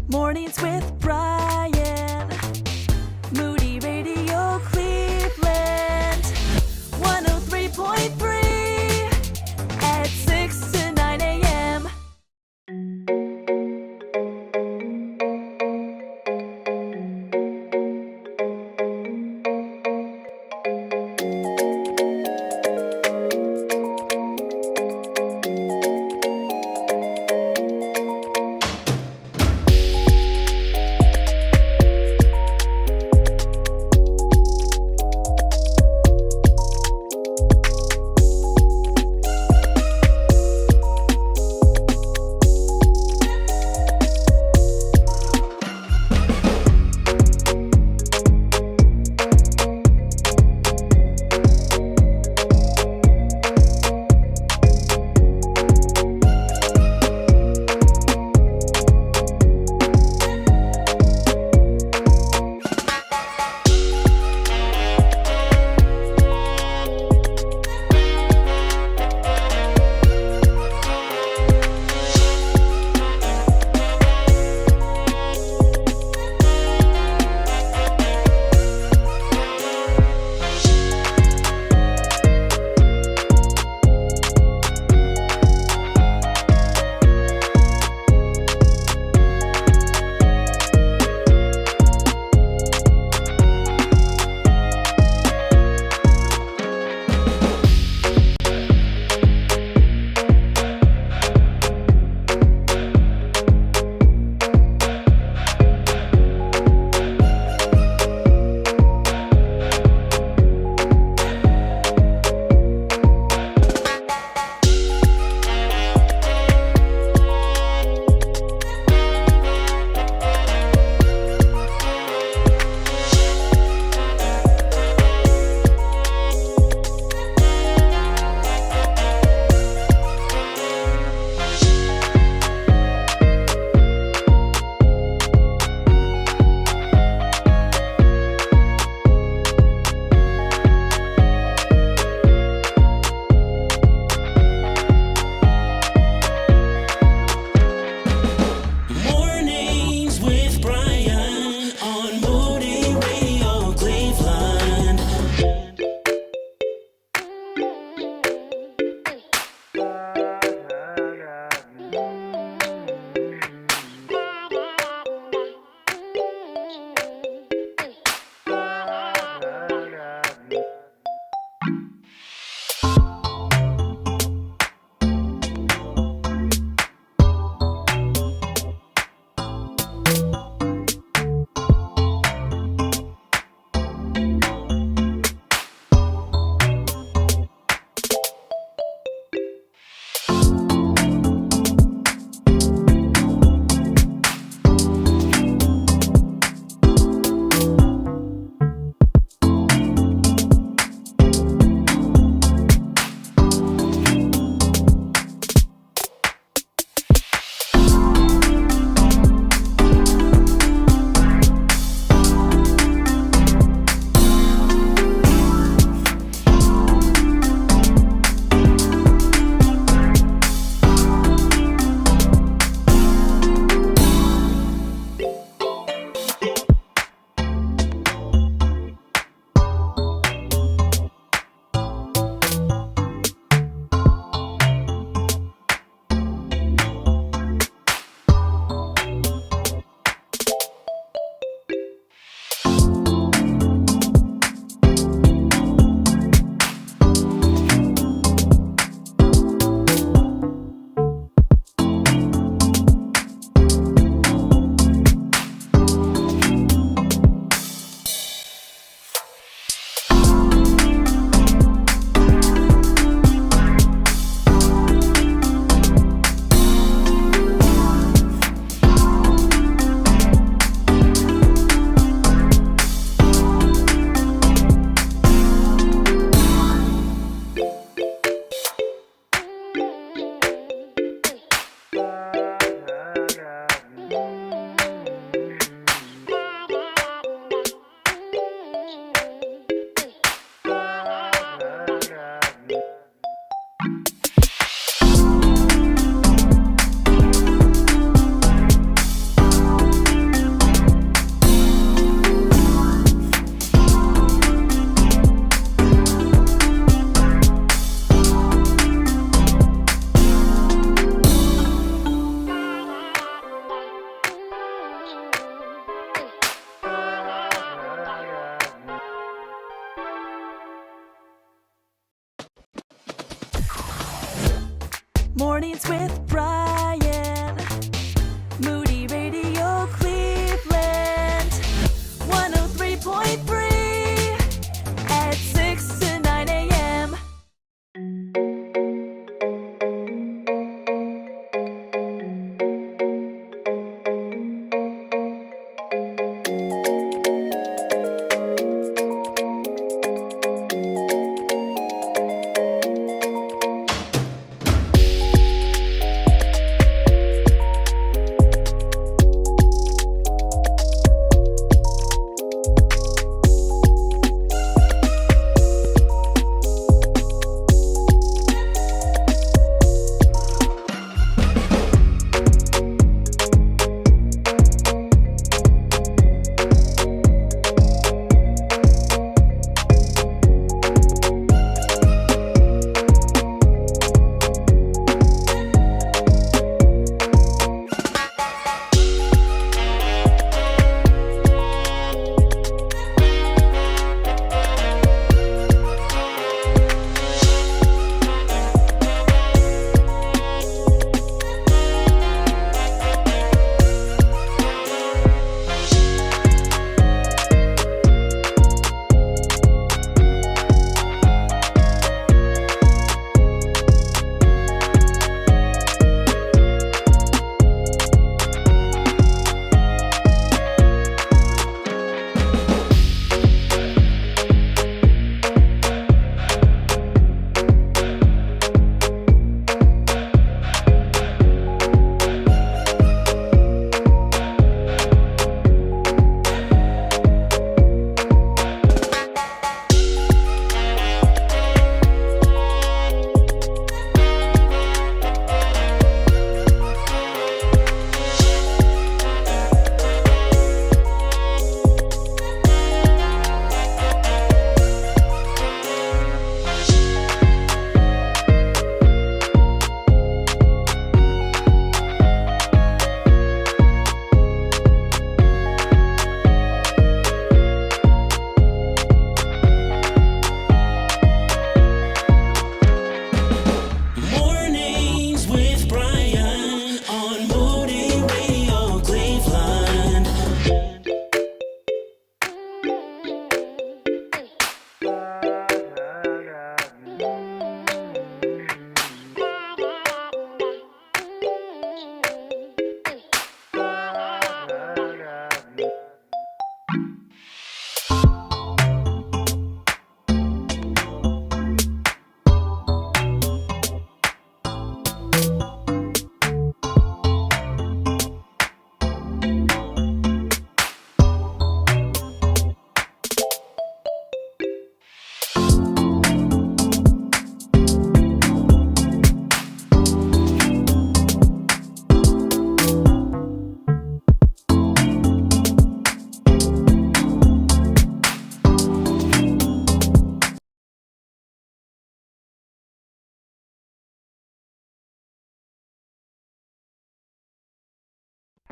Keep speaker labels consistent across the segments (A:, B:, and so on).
A: Mornings with Brian. Moody Radio Cleveland. 103.3 at 6 to 9 a.m. Mornings with Brian. Moody Radio Cleveland. 103.3 at 6 to 9 a.m.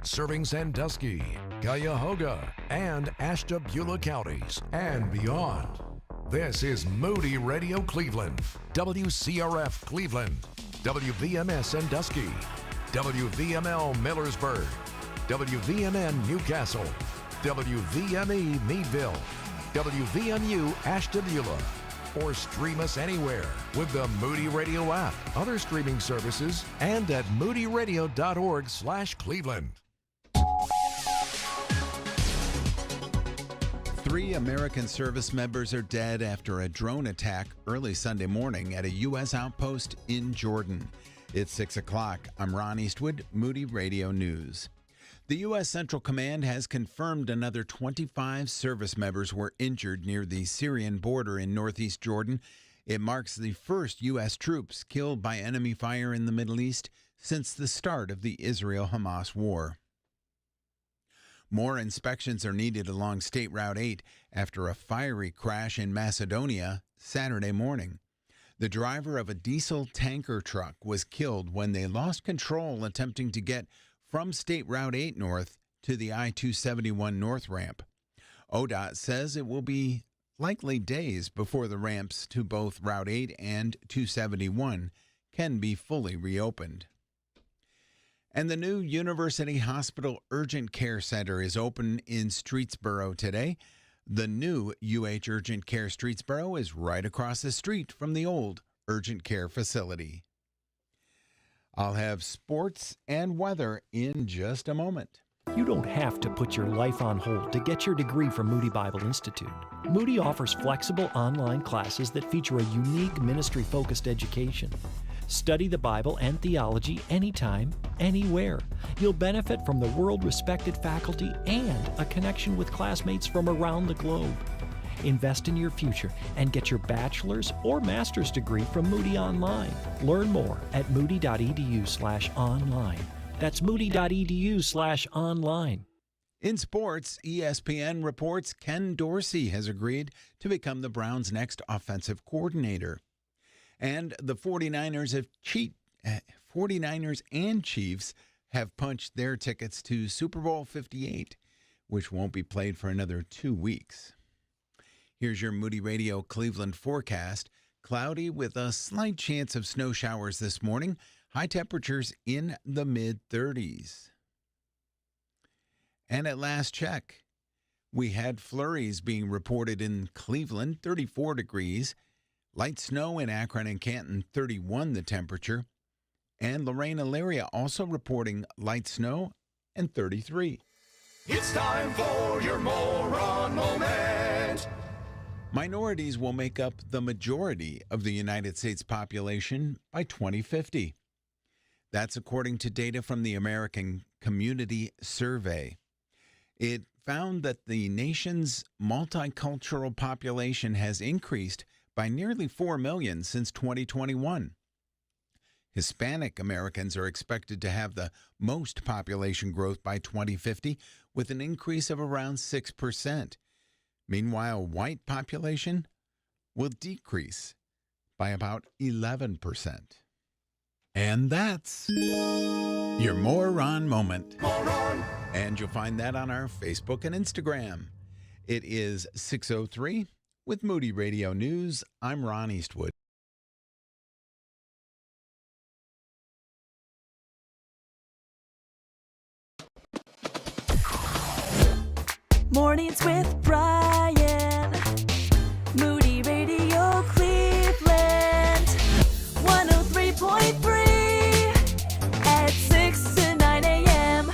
B: Serving Sandusky, Cuyahoga, and Ashtabula counties and beyond. This is Moody Radio Cleveland, WCRF Cleveland, WVMS Sandusky, WVML Millersburg, WVMN Newcastle, WVME Meadville, WVMU Ashtabula, or stream us anywhere with the Moody Radio app, other streaming services, and at moodyradio.org/Cleveland.
C: 3 American service members are dead after a drone attack early Sunday morning at a U.S. outpost in Jordan. It's 6 o'clock. I'm Ron Eastwood, Moody Radio News. The U.S. Central Command has confirmed another 25 service members were injured near the Syrian border in northeast Jordan. It marks the first U.S. troops killed by enemy fire in the Middle East since the start of the Israel-Hamas war. More inspections are needed along State Route 8 after a fiery crash in Macedonia Saturday morning. The driver of a diesel tanker truck was killed when they lost control attempting to get from State Route 8 north to the I-271 north ramp. ODOT says it will be likely days before the ramps to both Route 8 and 271 can be fully reopened. And the new University Hospital Urgent Care Center is open in Streetsboro today. The new UH Urgent Care Streetsboro is right across the street from the old urgent care facility. I'll have sports and weather in just a moment.
D: You don't have to put your life on hold to get your degree from Moody Bible Institute. Moody offers flexible online classes that feature a unique ministry-focused education. Study the Bible and theology anytime, anywhere. You'll benefit from the world-respected faculty and a connection with classmates from around the globe. Invest in your future and get your bachelor's or master's degree from Moody Online. Learn more at moody.edu/online. That's moody.edu/online.
C: In sports, ESPN reports Ken Dorsey has agreed to become the Browns' next offensive coordinator. And the 49ers and Chiefs have punched their tickets to Super Bowl 58, which won't be played for another 2 weeks. Here's your Moody Radio Cleveland forecast. Cloudy with a slight chance of snow showers this morning. High temperatures in the mid-30s. And at last check, we had flurries being reported in Cleveland, 34 degrees. Light snow in Akron and Canton, 31 the temperature. And Lorraine, Elyria also reporting light snow and 33.
B: It's time for your moron moment.
C: Minorities will make up the majority of the United States population by 2050. That's according to data from the American Community Survey. It found that the nation's multicultural population has increased by nearly 4 million since 2021. Hispanic Americans are expected to have the most population growth by 2050, with an increase of around 6%. Meanwhile, white population will decrease by about 11%. And that's your Moron Moment.
B: Moron.
C: And you'll find that on our Facebook and Instagram. It is 6:03 with Moody Radio News. I'm Ron Eastwood.
A: Mornings with Brian. Moody Radio Cleveland. 103.3 at 6 to 9 a.m.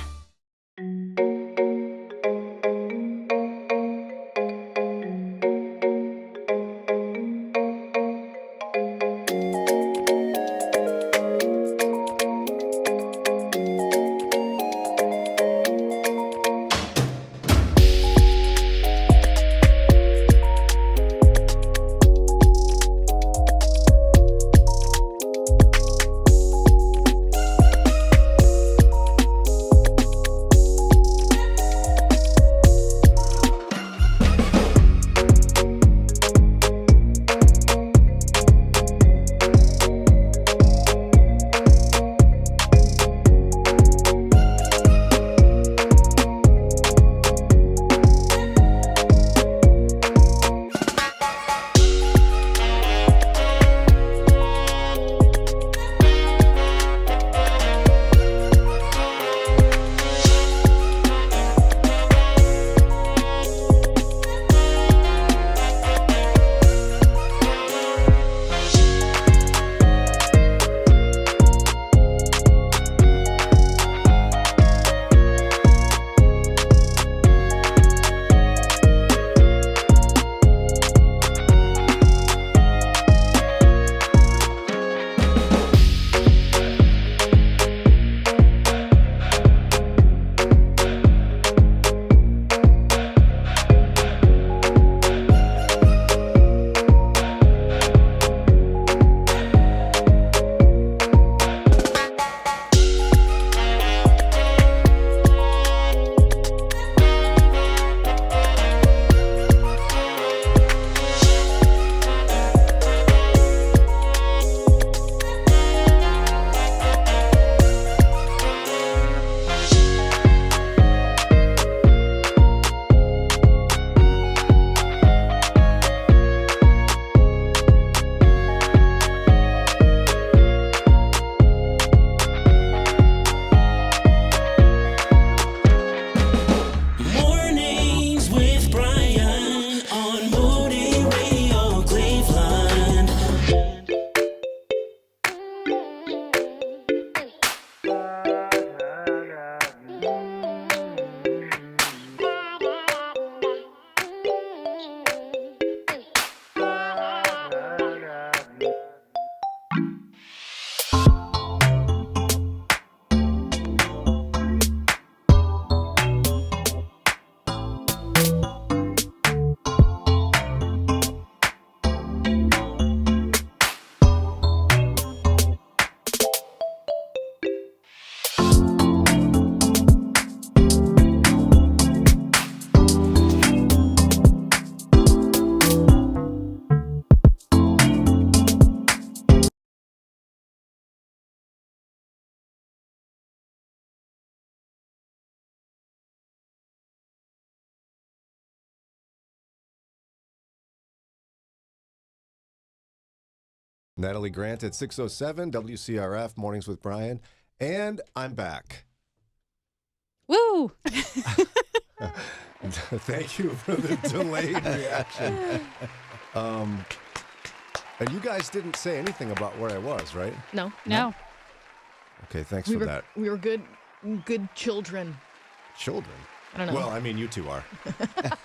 E: Natalie Grant at 6:07, WCRF, Mornings with Brian. And I'm back.
F: Woo!
E: Thank you for the delayed reaction. And you guys didn't say anything about where I was, right?
G: No.
F: No.
E: Okay, thanks for that.
G: We were good children.
E: Children?
G: I don't know.
E: Well, I mean, you two are.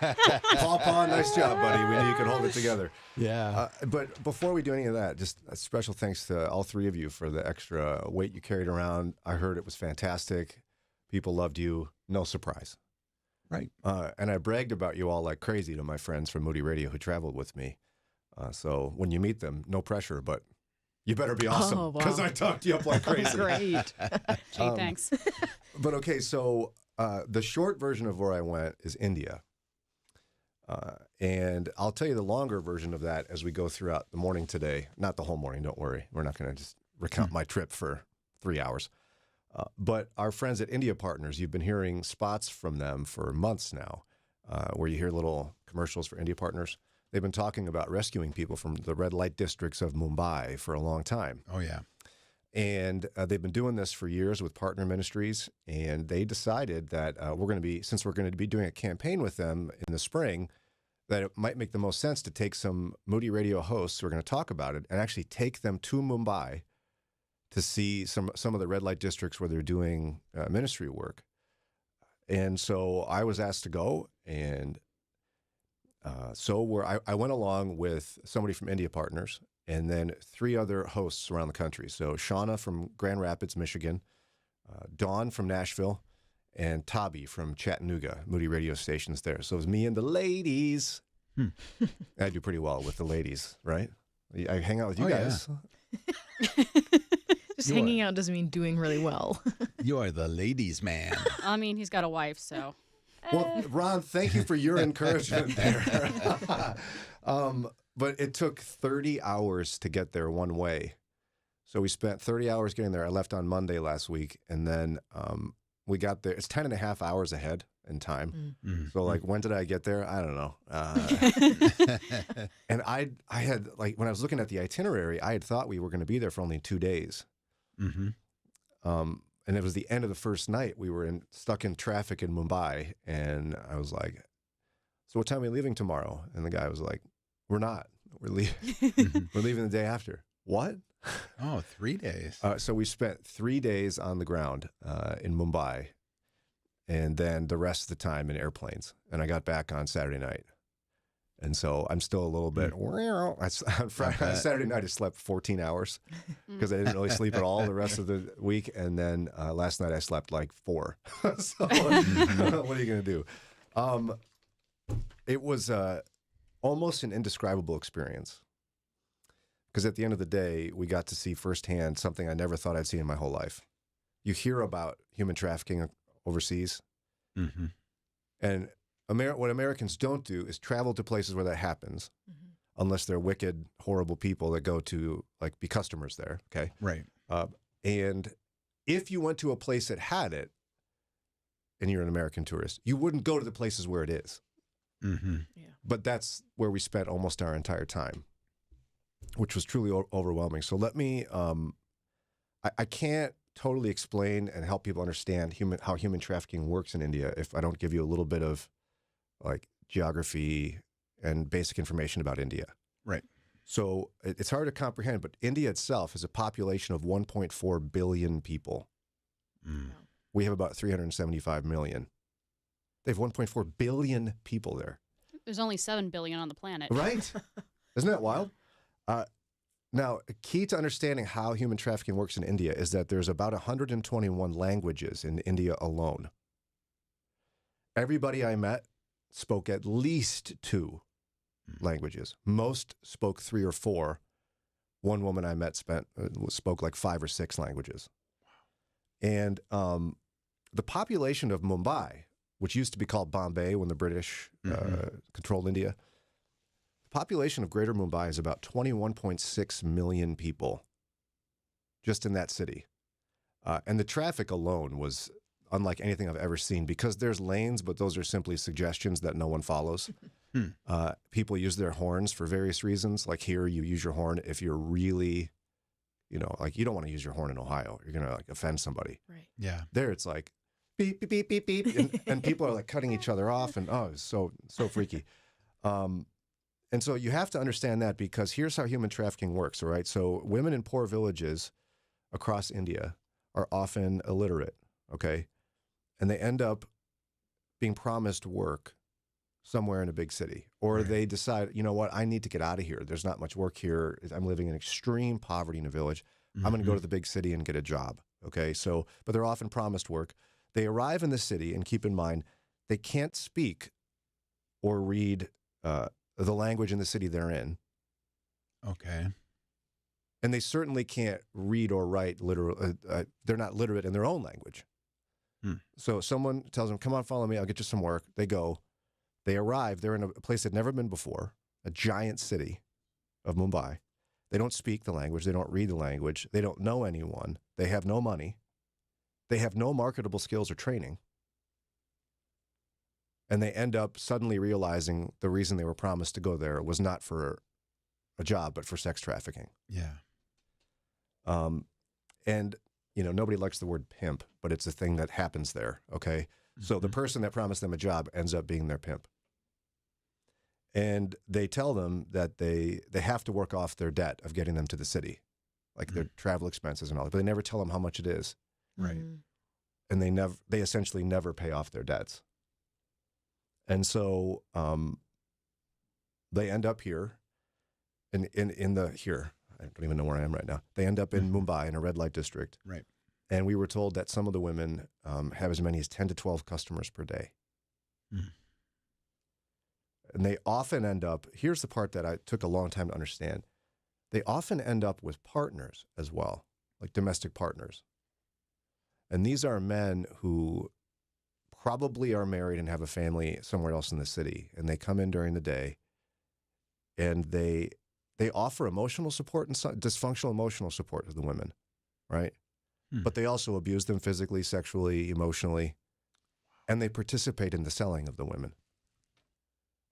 E: Paw, nice job, buddy. We knew you could hold it together.
C: Yeah.
E: But before we do any of that, just a special thanks to all three of you for the extra weight you carried around. I heard it was fantastic. People loved you. No surprise.
C: Right.
E: And I bragged about you all like crazy to my friends from Moody Radio who traveled with me. So when you meet them, no pressure, but you better be awesome because I talked you up like crazy.
G: Great.
F: Gee, thanks.
E: But okay, so the short version of where I went is India. And I'll tell you the longer version of that as we go throughout the morning today. Not the whole morning, don't worry. We're not going to just recount my trip for 3 hours. But our friends at India Partners, you've been hearing spots from them for months now, where you hear little commercials for India Partners. They've been talking about rescuing people from the red light districts of Mumbai for a long time.
C: Oh, yeah.
E: And they've been doing this for years with partner ministries. And they decided that since we're going to be doing a campaign with them in the spring, that it might make the most sense to take some Moody Radio hosts who are going to talk about it and actually take them to Mumbai to see some of the red light districts where they're doing ministry work. And so I was asked to go, and I went along with somebody from India Partners and then 3 other hosts around the country. So Shauna from Grand Rapids, Michigan, Dawn from Nashville, and Tabi from Chattanooga, Moody radio stations there. So it was me and the ladies. I do pretty well with the ladies, right? I hang out with you guys.
C: Yeah.
G: Just hanging out doesn't mean doing really well.
C: You are the ladies' man.
F: I mean, he's got a wife, so.
E: Well, Ron, thank you for your encouragement there. But it took 30 hours to get there one way. So we spent 30 hours getting there. I left on Monday last week, and then we got there. It's 10 and a half hours ahead in time.
C: Mm.
E: So, like, when did I get there? I don't know. And I had, like, when I was looking at the itinerary, I had thought we were going to be there for only 2 days.
C: Mm-hmm.
E: And it was the end of the first night. We were stuck in traffic in Mumbai, and I was like, "So what time are we leaving tomorrow?" And the guy was like, "We're not. We're leaving. We're leaving the day after." What?
C: Oh, 3 days.
E: So we spent 3 days on the ground in Mumbai, and then the rest of the time in airplanes. And I got back on Saturday night. And so I'm still a little bit, on Saturday night I slept 14 hours because I didn't really sleep at all the rest of the week. And then last night I slept like 4. So what are you going to do? It was almost an indescribable experience because at the end of the day, we got to see firsthand something I never thought I'd see in my whole life. You hear about human trafficking overseas, and what Americans don't do is travel to places where that happens, unless they're wicked, horrible people that go to like be customers there. Okay,
C: Right.
E: and if you went to a place that had it, and you're an American tourist, you wouldn't go to the places where it is.
C: Mm-hmm.
E: But that's where we spent almost our entire time, which was truly overwhelming. So let me, I can't totally explain and help people understand how human trafficking works in India if I don't give you a little bit of like geography and basic information about India.
C: Right.
E: So it's hard to comprehend, but India itself has a population of 1.4 billion people.
C: Mm.
E: We have about 375 million. They have 1.4 billion people there.
F: There's only 7 billion on the planet.
E: Right? Isn't that wild? Now, a key to understanding how human trafficking works in India is that there's about 121 languages in India alone. Everybody I met spoke at least 2 languages. Most spoke 3 or 4. One woman I met spoke like 5 or 6 languages. And the population of Mumbai, which used to be called Bombay when the British controlled India, the population of Greater Mumbai is about 21.6 million people just in that city. And the traffic alone was unlike anything I've ever seen because there's lanes, but those are simply suggestions that no one follows. People use their horns for various reasons. Like here, you use your horn if you're really, like you don't want to use your horn in Ohio. You're going to like offend somebody.
G: Right.
C: Yeah.
E: There, it's like beep, beep, beep, beep, beep. And people are like cutting each other off. And it's so freaky. And so you have to understand that because here's how human trafficking works, all right? So women in poor villages across India are often illiterate, okay? And they end up being promised work somewhere in a big city. Or they decide, you know what, I need to get out of here. There's not much work here. I'm living in extreme poverty in a village. I'm going to go to the big city and get a job, okay? So, but they're often promised work. They arrive in the city, and keep in mind, they can't speak or read the language in the city they're in.
C: Okay.
E: And they certainly can't read or write they're not literate in their own language. So someone tells them, come on, follow me. I'll get you some work. They go. They arrive. They're in a place they'd never been before, a giant city of Mumbai. They don't speak the language. They don't read the language. They don't know anyone. They have no money. They have no marketable skills or training. And they end up suddenly realizing the reason they were promised to go there was not for a job, but for sex trafficking.
C: Yeah.
E: And, nobody likes the word pimp, but it's a thing that happens there, okay? So the person that promised them a job ends up being their pimp. And they tell them that they have to work off their debt of getting them to the city, like their travel expenses and all that, but they never tell them how much it is.
C: Right.
E: And they essentially never pay off their debts. And so they end up here, here. I don't even know where I am right now. They end up in Mumbai in a red light district.
C: Right.
E: And we were told that some of the women have as many as 10 to 12 customers per day. And they often end up, here's the part that I took a long time to understand. They often end up with partners as well, like domestic partners. And these are men who probably are married and have a family somewhere else in the city. And they come in during the day and they offer emotional support and dysfunctional emotional support to the women, right? But they also abuse them physically, sexually, emotionally, and they participate in the selling of the women.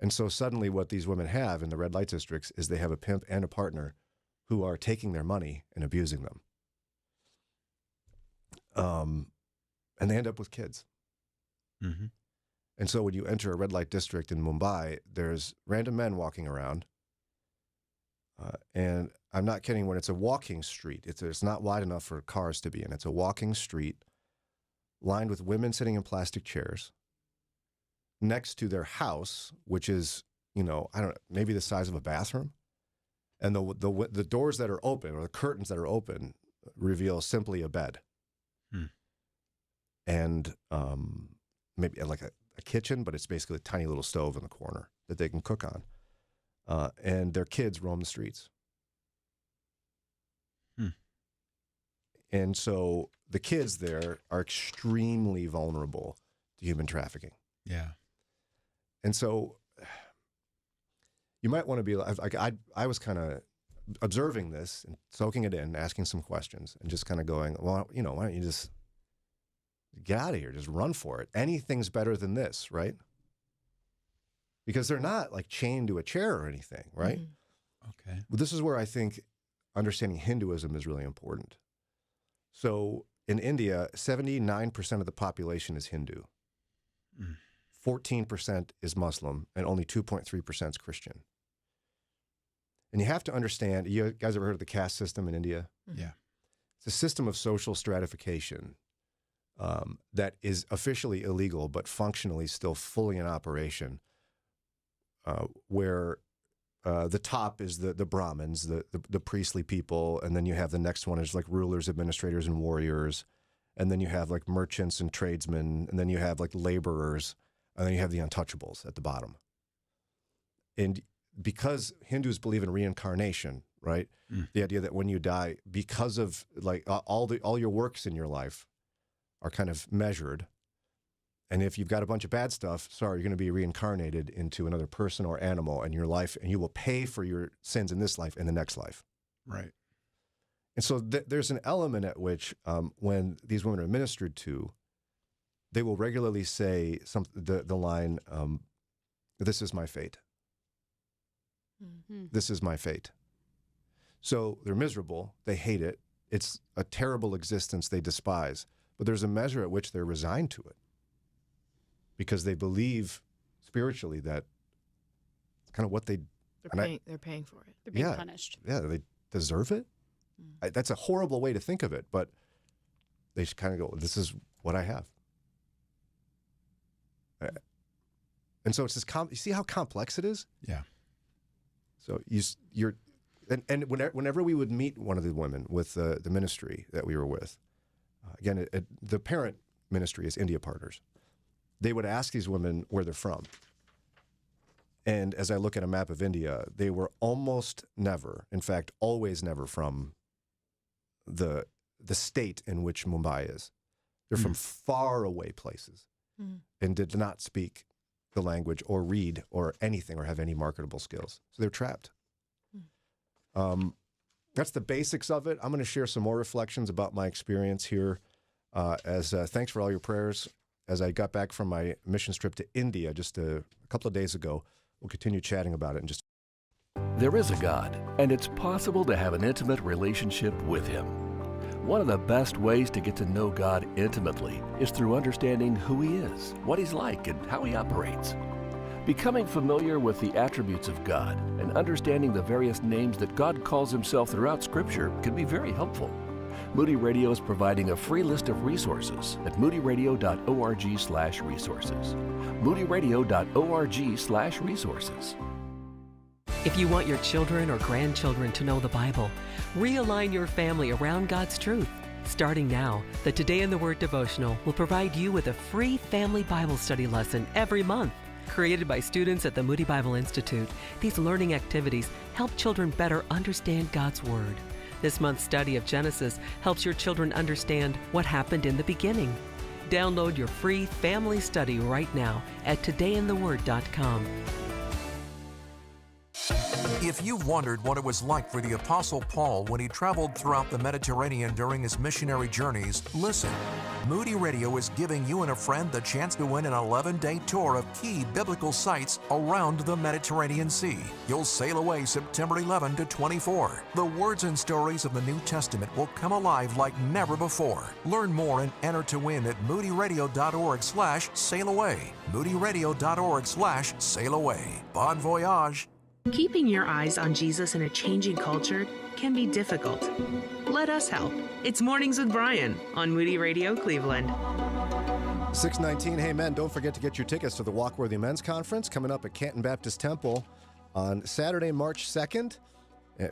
E: And so suddenly what these women have in the red light districts is they have a pimp and a partner who are taking their money and abusing them. And they end up with kids. And so when you enter a red light district in Mumbai, there's random men walking around. And I'm not kidding when it's a walking street. It's not wide enough for cars to be in. It's a walking street lined with women sitting in plastic chairs next to their house, which is, maybe the size of a bathroom. And the doors that are open or the curtains that are open reveal simply a bed. And maybe like a kitchen, but it's basically a tiny little stove in the corner that they can cook on. And their kids roam the streets. And so the kids there are extremely vulnerable to human trafficking.
C: Yeah.
E: And so you might want to be like, I was kind of observing this and soaking it in, asking some questions and just kind of going, well, why don't you just get out of here, just run for it. Anything's better than this, right? Because they're not like chained to a chair or anything, right?
C: Okay.
E: Well, this is where I think understanding Hinduism is really important. So in India, 79% of the population is Hindu. 14% is Muslim, and only 2.3% is Christian. And you have to understand, you guys ever heard of the caste system in India?
C: Yeah.
E: It's a system of social stratification that is officially illegal, but functionally still fully in operation, where the top is the Brahmins, the priestly people, and then you have the next one is like rulers, administrators, and warriors, and then you have like merchants and tradesmen, and then you have like laborers, and then you have the untouchables at the bottom. And because Hindus believe in reincarnation, right? The idea that when you die, because of like all your works in your life are kind of measured. And if you've got a bunch of bad stuff, sorry, you're going to be reincarnated into another person or animal in your life, and you will pay for your sins in this life and the next life.
C: Right.
E: And so there's an element at which when these women are ministered to, they will regularly say the line, "This is my fate. This is my fate." So they're miserable. They hate it. It's a terrible existence they despise. But there's a measure at which they're resigned to it because they believe spiritually that it's kind of what
G: They're paying for it.
F: They're being punished.
E: Yeah, they deserve it. That's a horrible way to think of it, but they just kind of go, "This is what I have." And so it's this. You see how complex it is?
C: Yeah.
E: So you're, and whenever we would meet one of the women with the ministry that we were with, again, the parent ministry is India Partners. They would ask these women where they're from. And as I look at a map of India, they were almost never, in fact, always never from the state in which Mumbai is. They're from far away places and did not speak the language or read or anything or have any marketable skills. So they're trapped. That's the basics of it. I'm going to share some more reflections about my experience here as thanks for all your prayers. As I got back from my missions trip to India just a couple of days ago, we'll continue chatting about it in just.
H: There is a God, and it's possible to have an intimate relationship with Him. One of the best ways to get to know God intimately is through understanding who He is, what He's like, and how He operates. Becoming familiar with the attributes of God and understanding the various names that God calls Himself throughout Scripture can be very helpful. Moody Radio is providing a free list of resources at moodyradio.org/resources. moodyradio.org/resources.
I: If you want your children or grandchildren to know the Bible, realign your family around God's truth. Starting now, the Today in the Word devotional will provide you with a free family Bible study lesson every month. Created by students at the Moody Bible Institute, these learning activities help children better understand God's Word. This month's study of Genesis helps your children understand what happened in the beginning. Download your free family study right now at todayintheword.com.
J: If you've wondered what it was like for the Apostle Paul when he traveled throughout the Mediterranean during his missionary journeys, listen. Moody Radio is giving you and a friend the chance to win an 11-day tour of key biblical sites around the Mediterranean Sea. You'll sail away September 11 to 24. The words and stories of the New Testament will come alive like never before. Learn more and enter to win at moodyradio.org/sailaway. moodyradio.org/sailaway. Bon voyage.
K: Keeping your eyes on Jesus in a changing culture can be difficult. Let us help. It's Mornings with Brian on Moody Radio Cleveland.
E: 6:19. Hey, men, don't forget to get your tickets to the Walkworthy Men's Conference coming up at Canton Baptist Temple on Saturday, March 2nd,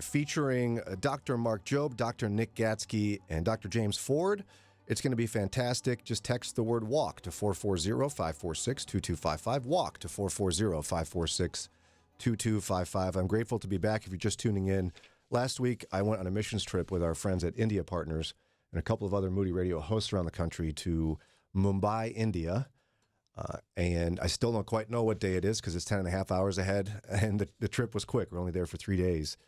E: featuring Dr. Mark Jobe, Dr. Nick Gatsky, and Dr. James Ford. It's going to be fantastic. Just text the word WALK to 440-546-2255. WALK to 440-546-2255. I'm grateful to be back if you're just tuning in. Last week, I went on a missions trip with our friends at India Partners and a couple of other Moody Radio hosts around the country to Mumbai, India. And I still don't quite know what day it is because it's 10 and a half hours ahead. And the trip was quick. We're only there for 3 days.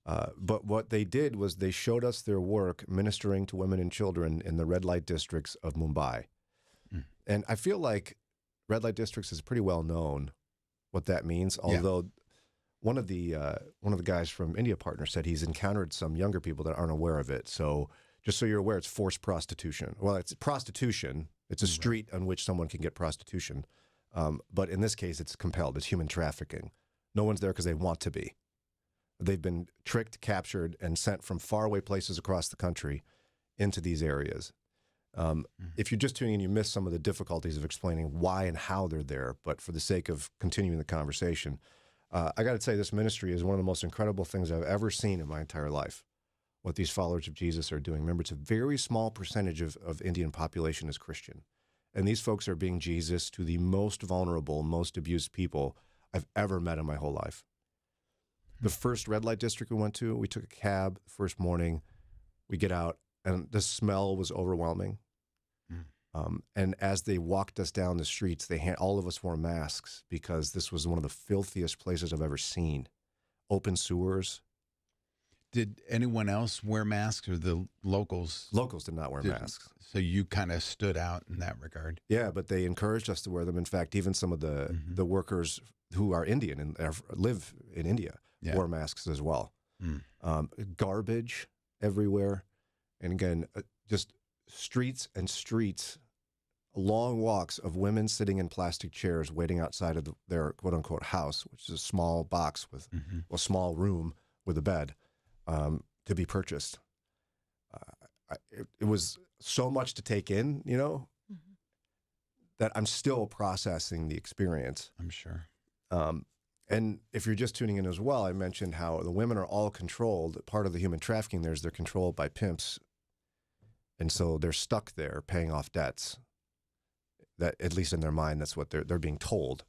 E: But what they did was they showed us their work ministering to women and children in the red light districts of Mumbai. And I feel like red light districts is pretty well known what that means, although one of the guys from India Partners said he's encountered some younger people that aren't aware of it. So just so you're aware, it's forced prostitution. Well, it's prostitution. It's a street on which someone can get prostitution. But in this case, it's compelled. It's human trafficking. No one's there because they want to be. They've been tricked, captured, and sent from faraway places across the country into these areas. If you're just tuning in, you miss some of the difficulties of explaining why and how they're there. But for the sake of continuing the conversation, I got to say this ministry is one of the most incredible things I've ever seen in my entire life, what these followers of Jesus are doing. Remember, it's a very small percentage of Indian population is Christian. And these folks are being Jesus to the most vulnerable, most abused people I've ever met in my whole life. The first red light district we went to, we took a cab the first morning. We get out, and the smell was overwhelming. And as they walked us down the streets, all of us wore masks because this was one of the filthiest places I've ever seen. Open sewers.
C: Did anyone else wear masks, or the locals?
E: Locals did not wear masks.
C: So you kind of stood out in that regard.
E: Yeah, but they encouraged us to wear them. In fact, even some of the workers who are Indian and live in India wore masks as well. Garbage everywhere. And again, just streets and streets, long walks of women sitting in plastic chairs waiting outside of their quote-unquote house, which is a small box with a small room with a bed, to be purchased. It was so much to take in, that I'm still processing the experience.
C: I'm sure.
E: And if you're just tuning in as well, I mentioned how the women are all controlled. Part of the human trafficking there is they're controlled by pimps. And so they're stuck there paying off debts. That, at least in their mind, that's what they're being told.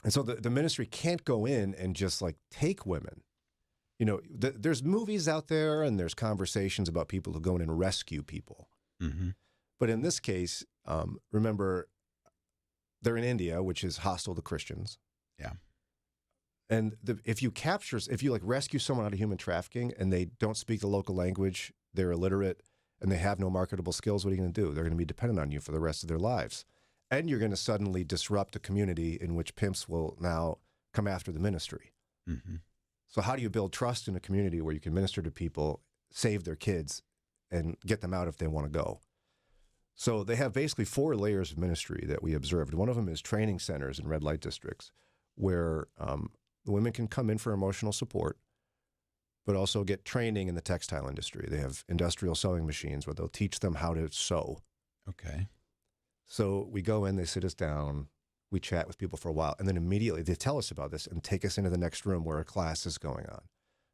E: And so the ministry can't go in and just like take women. There's movies out there and there's conversations about people who go in and rescue people. But in this case, remember, they're in India, which is hostile to Christians.
C: Yeah.
E: And if you rescue someone out of human trafficking and they don't speak the local language, they're illiterate, and they have no marketable skills, what are you going to do? They're going to be dependent on you for the rest of their lives. And you're going to suddenly disrupt a community in which pimps will now come after the ministry. So how do you build trust in a community where you can minister to people, save their kids, and get them out if they want to go? So they have basically 4 layers of ministry that we observed. One of them is training centers in red light districts where the women can come in for emotional support, but also get training in the textile industry. They have industrial sewing machines where they'll teach them how to sew.
C: Okay.
E: So we go in, they sit us down, we chat with people for a while, and then immediately they tell us about this and take us into the next room where a class is going on.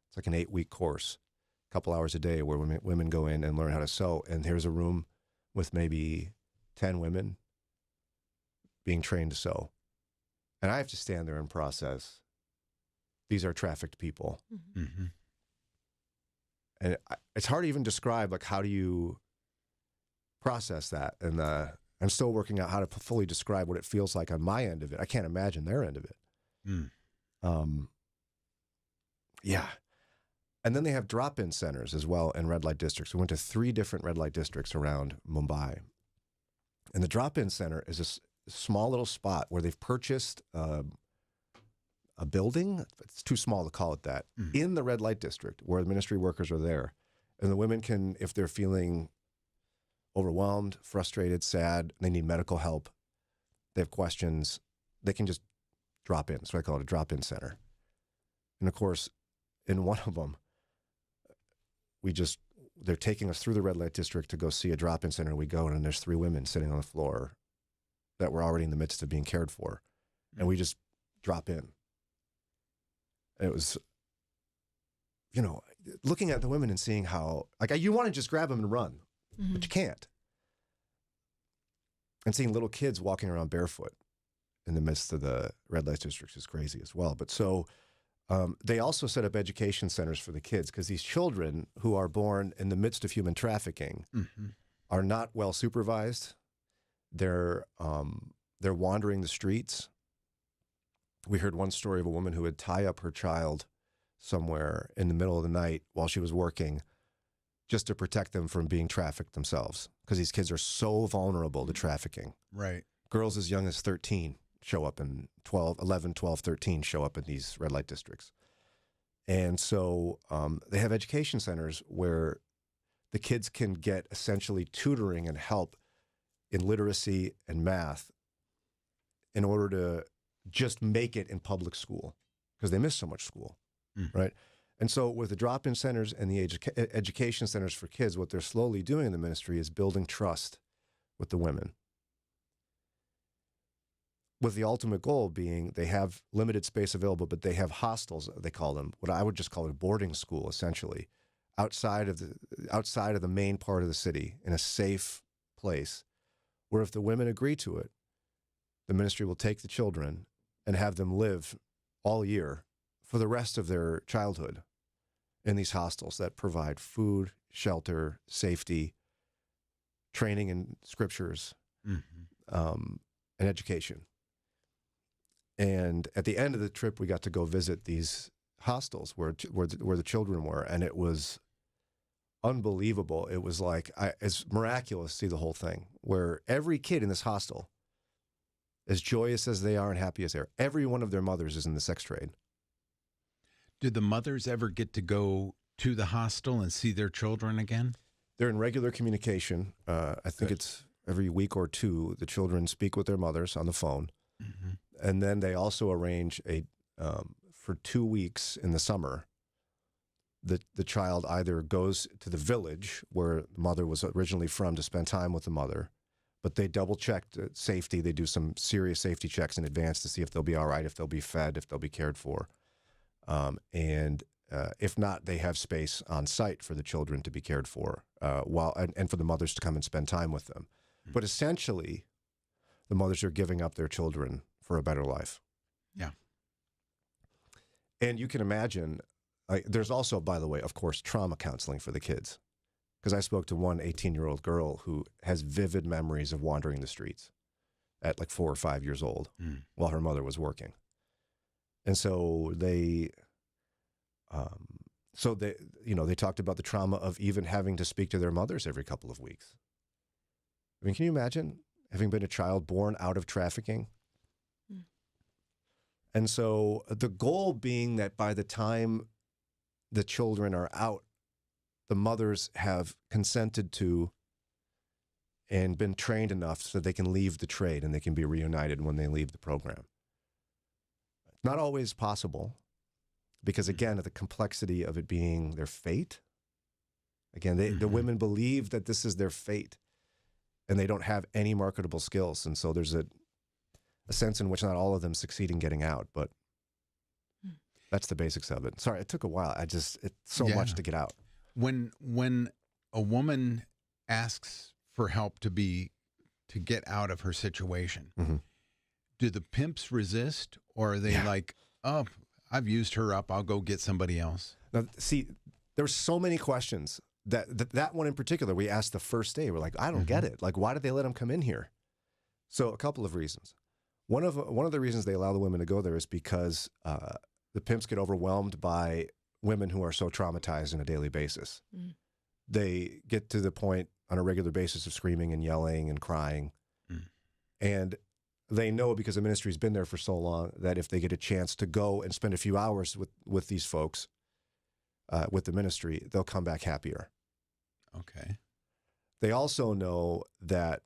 E: It's like an 8-week course, a couple hours a day where women go in and learn how to sew. And here's a room with maybe 10 women being trained to sew. And I have to stand there and process, these are trafficked people. And it's hard to even describe, like, how do you process that? And I'm still working out how to fully describe what it feels like on my end of it. I can't imagine their end of it. Yeah. And then they have drop-in centers as well in red light districts. We went to 3 different red light districts around Mumbai. And the drop-in center is a small little spot where they've purchased a building. It's too small to call it that, in the red light district where the ministry workers are there. And the women can, if they're feeling overwhelmed, frustrated, sad, they need medical help, they have questions, they can just drop in. So I call it a drop-in center. And of course, in one of them, they're taking us through the red light district to go see a drop-in center. We go, and there's 3 women sitting on the floor that were already in the midst of being cared for. And we just drop in. And it was, looking at the women and seeing how, like, you want to just grab them and run, but you can't. And seeing little kids walking around barefoot in the midst of the red light districts is crazy as well. But so they also set up education centers for the kids, because these children who are born in the midst of human trafficking are not well supervised. They're wandering the streets. We heard one story of a woman who would tie up her child somewhere in the middle of the night while she was working, just to protect them from being trafficked themselves, because these kids are so vulnerable to trafficking.
C: Right.
E: Girls as young as 13 show up in 11, 12, 13 show up in these red light districts. And so they have education centers where the kids can get essentially tutoring and help in literacy and math in order to just make it in public school, because they miss so much school, right? And so with the drop-in centers and the education centers for kids, what they're slowly doing in the ministry is building trust with the women, with the ultimate goal being they have limited space available, but they have hostels, they call them, what I would just call a boarding school, essentially, outside of the main part of the city, in a safe place, where if the women agree to it, the ministry will take the children and have them live all year for the rest of their childhood in these hostels that provide food, shelter, safety, training in scriptures, and education. And at the end of the trip, we got to go visit these hostels where the children were, and it was unbelievable. It was like it's miraculous to see the whole thing, where every kid in this hostel, as joyous as they are and happy as they are, every one of their mothers is in the sex trade.
C: Do the mothers ever get to go to the hostel and see their children again?
E: They're in regular communication. I think it's every week or two, the children speak with their mothers on the phone.
C: Mm-hmm.
E: And then they also arrange for 2 weeks in the summer, the child either goes to the village where the mother was originally from to spend time with the mother, but they double check safety. They do some serious safety checks in advance to see if they'll be all right, if they'll be fed, if they'll be cared for. And if not, they have space on site for the children to be cared for and for the mothers to come and spend time with them. Mm-hmm. But essentially, the mothers are giving up their children for a better life.
C: Yeah.
E: And you can imagine, there's also, by the way, of course, trauma counseling for the kids. Because I spoke to one 18-year-old girl who has vivid memories of wandering the streets at like 4 or 5 years old while her mother was working. And so they talked about the trauma of even having to speak to their mothers every couple of weeks. I mean, can you imagine having been a child born out of trafficking? Mm. And so the goal being that by the time the children are out, the mothers have consented to and been trained enough so they can leave the trade and they can be reunited when they leave the program. Not always possible because, again, of the complexity of it being their fate. Again, the women believe that this is their fate and they don't have any marketable skills. And so there's a sense in which not all of them succeed in getting out, but that's the basics of it. Sorry, it took a while. It's so much to get out.
C: When a woman asks for help to get out of her situation, do the pimps resist, or are they like, oh, I've used her up, I'll go get somebody else?
E: Now, see, there's so many questions. That one in particular, we asked the first day. We're like, I don't get it. Like, why did they let him come in here? So a couple of reasons. One of the reasons they allow the women to go there is because the pimps get overwhelmed by women who are so traumatized on a daily basis. Mm. They get to the point on a regular basis of screaming and yelling and crying. Mm. And they know, because the ministry's been there for so long, that if they get a chance to go and spend a few hours with these folks, with the ministry, they'll come back happier.
C: Okay.
E: They also know that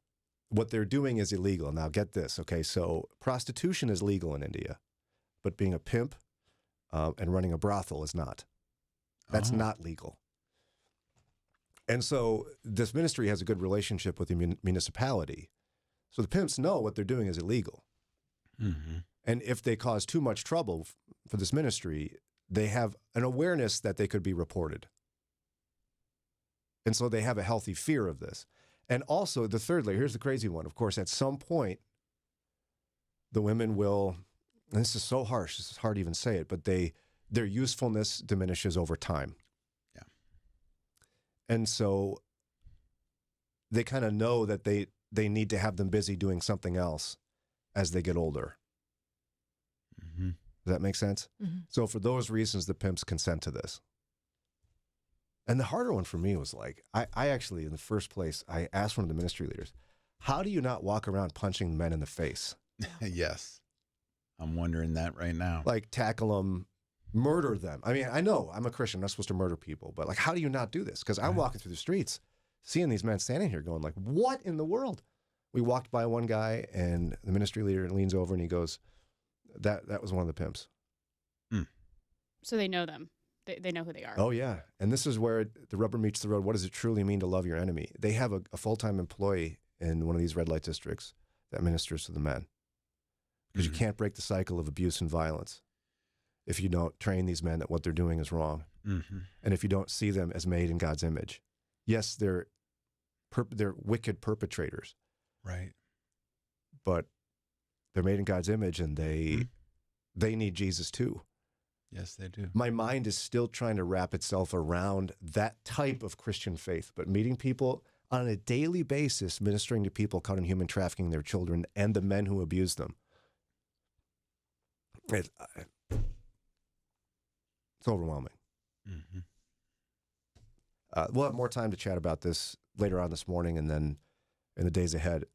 E: what they're doing is illegal. Now, get this, okay? So prostitution is legal in India, but being a pimp and running a brothel is not. That's not legal. And so this ministry has a good relationship with the municipality. So the pimps know what they're doing is illegal. Mm-hmm. And if they cause too much trouble for this ministry, they have an awareness that they could be reported. And so they have a healthy fear of this. And also, the third layer, here's the crazy one. Of course, at some point, the women will, and this is so harsh, it's hard to even say it, but their usefulness diminishes over time.
C: Yeah.
E: And so they kind of know that they need to have them busy doing something else as they get older. Mm-hmm. Does that make sense? Mm-hmm. So for those reasons, the pimps consent to this. And the harder one for me was like, I actually, in the first place, I asked one of the ministry leaders, how do you not walk around punching men in the face?
C: Yes. I'm wondering that right now.
E: Like, tackle them, murder them. I mean, I know I'm a Christian, I'm not supposed to murder people, but like, how do you not do this? Because I'm walking through the streets, seeing these men standing here going like, what in the world? We walked by one guy and the ministry leader leans over and he goes, that was one of the pimps.
F: Mm. So they know them. They know who they are.
E: Oh, yeah. And this is where the rubber meets the road. What does it truly mean to love your enemy? They have a full-time employee in one of these red light districts that ministers to the men. Because you can't break the cycle of abuse and violence if you don't train these men that what they're doing is wrong. Mm-hmm. And if you don't see them as made in God's image. Yes, they're wicked perpetrators.
C: Right.
E: But they're made in God's image, and they need Jesus too.
C: Yes, they do.
E: My mind is still trying to wrap itself around that type of Christian faith, but meeting people on a daily basis, ministering to people caught in human trafficking, their children, and the men who abuse them. It's overwhelming. We'll have more time to chat about this later on this morning and then in the days ahead.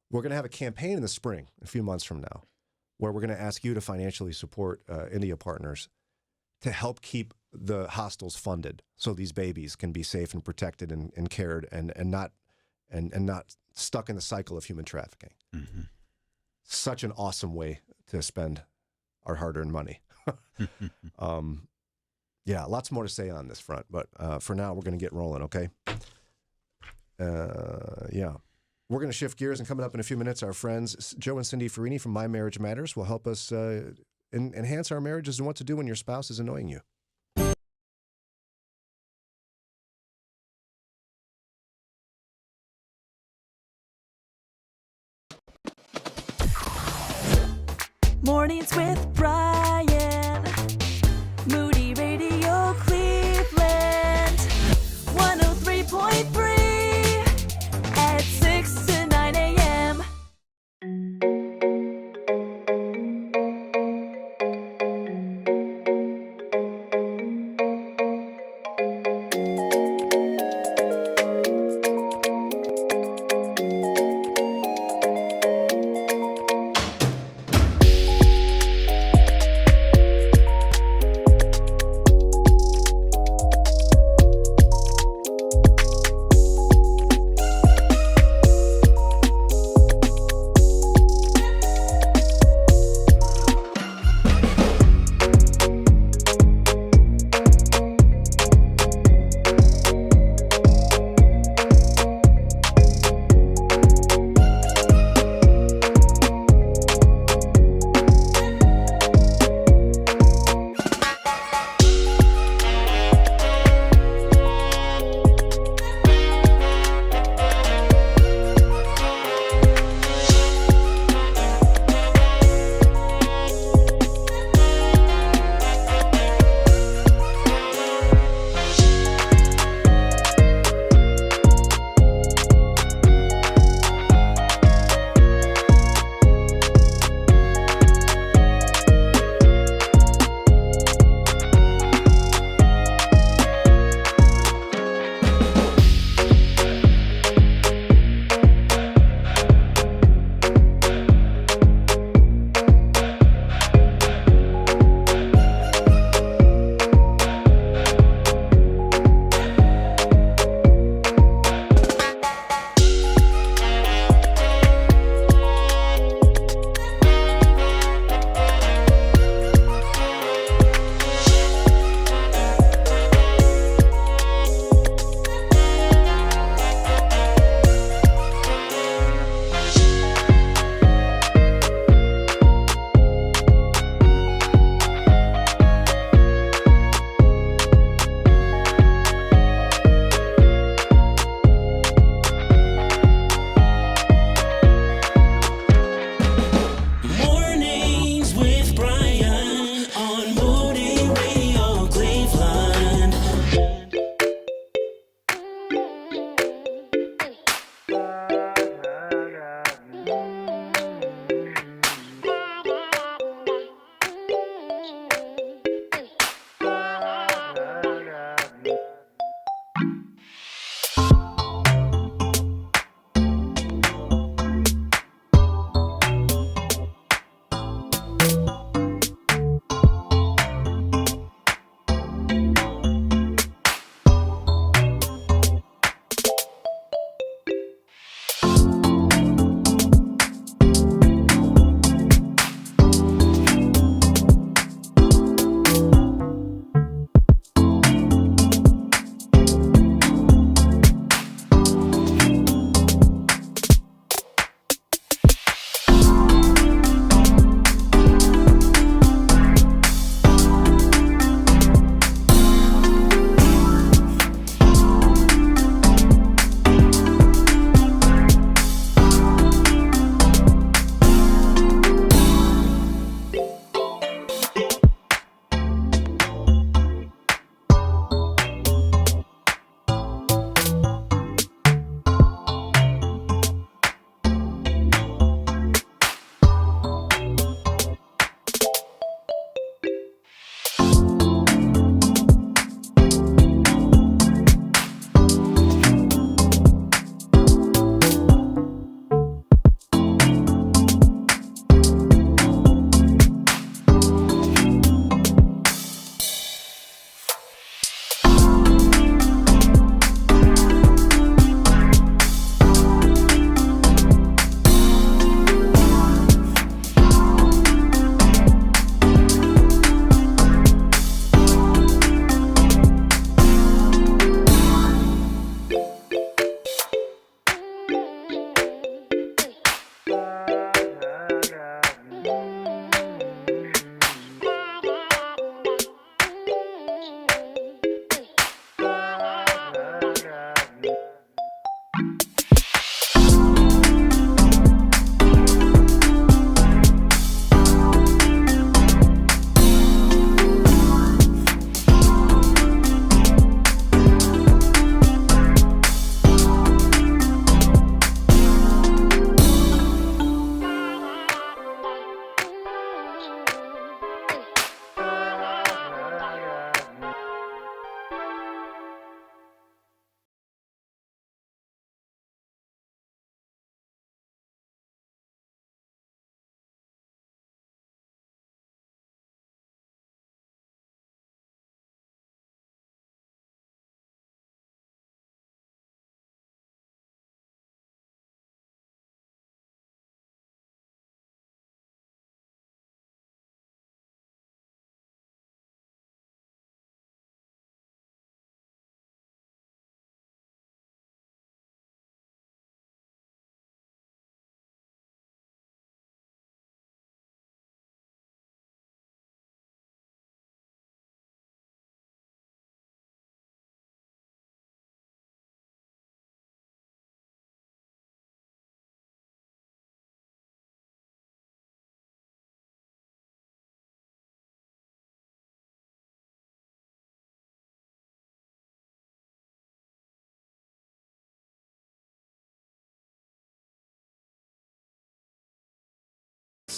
E: We're going to have a campaign in the spring, a few months from now, where we're going to ask you to financially support India Partners to help keep the hostels funded so these babies can be safe and protected and cared and not stuck in the cycle of human trafficking. Such an awesome way to spend our hard-earned money. Yeah, lots more to say on this front, but for now, we're going to get rolling, okay? Yeah. We're going to shift gears, and coming up in a few minutes, our friends Joe and Cindy Ferrini from My Marriage Matters will help us enhance our marriages and what to do when your spouse is annoying you.
A: Mornings with Brian. Moody Radio Cleveland. 103.3 at 6 to 9 a.m.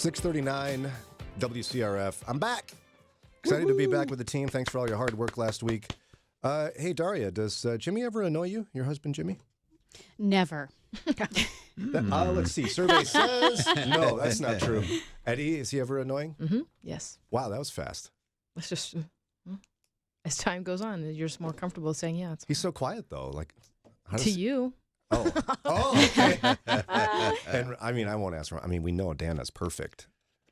E: 6:39 WCRF. I'm back. Excited to be back with the team. Thanks for all your hard work last week. Hey, Daria, does Jimmy ever annoy you, your husband, Jimmy?
F: Never.
E: Let's see. Survey says no, that's not true. Eddie, is he ever annoying?
G: Mm-hmm. Yes.
E: Wow, that was fast.
G: It's just, as time goes on, you're just more comfortable saying, yeah.
E: He's so quiet, though. Like, how
G: To you.
E: Oh, okay. And I mean, I won't ask her. I mean, we know Dana's perfect.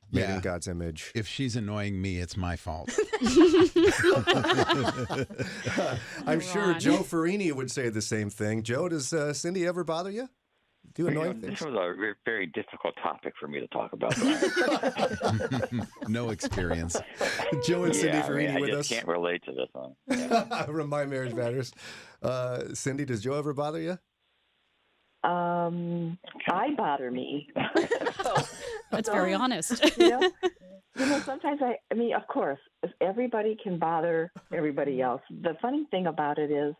E: Made in God's image.
C: If she's annoying me, it's my fault.
E: I'm sure Joe Ferrini would say the same thing. Joe, does Cindy ever bother you? Do annoying things?
L: This was a very difficult topic for me to talk about.
C: No experience.
E: Joe and Cindy Ferrini with
L: I
E: us.
L: just can't relate to this one. Yeah.
E: From My Marriage Matters. Cindy, does Joe ever bother you?
M: I bother me.
F: That's very honest.
M: Sometimes I mean, of course, everybody can bother everybody else. The funny thing about it is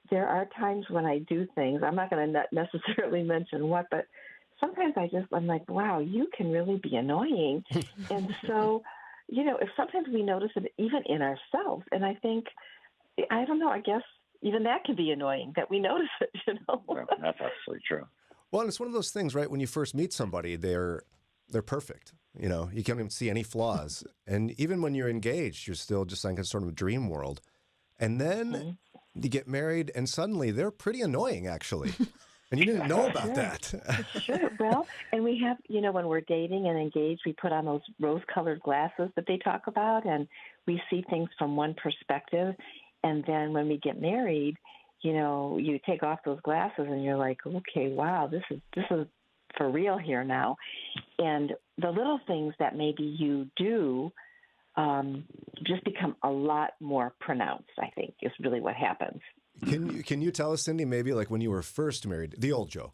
M: there are times when I do things, I'm not going to necessarily mention what, but sometimes I'm like, wow, you can really be annoying. And so, if sometimes we notice it even in ourselves, and I think, I don't know, I guess even that can be annoying that we notice it,
L: Well, that's absolutely true.
E: Well, and it's one of those things, right? When you first meet somebody, they're perfect. You can't even see any flaws. And even when you're engaged, you're still just like in sort of a dream world. And then you get married, and suddenly they're pretty annoying, actually. And you didn't know about that.
M: Sure. Well, and we have, when we're dating and engaged, we put on those rose-colored glasses that they talk about, and we see things from one perspective. And then when we get married, you take off those glasses and you're like, okay, wow, this is for real here now. And the little things that maybe you do just become a lot more pronounced, I think, is really what happens.
E: Can you tell us, Cindy, maybe like when you were first married, the old Joe,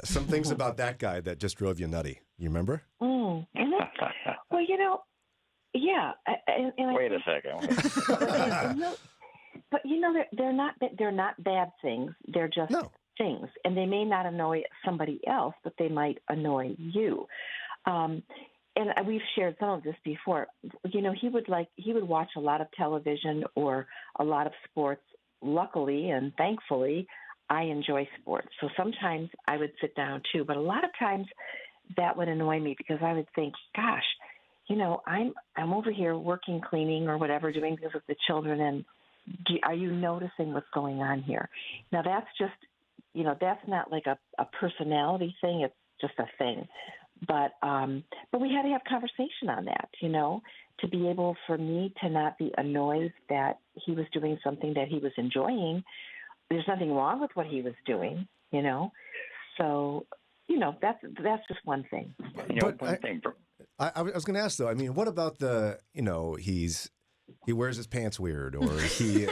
E: some things about that guy that just drove you nutty? You remember?
M: Well, yeah.
L: Wait a second.
M: But they're not bad things. They're just things, and they may not annoy somebody else, but they might annoy you. And we've shared some of this before. He would watch a lot of television or a lot of sports. Luckily and thankfully, I enjoy sports, so sometimes I would sit down too. But a lot of times, that would annoy me because I would think, gosh, I'm over here working, cleaning, or whatever, doing things with the children, and are you noticing what's going on here? Now, that's just, that's not like a personality thing. It's just a thing. But we had to have conversation on that, to be able for me to not be annoyed that he was doing something that he was enjoying. There's nothing wrong with what he was doing, So, that's just one thing.
E: I was going to ask, though, I mean, what about he wears his pants weird, or he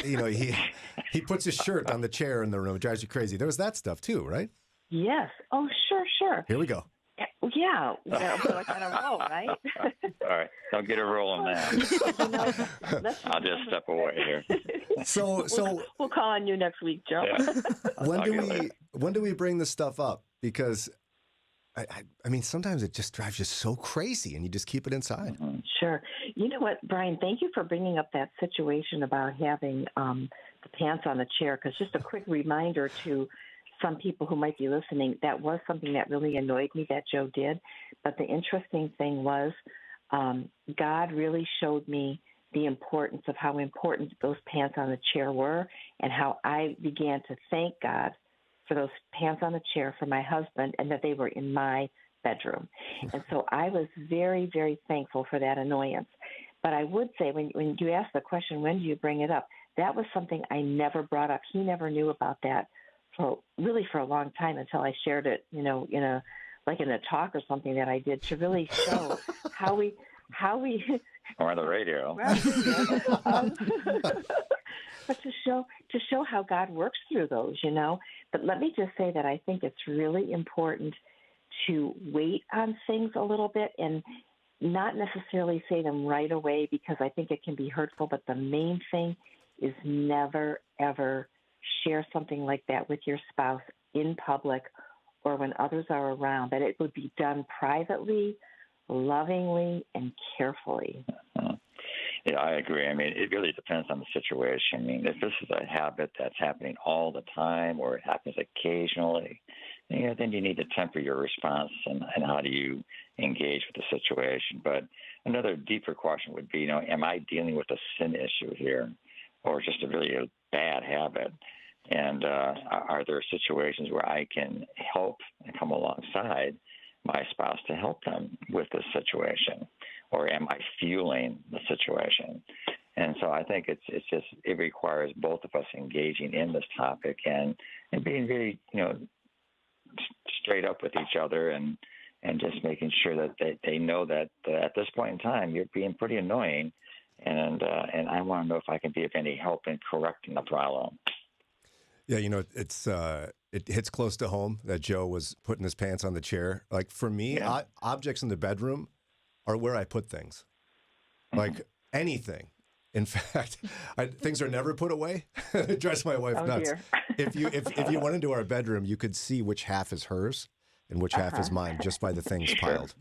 E: puts his shirt on the chair in the room. It drives you crazy. There was that stuff too, right?
M: Yes. Oh, sure.
E: Here we go.
M: Yeah. We're like on a roll, right?
L: All right. Don't get it rolling now. I'll just step away here.
E: So
M: we'll call on you next week, Joe.
E: Yeah. When do we bring this stuff up? Because I mean, sometimes it just drives you so crazy, and you just keep it inside.
M: Mm-hmm. Sure. You know what, Brian? Thank you for bringing up that situation about having the pants on the chair. Because just a quick reminder to some people who might be listening, that was something that really annoyed me that Joe did. But the interesting thing was, God really showed me the importance of how important those pants on the chair were, and how I began to thank God for those pants on the chair for my husband, and that they were in my bedroom. And so I was very, very thankful for that annoyance. But I would say when you ask the question, when do you bring it up, that was something I never brought up. He never knew about that for a long time until I shared it, in a talk or something that I did to really show how we
L: or on the radio.
M: But to show how God works through those, But let me just say that I think it's really important to wait on things a little bit and not necessarily say them right away, because I think it can be hurtful. But the main thing is never, ever share something like that with your spouse in public or when others are around, that it would be done privately lovingly and carefully.
L: Yeah, I agree. I mean, it really depends on the situation. I mean, if this is a habit that's happening all the time or it happens occasionally, then you need to temper your response and how do you engage with the situation. But another deeper question would be, am I dealing with a sin issue here or just a bad habit? And are there situations where I can help and come alongside my spouse to help them with this situation? Or am I fueling the situation? And so I think it requires both of us engaging in this topic and being very, straight up with each other and just making sure that they know that at this point in time you're being pretty annoying, and I want to know if I can be of any help in correcting the problem.
E: Yeah, it hits close to home that Joe was putting his pants on the chair. Like for me, objects in the bedroom are where I put things, like anything. In fact, things are never put away. It drives my wife nuts.
M: Dear.
E: If you went into our bedroom, you could see which half is hers and which half is mine just by the things piled.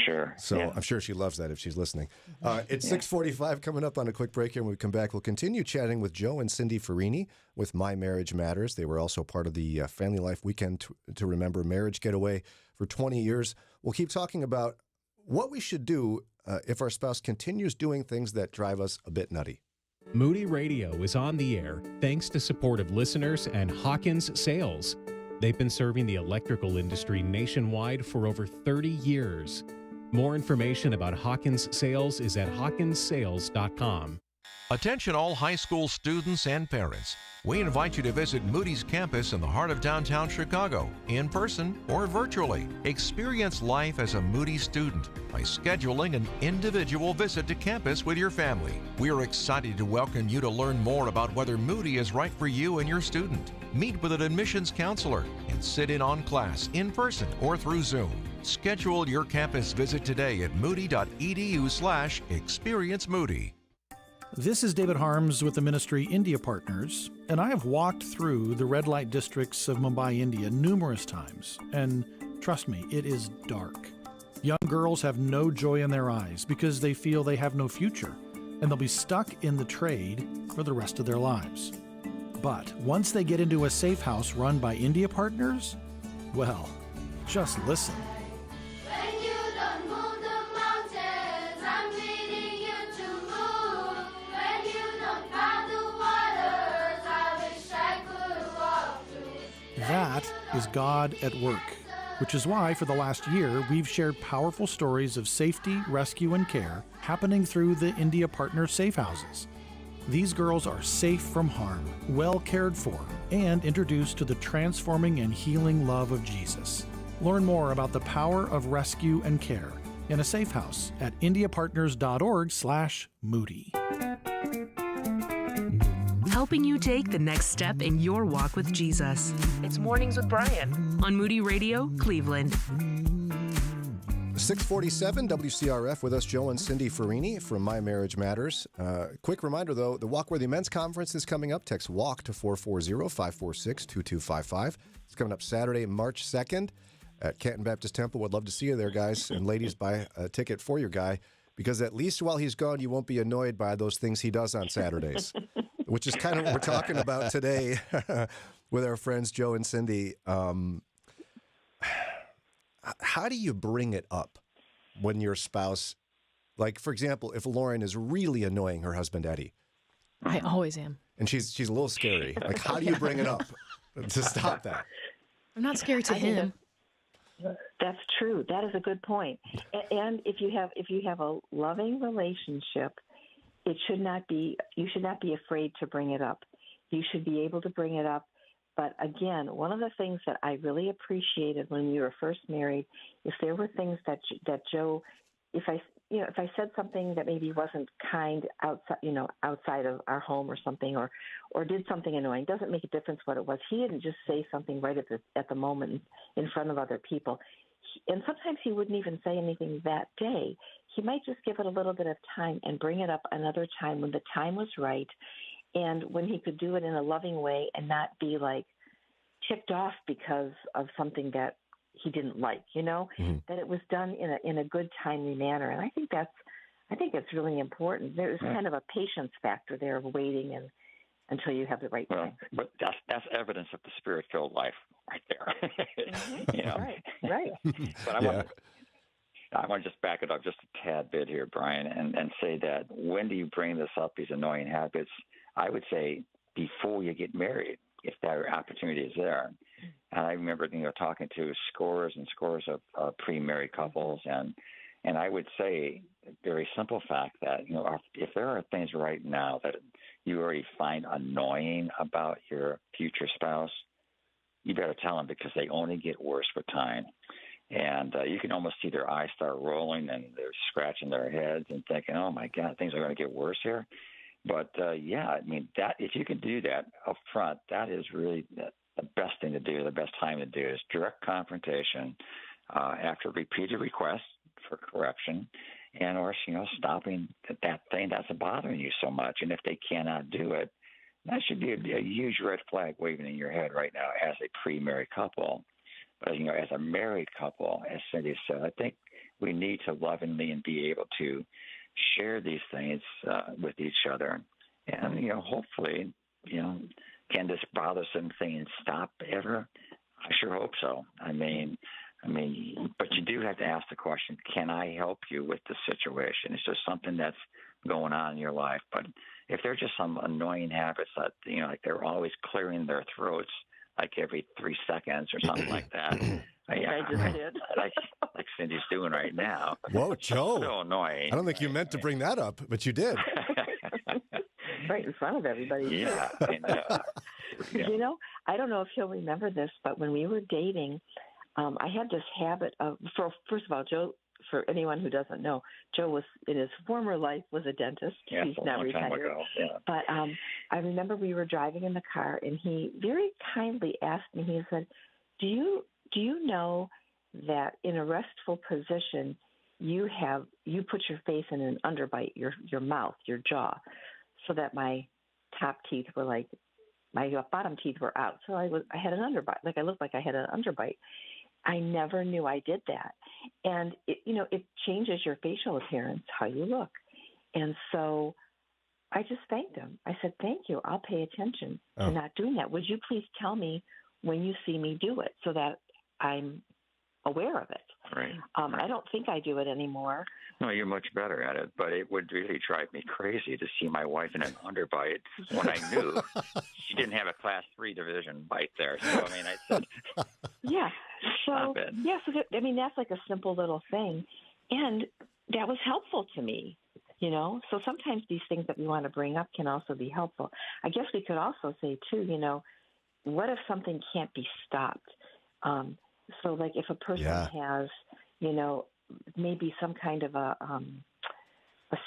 L: Sure.
E: So I'm sure she loves that if she's listening. It's 6:45 coming up on a quick break here. When we come back, we'll continue chatting with Joe and Cindy Ferrini with My Marriage Matters. They were also part of the Family Life Weekend to Remember Marriage Getaway for 20 years. We'll keep talking about what we should do if our spouse continues doing things that drive us a bit nutty.
N: Moody Radio is on the air thanks to supportive listeners and Hawkins Sales. They've been serving the electrical industry nationwide for over 30 years. More information about Hawkins Sales is at hawkinssales.com.
J: Attention all high school students and parents. We invite you to visit Moody's campus in the heart of downtown Chicago, in person or virtually. Experience life as a Moody student by scheduling an individual visit to campus with your family. We are excited to welcome you to learn more about whether Moody is right for you and your student. Meet with an admissions counselor and sit in on class in person or through Zoom. Schedule your campus visit today at moody.edu/experience Moody.
O: This is David Harms with the ministry India Partners, and I have walked through the red light districts of Mumbai, India numerous times, and trust me, it is dark. Young girls have no joy in their eyes because they feel they have no future, and they'll be stuck in the trade for the rest of their lives. But once they get into a safe house run by India Partners, well, just listen. That is God at work, which is why for the last year we've shared powerful stories of safety, rescue, and care happening through the India Partner Safe Houses. These girls are safe from harm, well cared for, and introduced to the transforming and healing love of Jesus. Learn more about the power of rescue and care in a safe house at indiapartners.org/Moody.
K: Helping you take the next step in your walk with Jesus. It's Mornings with Brian on Moody Radio, Cleveland.
E: 647 WCRF with us, Joe and Cindy Ferrini from My Marriage Matters. Quick reminder, though, the Walkworthy Men's Conference is coming up. Text WALK to 440-546-2255. It's coming up Saturday, March 2nd at Canton Baptist Temple. Would love to see you there, guys. And ladies, buy a ticket for your guy, because at least while he's gone, you won't be annoyed by those things he does on Saturdays. Which is kind of what we're talking about today with our friends Joe and Cindy. How do you bring it up when your spouse, like, for example, if Lauren is really annoying her husband, Eddie?
G: I always am.
E: And she's a little scary. Like, how do you bring it up to stop that?
G: I'm not scary to him.
M: That's true. That is a good point. And if you have a loving relationship, you should not be afraid to bring it up. You should be able to bring it up. But again, one of the things that I really appreciated when we were first married is there were things that Joe, if I said something that maybe wasn't kind outside of our home or something, or did something annoying, doesn't make a difference what it was. He didn't just say something right at the moment in front of other people. And sometimes he wouldn't even say anything that day. He might just give it a little bit of time and bring it up another time when the time was right, and when he could do it in a loving way and not be like ticked off because of something that he didn't like, that it was done in a good, timely manner. And I think it's really important. There's kind of a patience factor there of waiting until you have the right thing.
L: But that's evidence of the Spirit-filled life right there.
M: Right.
L: But I want to just back it up just a tad bit here, Brian, and say that when do you bring this up, these annoying habits? I would say before you get married, if that opportunity is there. And I remember, talking to scores and scores of pre-married couples, and I would say a very simple fact that, if there are things right now that you already find annoying about your future spouse, you better tell them, because they only get worse with time. And you can almost see their eyes start rolling, and they're scratching their heads and thinking, oh, my God, things are going to get worse here. But, that if you can do that up front, that is really the best thing to do, the best time to do is direct confrontation after repeated requests for correction, and or stopping that thing that's bothering you so much. And if they cannot do it, that should be a huge red flag waving in your head right now as a pre-married couple. But as a married couple, as Cindy said, I think we need to lovingly and be able to share these things with each other, and hopefully, can this bothersome thing stop ever? I sure hope so. But you do have to ask the question, can I help you with the situation? It's just something that's going on in your life. But if there's just some annoying habits that, like they're always clearing their throats like every 3 seconds or something like that.
M: I just did.
L: Like Cindy's doing right now.
E: Whoa, Joe.
L: So annoying.
E: I don't think you meant to bring that up, but you did.
M: Right in front of everybody.
L: Yeah.
M: I don't know if he'll remember this, but when we were dating, I had this habit of, first of all, Joe, for anyone who doesn't know, Joe was, in his former life, was a dentist.
L: Yeah,
M: he's
L: a
M: now
L: long time
M: retired.
L: ago. Yeah.
M: But I remember we were driving in the car, and he very kindly asked me, he said, do you know that in a restful position, you put your face in an underbite, your mouth, your jaw, so that my top teeth were like, my bottom teeth were out. So I had an underbite, like I looked like I had an underbite. I never knew I did that. And it changes your facial appearance, how you look. And so I just thanked him. I said, thank you. I'll pay attention to not doing that. Would you please tell me when you see me do it so that I'm aware of it?
L: Right.
M: I don't think I do it anymore.
L: No, you're much better at it, but it would really drive me crazy to see my wife in an underbite when I knew she didn't have a class 3 division bite there. So, I said,
M: yeah. So,
L: stop it.
M: Yeah, so that's like a simple little thing. And that was helpful to me, So sometimes these things that we want to bring up can also be helpful. I guess we could also say, too, what if something can't be stopped? So, like, if a person has, maybe some kind of a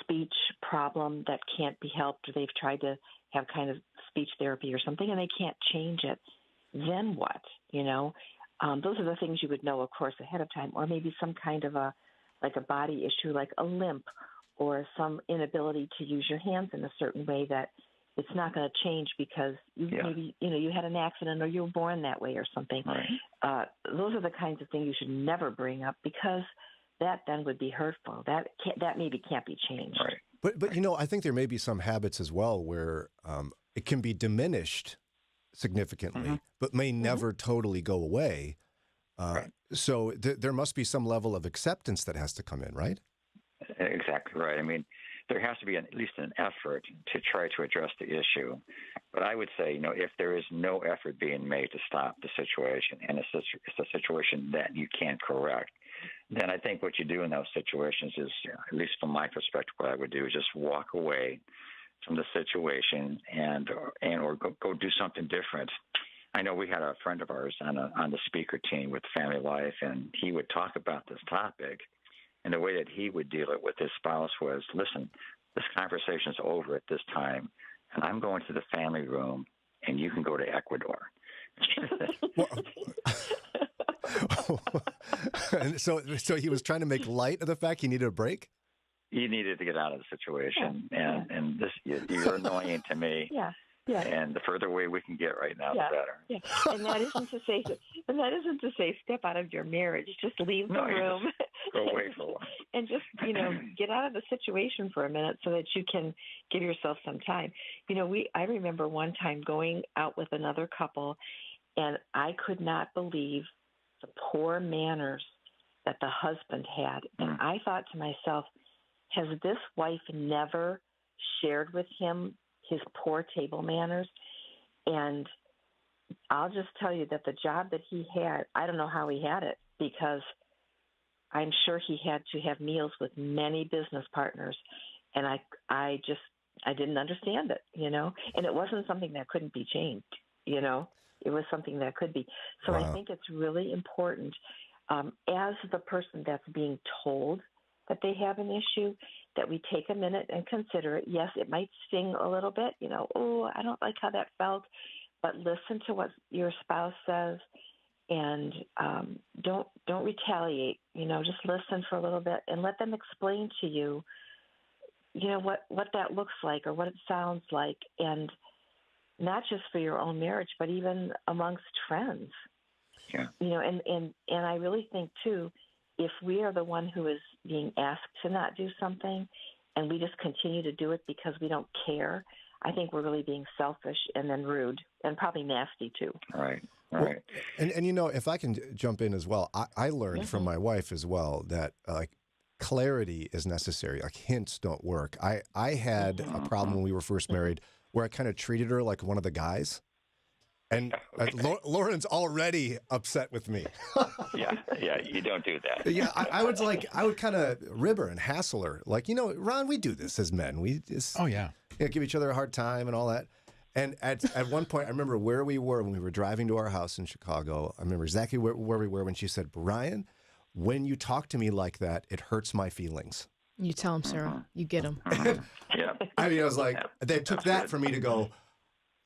M: speech problem that can't be helped, or they've tried to have kind of speech therapy or something, and they can't change it, then what? Those are the things you would know, of course, ahead of time. Or maybe some kind of a body issue, like a limp, or some inability to use your hands in a certain way that it's not going to change because maybe you had an accident or you were born that way or something.
L: Right.
M: Those are the kinds of things you should never bring up, because that then would be hurtful. That maybe can't be changed.
L: Right.
E: But I think there may be some habits as well where it can be diminished significantly, but may never totally go away.
L: Right.
E: So there must be some level of acceptance that has to come in, right?
L: Exactly right. There has to be at least an effort to try to address the issue. But I would say, if there is no effort being made to stop the situation, and it's a situation that you can't correct, then I think what you do in those situations is, at least from my perspective, what I would do is just walk away from the situation and go do something different. I know we had a friend of ours on the speaker team with Family Life, and he would talk about this topic. And the way that he would deal it with his spouse was, listen, this conversation's over at this time, and I'm going to the family room, and you can go to Ecuador.
E: And so he was trying to make light of the fact he needed a break?
L: He needed to get out of the situation, and this, you're annoying to me.
M: Yeah. Yeah.
L: And the further away we can get right now, the better.
M: Yeah. And that isn't to say And that isn't to say step out of your marriage. Just leave the room.
L: Go away for a while.
M: And just, get out of the situation for a minute so that you can give yourself some time. I remember one time going out with another couple, and I could not believe the poor manners that the husband had. And I thought to myself, has this wife never shared with him his poor table manners? And I'll just tell you that the job that he had, I don't know how he had it, because I'm sure he had to have meals with many business partners. And I didn't understand it, and it wasn't something that couldn't be changed, it was something that could be. So I think it's really important, as the person that's being told that they have an issue, that we take a minute and consider it. Yes, it might sting a little bit, oh, I don't like how that felt, but listen to what your spouse says, and don't retaliate. Just listen for a little bit and let them explain to you, what that looks like or what it sounds like, and not just for your own marriage, but even amongst friends.
L: Yeah.
M: And I really think too, if we are the one who is being asked to not do something, and we just continue to do it because we don't care, I think we're really being selfish and then rude and probably nasty too.
L: All right.
E: Well, and if I can jump in as well, I learned from my wife as well that clarity is necessary. Like hints don't work. I had a problem when we were first married where I kind of treated her like one of the guys. And Lauren's already upset with me.
L: yeah, you don't do that.
E: Yeah, I would kind of rib her and hassle her. Like, Ron, we do this as men. We just give each other a hard time and all that. And at one point, I remember where we were when we were driving to our house in Chicago. I remember exactly where we were when she said, Brian, when you talk to me like that, it hurts my feelings.
G: You tell him, Sarah. You get him.
L: Yeah.
E: I mean, I was like, they took that for me to go,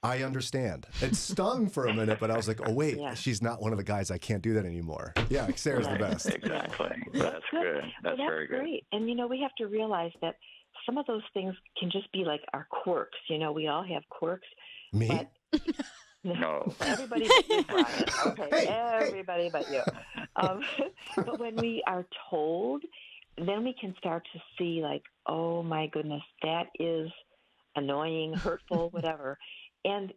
E: I understand. It stung for a minute, but I was like, oh, wait, she's not one of the guys. I can't do that anymore. Yeah, Sarah's the best.
L: Exactly. That's good. That's very good.
M: Great. And, we have to realize that some of those things can just be like our quirks. We all have quirks.
E: Me?
M: But no. Everybody but you, Brian. Okay, everybody but you. But when we are told, then we can start to see like, oh, my goodness, that is annoying, hurtful, whatever. And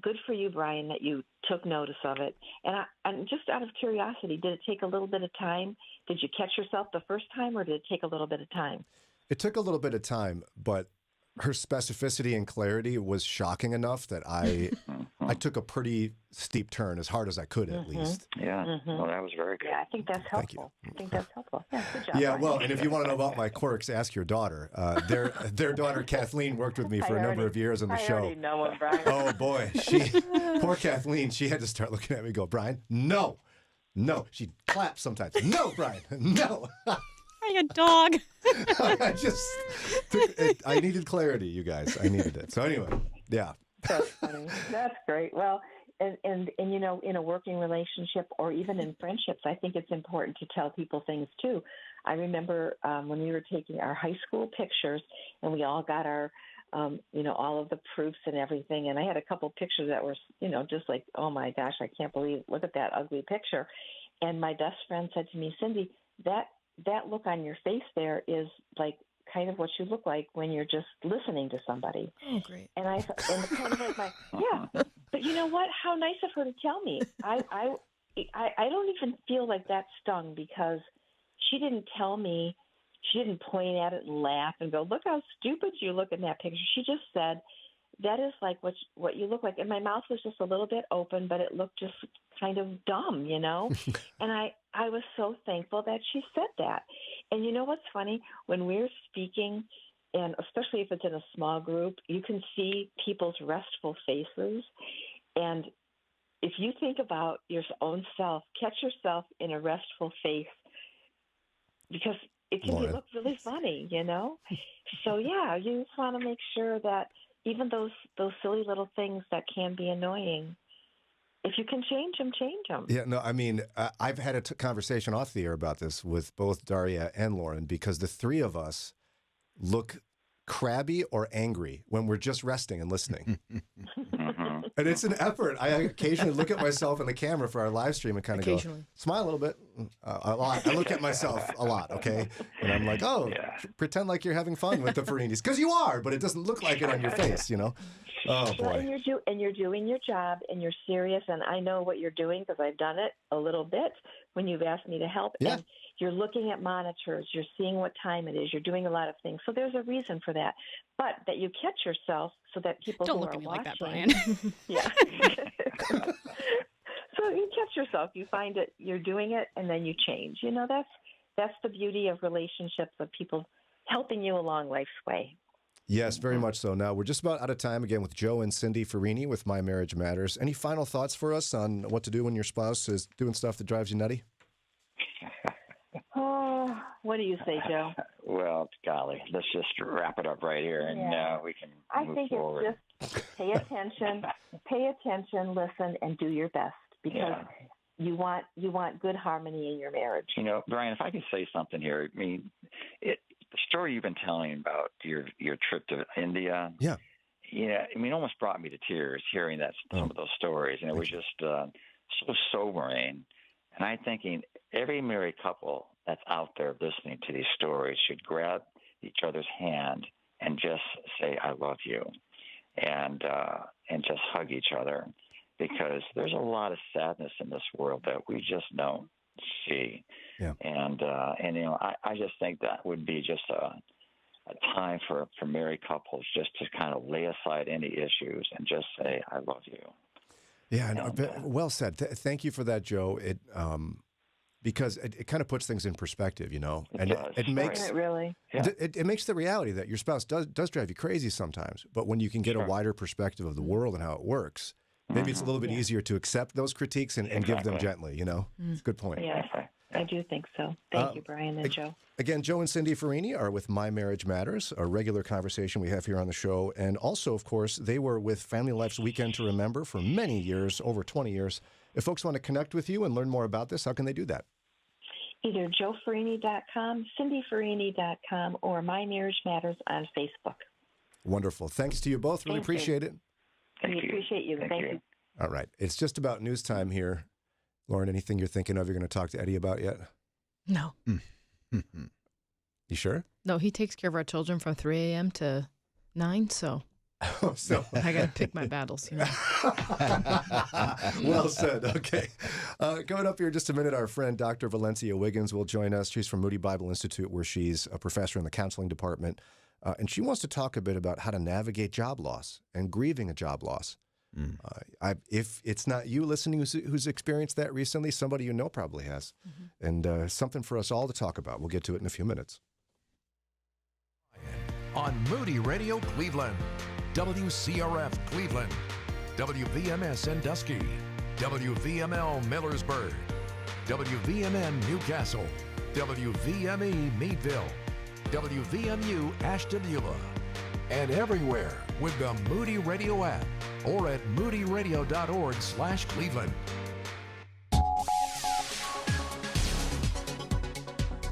M: good for you, Brian, that you took notice of it. And I'm just out of curiosity, did it take a little bit of time? Did you catch yourself the first time, or did it take a little bit of time?
E: It took a little bit of time, but her specificity and clarity was shocking enough that I took a pretty steep turn, as hard as I could, at least.
L: Yeah, well, that was very good.
M: Yeah, I think that's helpful.
E: Thank you.
M: I think that's helpful. Yeah, good job.
E: Yeah,
M: Brian.
E: well, and if you want to know about my quirks, ask your daughter. Their daughter Kathleen worked with me for a number of years on the show.
M: I already know him, Brian.
E: Oh boy, poor Kathleen. She had to start looking at me and go, Brian, no. She'd clap sometimes. No, Brian, no.
F: A dog.
E: I needed clarity, you guys. I needed it. So anyway, yeah.
M: That's funny. That's great. Well, and in a working relationship or even in friendships, I think it's important to tell people things too. I remember when we were taking our high school pictures, and we all got our, all of the proofs and everything. And I had a couple pictures that were, just like, oh my gosh, I can't believe, look at that ugly picture. And my best friend said to me, Cindy, that look on your face there is like kind of what you look like when you're just listening to somebody.
G: Oh, great.
M: And the kind of like but you know what? How nice of her to tell me. I don't even feel like that stung, because she didn't tell me. She didn't point at it and laugh and go, look how stupid you look in that picture. She just said, that is like what you look like. And my mouth was just a little bit open, but it looked just kind of dumb, And I was so thankful that she said that. And you know what's funny? When we're speaking, and especially if it's in a small group, you can see people's restful faces. And if you think about your own self, catch yourself in a restful face, because it can look really funny, So, yeah, you just want to make sure that even those silly little things that can be annoying, if you can change them.
E: Yeah, no, I mean, I've had a conversation off the air about this with both Daria and Lauren, because the three of us look crabby or angry when we're just resting and listening. And it's an effort. I occasionally look at myself in the camera for our live stream and kind of go, smile a little bit. A lot. I look at myself a lot, okay? And I'm like, pretend like you're having fun with the Ferrinis. Because you are, but it doesn't look like it on your face, you know? Oh, boy.
M: Well, and you're doing your job, and you're serious, and I know what you're doing because I've done it a little bit when you've asked me to help.
E: Yeah.
M: And you're looking at monitors. You're seeing what time it is. You're doing a lot of things. So there's a reason for that. But that you catch yourself so that people
F: Don't
M: who
F: look
M: are
F: at me
M: watching,
F: like that, Brian.
M: yeah. So you catch yourself. You find it. You're doing it, and then you change. You know, that's the beauty of relationships, of people helping you along life's way.
E: Yes, very much so. Now, we're just about out of time again with Joe and Cindy Ferrini with My Marriage Matters. Any final thoughts for us on what to do when your spouse is doing stuff that drives you nutty?
M: Oh, what do you say, Joe?
L: Well, golly, let's just wrap it up right here, and we can move forward.
M: It's just pay attention, listen, and do your best, because you want good harmony in your marriage.
L: You know, Brian, if I could say something here, I mean, the story you've been telling about your trip to India, I mean, it almost brought me to tears hearing some of those stories, and it was just so sobering. And I'm thinking every married couple that's out there listening to these stories should grab each other's hand and just say, "I love you," and just hug each other, because there's a lot of sadness in this world that we just don't see. Yeah. And you know, I just think that would be just a time for married couples just to kind of lay aside any issues and just say, "I love you."
E: Yeah, well said. Thank you for that, Joe. It because it kind of puts things in perspective, you know, and it makes it makes the reality that your spouse does drive you crazy sometimes. But when you can get a wider perspective of the world and how it works, maybe it's a little bit easier to accept those critiques and give them gently. You know, it's a good point.
M: Yes, I do think so. Thank you, Brian and Joe.
E: Again, Joe and Cindy Ferrini are with My Marriage Matters, a regular conversation we have here on the show. And also, of course, they were with Family Life's Weekend to Remember for many years, over 20 years. If folks want to connect with you and learn more about this, how can they do that?
M: Either joeferrini.com, cindyferrini.com, or My Marriage Matters on Facebook.
E: Wonderful. Thanks to you both. Really appreciate it.
M: We appreciate you. Thank you.
E: All right. It's just about news time here. Lauren, anything you're thinking of you're going to talk to Eddie about yet?
G: No.
E: You sure?
G: No, he takes care of our children from 3 a.m. to 9, so I got to pick my battles. You know?
E: Well said. Okay. Coming up here in just a minute, our friend Dr. Valencia Wiggins will join us. She's from Moody Bible Institute, where she's a professor in the counseling department. And she wants to talk a bit about how to navigate job loss and grieving a job loss. If it's not you listening who's experienced that recently, somebody you know probably has. And something for us all to talk about. We'll get to it in a few minutes.
J: On Moody Radio Cleveland, WCRF Cleveland, WVMS Sandusky, WVML Millersburg, WVMN Newcastle, WVME Meadville, WVMU Ashtabula, and everywhere with the Moody Radio app or at moodyradio.org/Cleveland.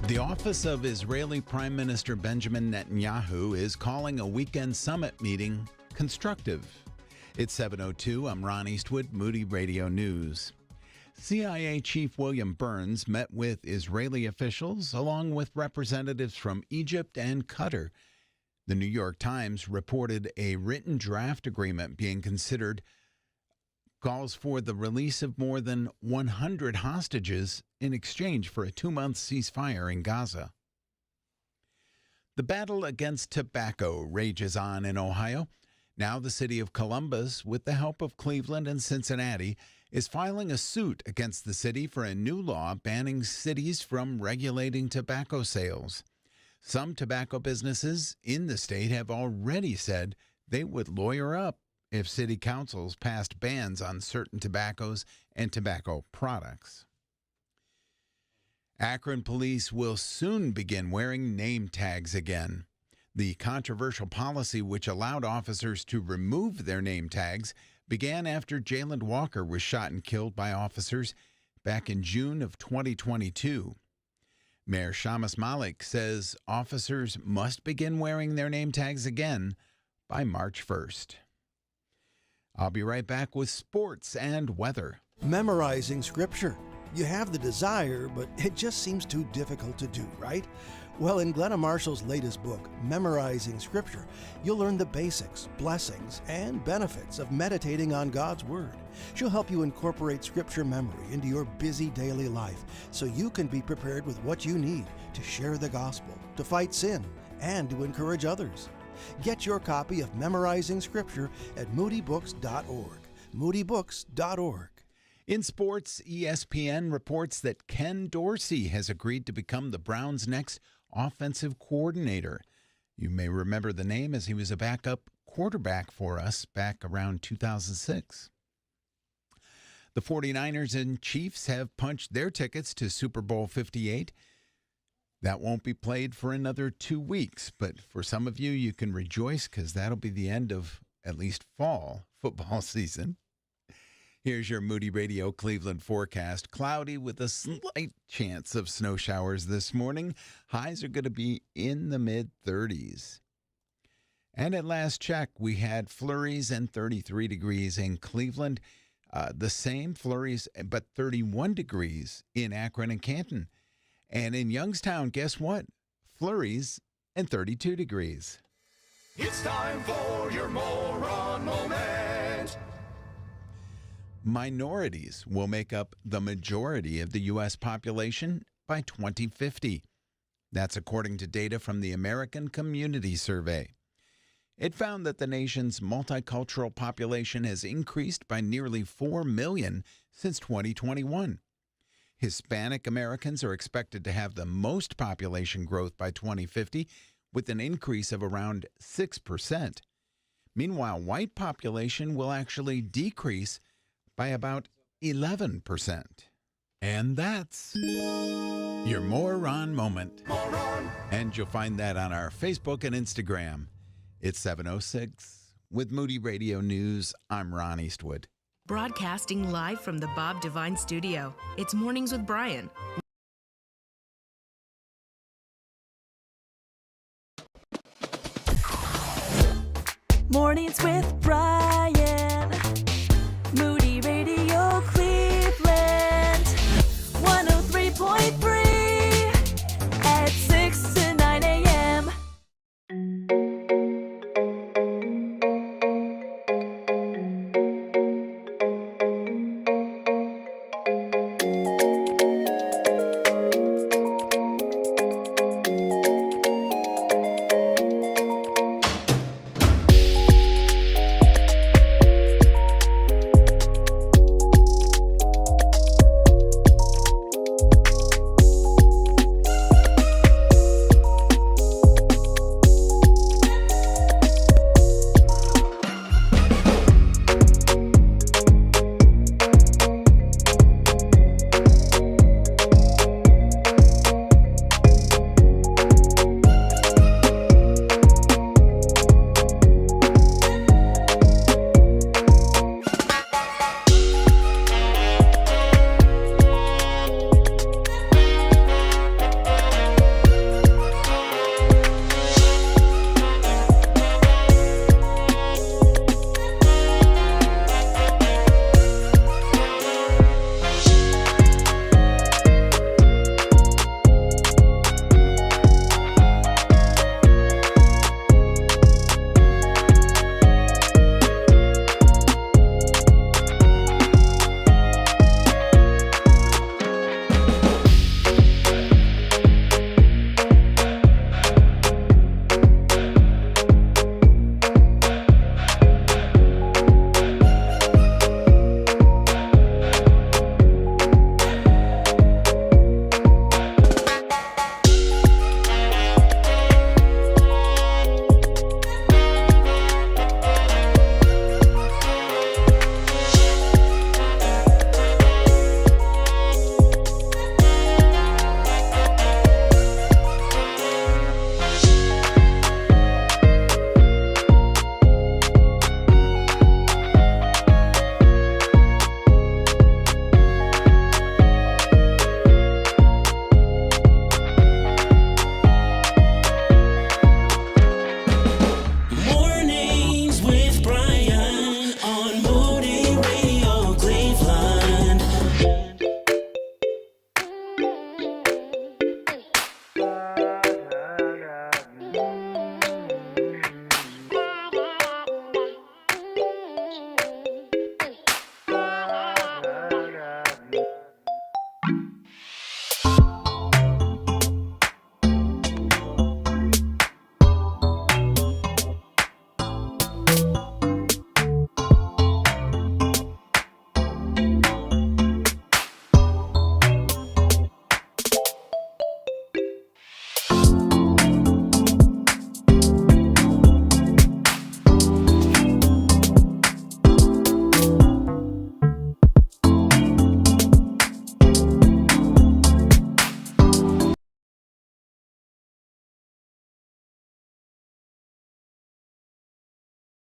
C: The office of Israeli Prime Minister Benjamin Netanyahu is calling a weekend summit meeting constructive. It's 7:02. I'm Ron Eastwood, Moody Radio News. CIA Chief William Burns met with Israeli officials along with representatives from Egypt and Qatar. The New York Times reported a written draft agreement being considered calls for the release of more than 100 hostages in exchange for a 2-month ceasefire in Gaza. The battle against tobacco rages on in Ohio. Now the city of Columbus, with the help of Cleveland and Cincinnati, is filing a suit against the city for a new law banning cities from regulating tobacco sales. Some tobacco businesses in the state have already said they would lawyer up if city councils passed bans on certain tobaccos and tobacco products. Akron police will soon begin wearing name tags again. The controversial policy, which allowed officers to remove their name tags, began after Jayland Walker was shot and killed by officers back in June of 2022. Mayor Shamus Malik says officers must begin wearing their name tags again by March 1st. I'll be right back with sports and weather.
P: Memorizing scripture. You have the desire, but it just seems too difficult to do, right? Well, in Glenna Marshall's latest book, Memorizing Scripture, you'll learn the basics, blessings, and benefits of meditating on God's Word. She'll help you incorporate Scripture memory into your busy daily life so you can be prepared with what you need to share the gospel, to fight sin, and to encourage others. Get your copy of Memorizing Scripture at moodybooks.org. moodybooks.org.
C: In sports, ESPN reports that Ken Dorsey has agreed to become the Browns' next offensive coordinator. You may remember the name as he was a backup quarterback for us back around 2006. The 49ers and Chiefs have punched their tickets to Super Bowl 58. That won't be played for another 2 weeks, but for some of you, you can rejoice because that'll be the end of at least fall football season. Here's your Moody Radio Cleveland forecast. Cloudy with a slight chance of snow showers this morning. Highs are going to be in the mid-30s. And at last check, we had flurries and 33 degrees in Cleveland. The same flurries, but 31 degrees in Akron and Canton. And in Youngstown, guess what? Flurries and 32 degrees.
B: It's time for your moron moment.
C: Minorities will make up the majority of the U.S. population by 2050. That's according to data from the American Community Survey. It found that the nation's multicultural population has increased by nearly 4 million since 2021. Hispanic Americans are expected to have the most population growth by 2050, with an increase of around 6%. Meanwhile, white population will actually decrease by about 11%. And that's your Moron Moment. And you'll find that on our Facebook and Instagram. It's 7:06. With Moody Radio News, I'm Ron Eastwood.
K: Broadcasting live from the Bob Devine Studio. It's Mornings with Brian.
A: Mornings with Brian. Moody Radio Cleveland. 103.3 at 6 to 9 a.m.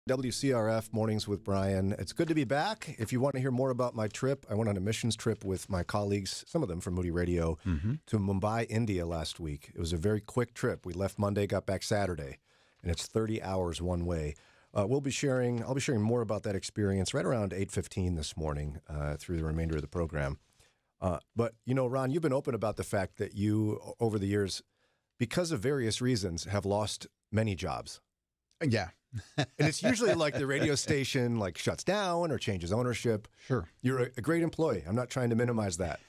E: WCRF Mornings with Brian. It's good to be back. If you want to hear more about my trip, I went on a missions trip with my colleagues, some of them from Moody Radio, to Mumbai, India last week. It was a very quick trip. We left Monday, got back Saturday, and it's 30 hours one way. I'll be sharing more about that experience right around 8:15 this morning through the remainder of the program. But, Ron, you've been open about the fact that you, over the years, because of various reasons, have lost many jobs.
C: Yeah.
E: And it's usually like the radio station shuts down or changes ownership.
C: Sure.
E: You're a great employee. I'm not trying to minimize that.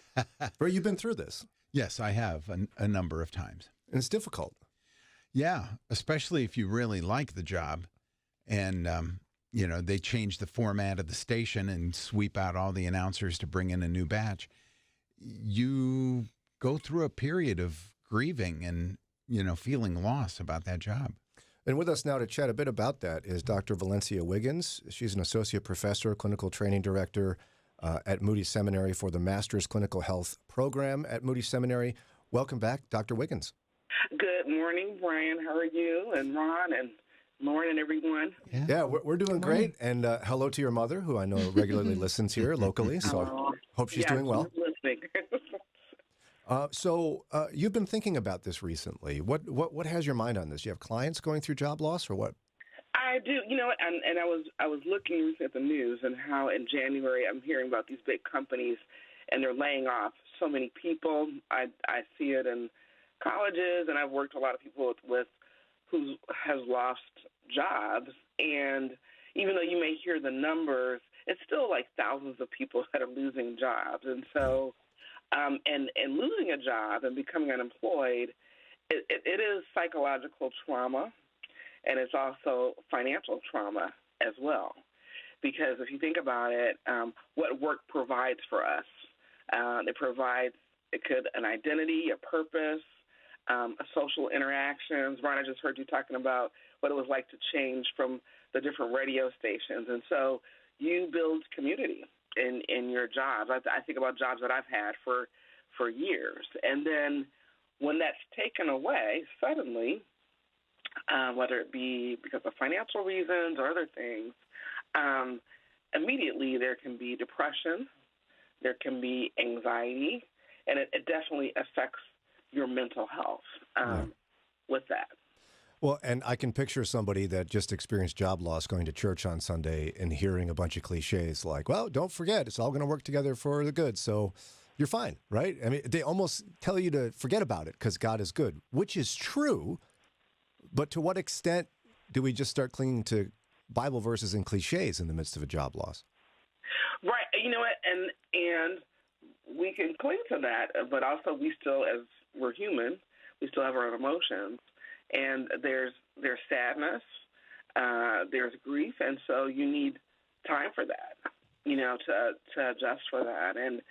E: But you've been through this.
C: Yes, I have a number of times.
E: And it's difficult.
C: Yeah, especially if you really like the job and, they change the format of the station and sweep out all the announcers to bring in a new batch. You go through a period of grieving and, feeling loss about that job.
E: And with us now to chat a bit about that is Dr. Valencia Wiggins. She's an associate professor, clinical training director at Moody Seminary for the Master's Clinical Health Program at Moody Seminary. Welcome back, Dr. Wiggins.
Q: Good morning, Brian. How are you? And Ron and Lauren and everyone.
E: Yeah, we're doing great. And hello to your mother, who I know regularly listens here locally. So hope she's doing well.
Q: Listening.
E: So you've been thinking about this recently. What has your mind on this? Do you have clients going through job loss or what?
Q: I do. And I was looking recently at the news and how in January I'm hearing about these big companies and they're laying off so many people. I see it in colleges, and I've worked with a lot of people with who has lost jobs. And even though you may hear the numbers, it's still like thousands of people that are losing jobs. And so and losing a job and becoming unemployed, it is psychological trauma, and it's also financial trauma as well. Because if you think about it, what work provides for us, it provides an identity, a purpose, social interactions. Ron, I just heard you talking about what it was like to change from the different radio stations. And so you build community in your jobs. I think about jobs that I've had for years. And then when that's taken away, suddenly, whether it be because of financial reasons or other things, immediately there can be depression, there can be anxiety, and it definitely affects your mental health with that.
E: Well, and I can picture somebody that just experienced job loss going to church on Sunday and hearing a bunch of cliches like, well, don't forget, it's all going to work together for the good. So you're fine, right? I mean, they almost tell you to forget about it because God is good, which is true. But to what extent do we just start clinging to Bible verses and cliches in the midst of a job loss?
Q: Right. You know what? And we can cling to that, but also we still, as we're human, we still have our own emotions. And there's sadness, there's grief, and so you need time for that, to adjust for that. And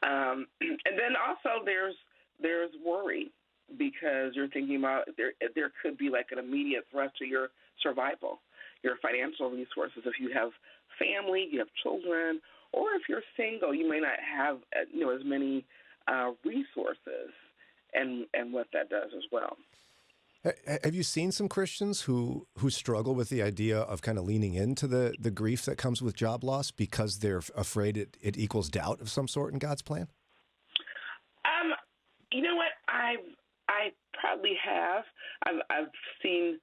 Q: then also there's worry because you're thinking about there could be like an immediate threat to your survival, your financial resources. If you have family, you have children, or if you're single, you may not have as many resources, and what that does as well.
E: Have you seen some Christians who struggle with the idea of kind of leaning into the grief that comes with job loss because they're afraid it equals doubt of some sort in God's plan?
Q: You know what? I probably have. I've seen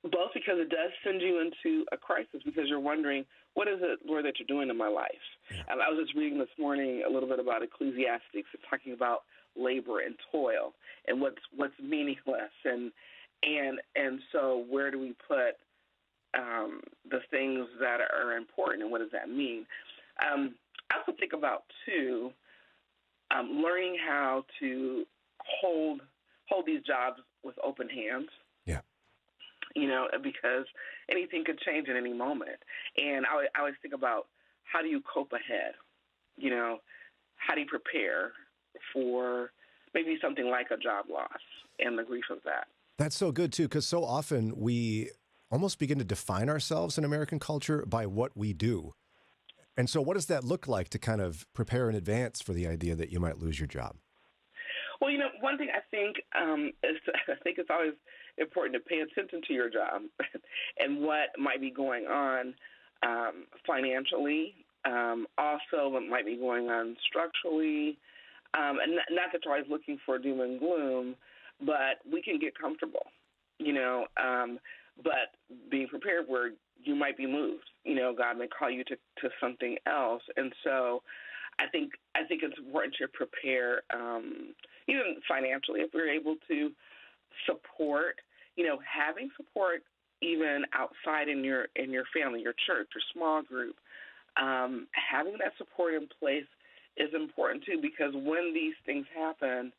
Q: both because it does send you into a crisis because you're wondering, what is it, Lord, that you're doing in my life? Yeah. I was just reading this morning a little bit about Ecclesiastes. It's talking about labor and toil and what's meaningless and so where do we put the things that are important and what does that mean? I also think about too learning how to hold these jobs with open hands.
E: Yeah.
Q: Because anything could change at any moment. And I always think about how do you cope ahead? How do you prepare for maybe something like a job loss and the grief of that?
E: That's so good, too, because so often we almost begin to define ourselves in American culture by what we do. And so what does that look like to kind of prepare in advance for the idea that you might lose your job?
Q: Well, one thing I think is I think it's always important to pay attention to your job and what might be going on financially, also what might be going on structurally, and not that you're always looking for doom and gloom, but we can get comfortable, but being prepared where you might be moved. God may call you to something else, and so I think it's important to prepare, even financially, if we're able to support, having support even outside in your family, your church, your small group, having that support in place is important too, because when these things happen,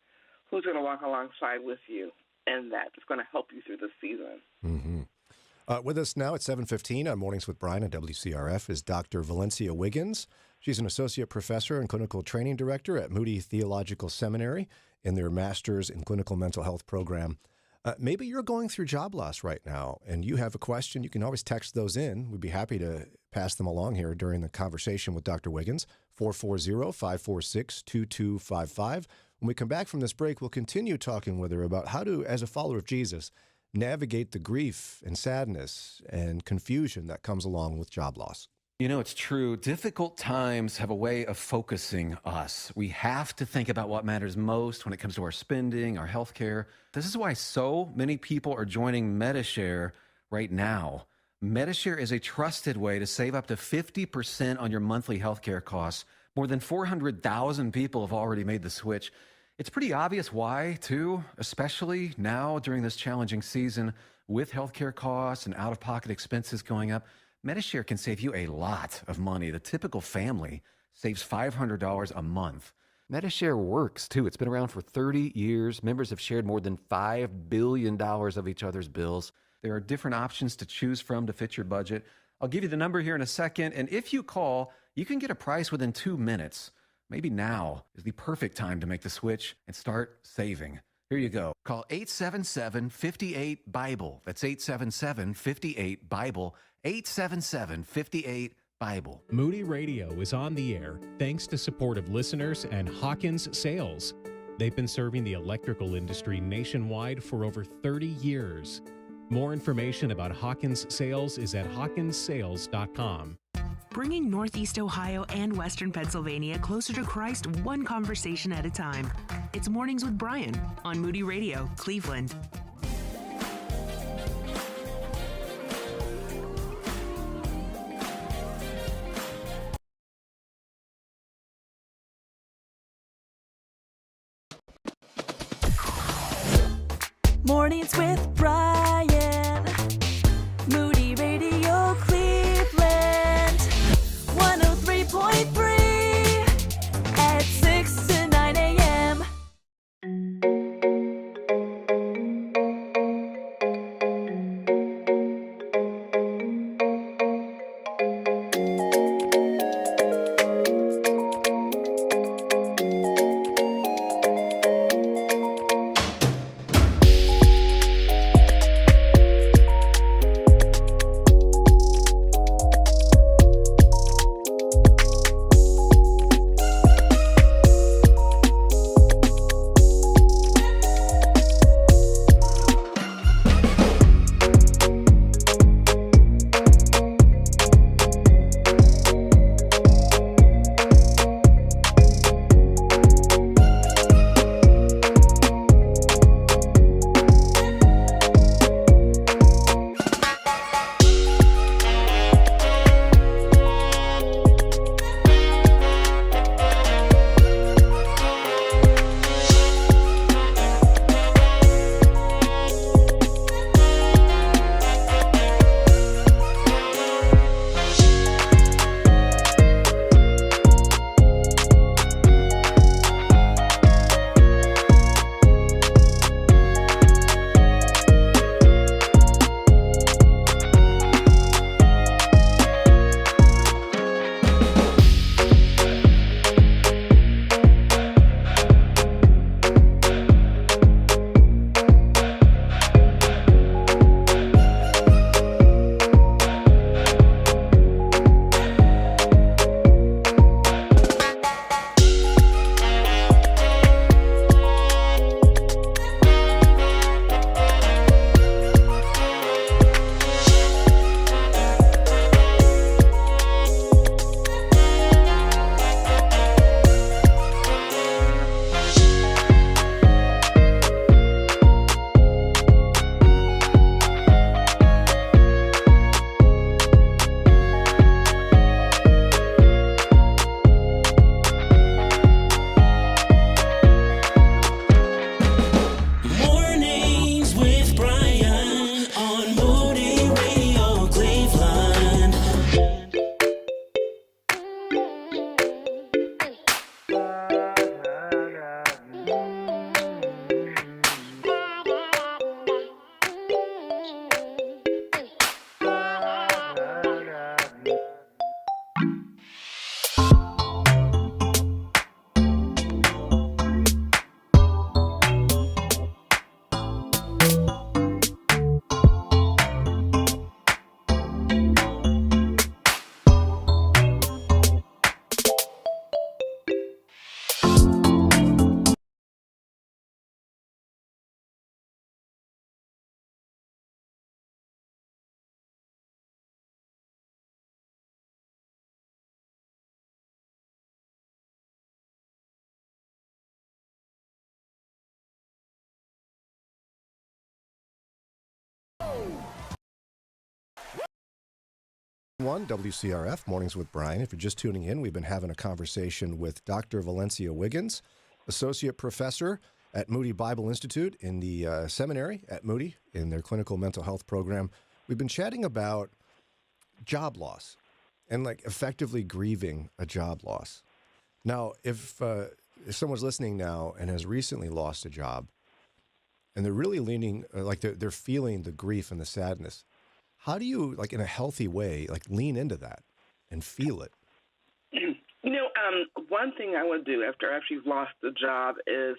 Q: who's going to walk alongside with you, and that's going to help you through the season.
E: Mm-hmm. With us now at 7:15 on Mornings with Brian on WCRF is Dr. Valencia Wiggins. She's an associate professor and clinical training director at Moody Theological Seminary in their Master's in Clinical Mental Health program. Maybe you're going through job loss right now and you have a question. You can always text those in. We'd be happy to pass them along here during the conversation with Dr. Wiggins, 440-546-2255. When we come back from this break, we'll continue talking with her about how to, as a follower of Jesus, navigate the grief and sadness and confusion that comes along with job loss.
R: It's true. Difficult times have a way of focusing us. We have to think about what matters most when it comes to our spending, our health care. This is why so many people are joining Medi-Share right now. Medi-Share is a trusted way to save up to 50% on your monthly health care costs. More than 400,000 people have already made the switch. It's pretty obvious why, too, especially now during this challenging season with healthcare costs and out-of-pocket expenses going up. Medi-Share can save you a lot of money. The typical family saves $500 a month. Medi-Share works, too. It's been around for 30 years. Members have shared more than $5 billion of each other's bills. There are different options to choose from to fit your budget. I'll give you the number here in a second, and if you call, you can get a price within 2 minutes. Maybe now is the perfect time to make the switch and start saving. Here you go. Call 877-58-BIBLE. That's 877-58-BIBLE. 877-58-BIBLE.
N: Moody Radio is on the air thanks to support of listeners and Hawkins Sales. They've been serving the electrical industry nationwide for over 30 years. More information about Hawkins Sales is at hawkinssales.com.
K: Bringing Northeast Ohio and Western Pennsylvania closer to Christ, one conversation at a time. It's Mornings with Brian on Moody Radio, Cleveland.
A: Mornings with Brian. Moody Radio Cleveland. 103.3 at 6 to 9 a.m.
E: WCRF, Mornings with Brian. If you're just tuning in, we've been having a conversation with Dr. Valencia Wiggins, Associate Professor at Moody Bible Institute in the seminary at Moody in their clinical mental health program. We've been chatting about job loss and like effectively grieving a job loss. Now, if someone's listening now and has recently lost a job and they're really leaning, like they're feeling the grief and the sadness, how do you, like in a healthy way, like lean into that and feel it?
Q: One thing I would do after you've lost the job is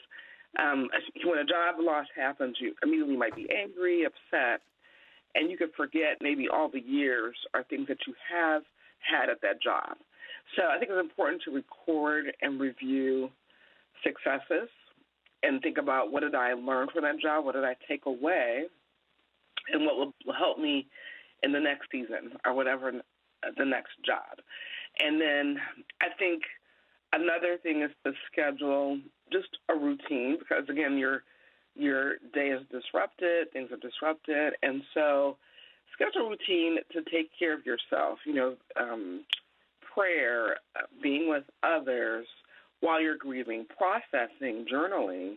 Q: when a job loss happens, you immediately might be angry, upset, and you could forget maybe all the years or things that you have had at that job. So I think it's important to record and review successes and think about what did I learn from that job, what did I take away, and what will help me in the next season or whatever the next job. And then I think another thing is to schedule just a routine because, again, your day is disrupted, things are disrupted, and so schedule a routine to take care of yourself, prayer, being with others while you're grieving, processing, journaling,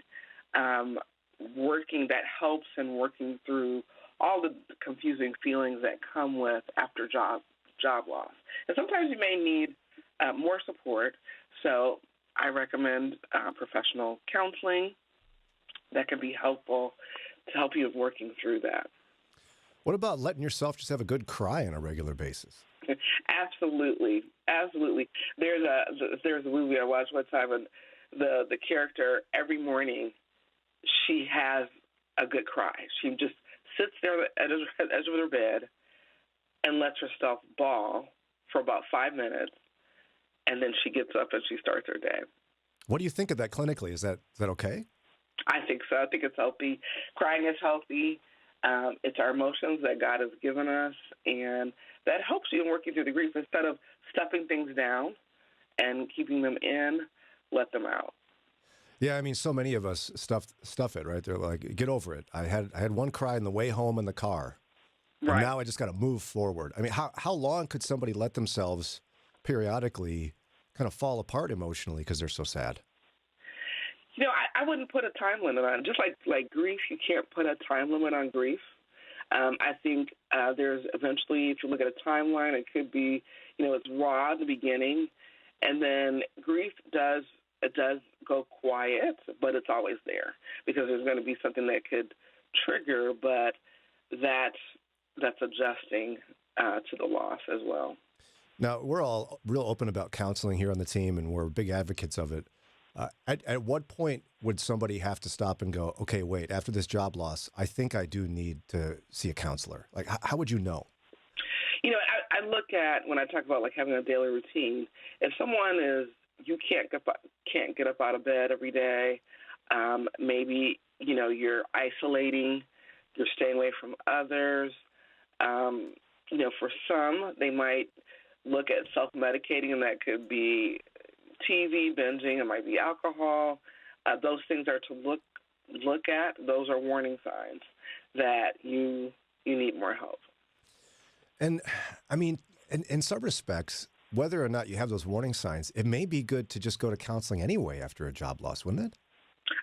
Q: working that helps in working through all the confusing feelings that come with after job loss. And sometimes you may need more support, so I recommend professional counseling that can be helpful to help you with working through that.
E: What about letting yourself just have a good cry on a regular basis?
Q: Absolutely. There's a movie I watched one time, and the character every morning she has a good cry. She just sits there at the edge of her bed and lets herself bawl for about 5 minutes, and then she gets up and she starts her day.
E: What do you think of that clinically? Is that okay?
Q: I think so. I think it's healthy. Crying is healthy. It's our emotions that God has given us, and that helps you in working through the grief. Instead of stuffing things down and keeping them in, let them out.
E: Yeah, I mean, so many of us stuff it, right? They're like, get over it. I had one cry on the way home in the car, and
Q: right.
E: Now I just got to move forward. I mean, how long could somebody let themselves periodically kind of fall apart emotionally because they're so sad?
Q: I wouldn't put a time limit on it. Just like grief, you can't put a time limit on grief. I think there's eventually, if you look at a timeline, it could be, it's raw at the beginning, and then grief does go quiet, but it's always there because there's going to be something that could trigger, but that's adjusting to the loss as well.
E: Now, we're all real open about counseling here on the team, and we're big advocates of it. At what point would somebody have to stop and go, okay, wait, after this job loss, I think I do need to see a counselor? Like, how would you know?
Q: I look at, when I talk about like having a daily routine, if someone you can't get up out of bed every day, maybe, you're isolating, you're staying away from others. For some, they might look at self-medicating, and that could be TV, binging, it might be alcohol. Those things are to look at. Those are warning signs that you need more help.
E: And I mean, in some respects, whether or not you have those warning signs, it may be good to just go to counseling anyway after a job loss, wouldn't it?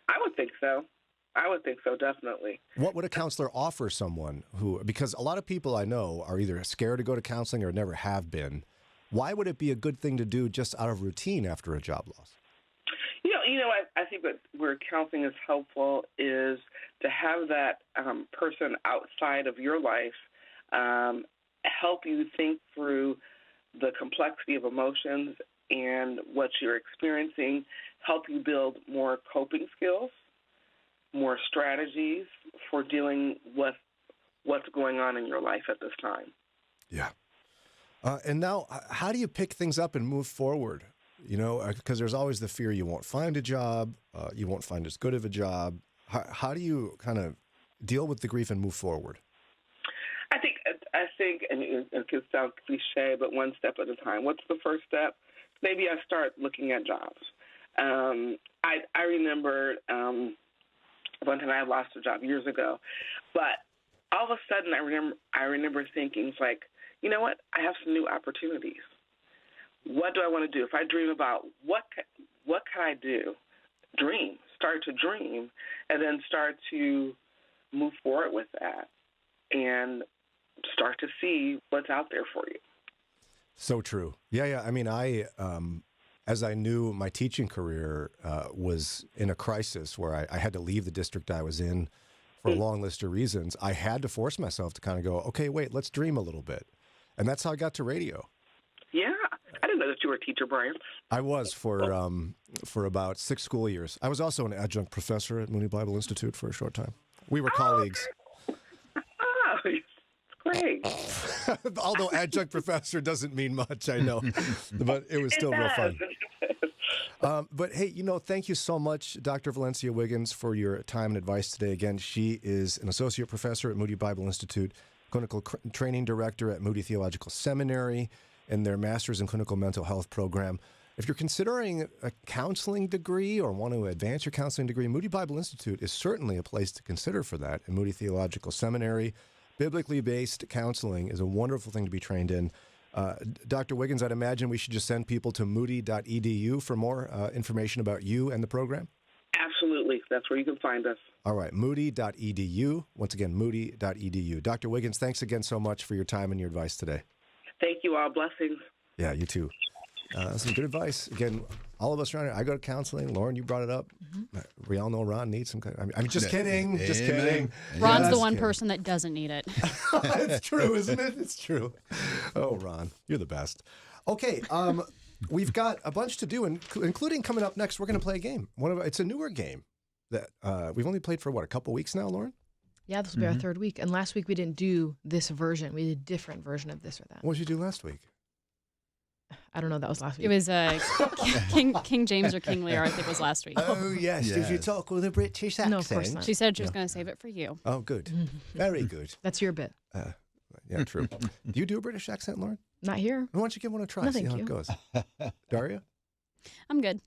Q: I would think so, definitely.
E: What would a counselor offer someone because a lot of people I know are either scared to go to counseling or never have been. Why would it be a good thing to do just out of routine after a job loss?
Q: I think where counseling is helpful is to have that person outside of your life help you think through the complexity of emotions and what you're experiencing, help you build more coping skills, more strategies for dealing with what's going on in your life at this time.
E: Yeah. And now, how do you pick things up and move forward? Because there's always the fear you won't find a job, you won't find as good of a job. How do you kind of deal with the grief and move forward?
Q: I think, and it can sound cliche, but one step at a time. What's the first step? Maybe I start looking at jobs. I remember one time I lost a job years ago, but all of a sudden I remember thinking, it's like, you know what? I have some new opportunities. What do I want to do? If I dream about what can I do? Dream. Start to dream, and then start to move forward with that, and start to see what's out there for you.
E: So true. Yeah. I mean, as I knew my teaching career was in a crisis where I had to leave the district I was in for a long list of reasons, I had to force myself to kind of go, okay, wait, let's dream a little bit. And that's how I got to radio.
Q: Yeah. I didn't know that you were a teacher, Brian.
E: I was for about 6 school years. I was also an adjunct professor at Moody Bible Institute for a short time. We were colleagues.
Q: Oh, great.
E: Although adjunct professor doesn't mean much, I know. But it was still real fun. But hey, thank you so much, Dr. Valencia Wiggins, for your time and advice today. Again, she is an associate professor at Moody Bible Institute, clinical training director at Moody Theological Seminary, in their Master's in Clinical Mental Health program. If you're considering a counseling degree or want to advance your counseling degree, Moody Bible Institute is certainly a place to consider for that. And Moody Theological Seminary, biblically based counseling is a wonderful thing to be trained in. Dr. Wiggins, I'd imagine we should just send people to moody.edu for more information about you and the program?
Q: Absolutely. That's where you can find us.
E: All right, moody.edu. Once again, moody.edu. Dr. Wiggins, thanks again so much for your time and your advice today.
Q: Thank you all. Blessings.
E: Yeah, you too. Some good advice. Again, all of us around here, I go to counseling. Lauren, you brought it up. We all know Ron needs some. I'm just kidding. Just kidding.
F: Ron's the one person that doesn't need it.
E: It's true, isn't it? It's true. Oh, Ron, you're the best. Okay, we've got a bunch to do, including coming up next. We're going to play a game. It's a newer game that we've only played for, a couple weeks now, Lauren?
G: Yeah, this will be our third week. And last week we didn't do this version. We did a different version of this or that.
E: What did you do last week?
G: I don't know. That was last week.
F: It was King James or King Lear, I think, was last week.
E: Oh, yes. Did you talk with a British accent?
G: No, of course not.
F: She said she was going to save it for you.
E: Oh, good. Very good.
G: That's your bit.
E: Yeah, true. Do you do a British accent, Lauren?
G: Not here.
E: Why don't you give one a try?
G: No,
E: see
G: thank
E: how
G: you.
E: it goes. Daria?
F: I'm good.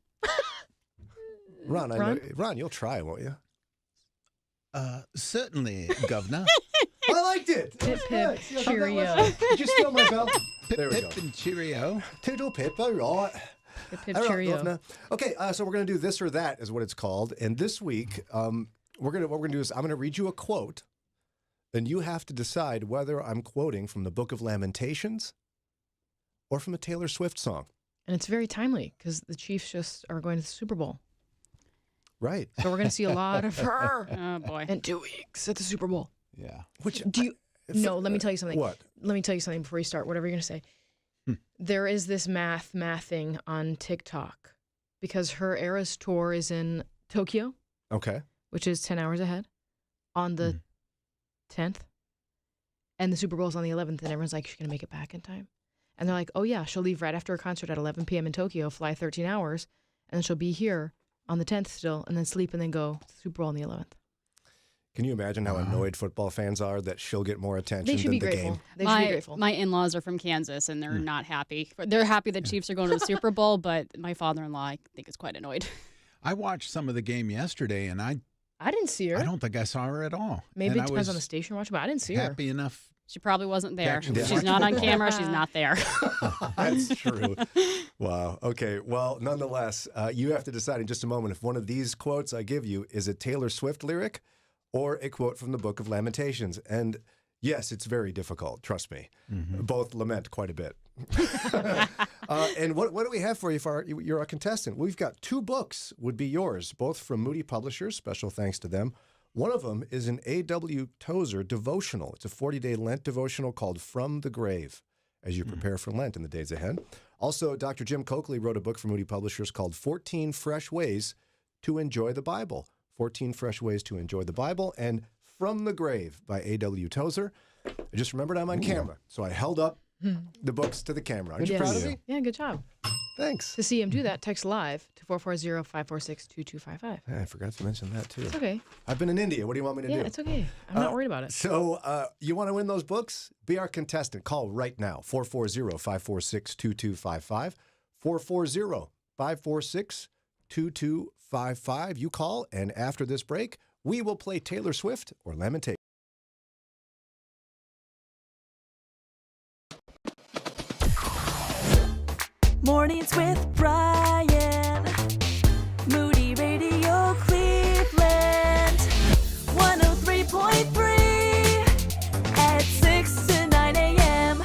E: Ron, you'll try, won't you?
C: Certainly, Governor.
E: I liked it.
G: Pip, pip, cheerio.
E: Did you steal my belt? There we go.
C: Pip and cheerio.
E: Toodle pip, all right.
G: Pip, pip,
E: All right,
G: cheerio.
E: Governor. Okay, so we're going to do this or that is what it's called. And this week, what we're going to do is I'm going to read you a quote, and you have to decide whether I'm quoting from the Book of Lamentations or from a Taylor Swift song.
G: And it's very timely because the Chiefs just are going to the Super Bowl.
E: Right.
G: So we're going to see a lot of her
F: Oh, boy.
G: in 2 weeks at the Super Bowl.
C: Yeah.
G: Do you? No, let me tell you something.
E: What?
G: Let me tell you something before you start, whatever you're going to say. There is this mathing on TikTok because her Eras tour is in Tokyo,
E: Okay.
G: which is 10 hours ahead, on the 10th. And the Super Bowl's on the 11th, and everyone's like, she's going to make it back in time. And they're like, oh, yeah, she'll leave right after a concert at 11 p.m. in Tokyo, fly 13 hours, and then she'll be here on the 10th still, and then sleep and then go to the Super Bowl on the 11th.
E: Can you imagine how annoyed football fans are that she'll get more attention
G: They should
E: than
G: be
E: the
G: grateful.
E: game?
G: They should be grateful.
F: My in-laws are from Kansas, and they're not happy. They're happy the Chiefs are going to the Super Bowl, but my father-in-law, I think, is quite annoyed.
C: I watched some of the game yesterday, and I
G: didn't see her.
C: I don't think I saw her at all.
G: Maybe
C: And
G: it
C: I
G: depends on
C: was
G: the station you're watching, but I didn't see her.
C: happy enough.
F: She probably wasn't there.
C: Actually,
F: She's not on camera. She's not there.
E: That's true. Wow. Okay. Well, nonetheless, you have to decide in just a moment if one of these quotes I give you is a Taylor Swift lyric or a quote from the Book of Lamentations. And yes, it's very difficult. Trust me. Both lament quite a bit. And what do we have for you for you're a contestant? We've got 2 books would be yours, both from Moody Publishers. Special thanks to them. One of them is an A.W. Tozer devotional. It's a 40-day Lent devotional called From the Grave as you prepare for Lent in the days ahead. Also, Dr. Jim Coakley wrote a book for Moody Publishers called 14 Fresh Ways to Enjoy the Bible. 14 Fresh Ways to Enjoy the Bible and From the Grave by A.W. Tozer. I just remembered I'm on camera, so I held up the books to the camera. Aren't you proud of me?
G: Yeah, good job.
E: Thanks.
G: To see him do that, text live to 440-546-2255.
E: I forgot to mention that, too.
G: It's okay.
E: I've been in India. What do you want me to do?
G: Yeah, it's okay. I'm not worried about it.
E: So you want to win those books? Be our contestant. Call right now, 440-546-2255, 440-546-2255. You call, and after this break, we will play Taylor Swift or Lamentation.
A: Annoys with Brian. Moody Radio Cleveland. 103.3 at 6 to 9 a.m.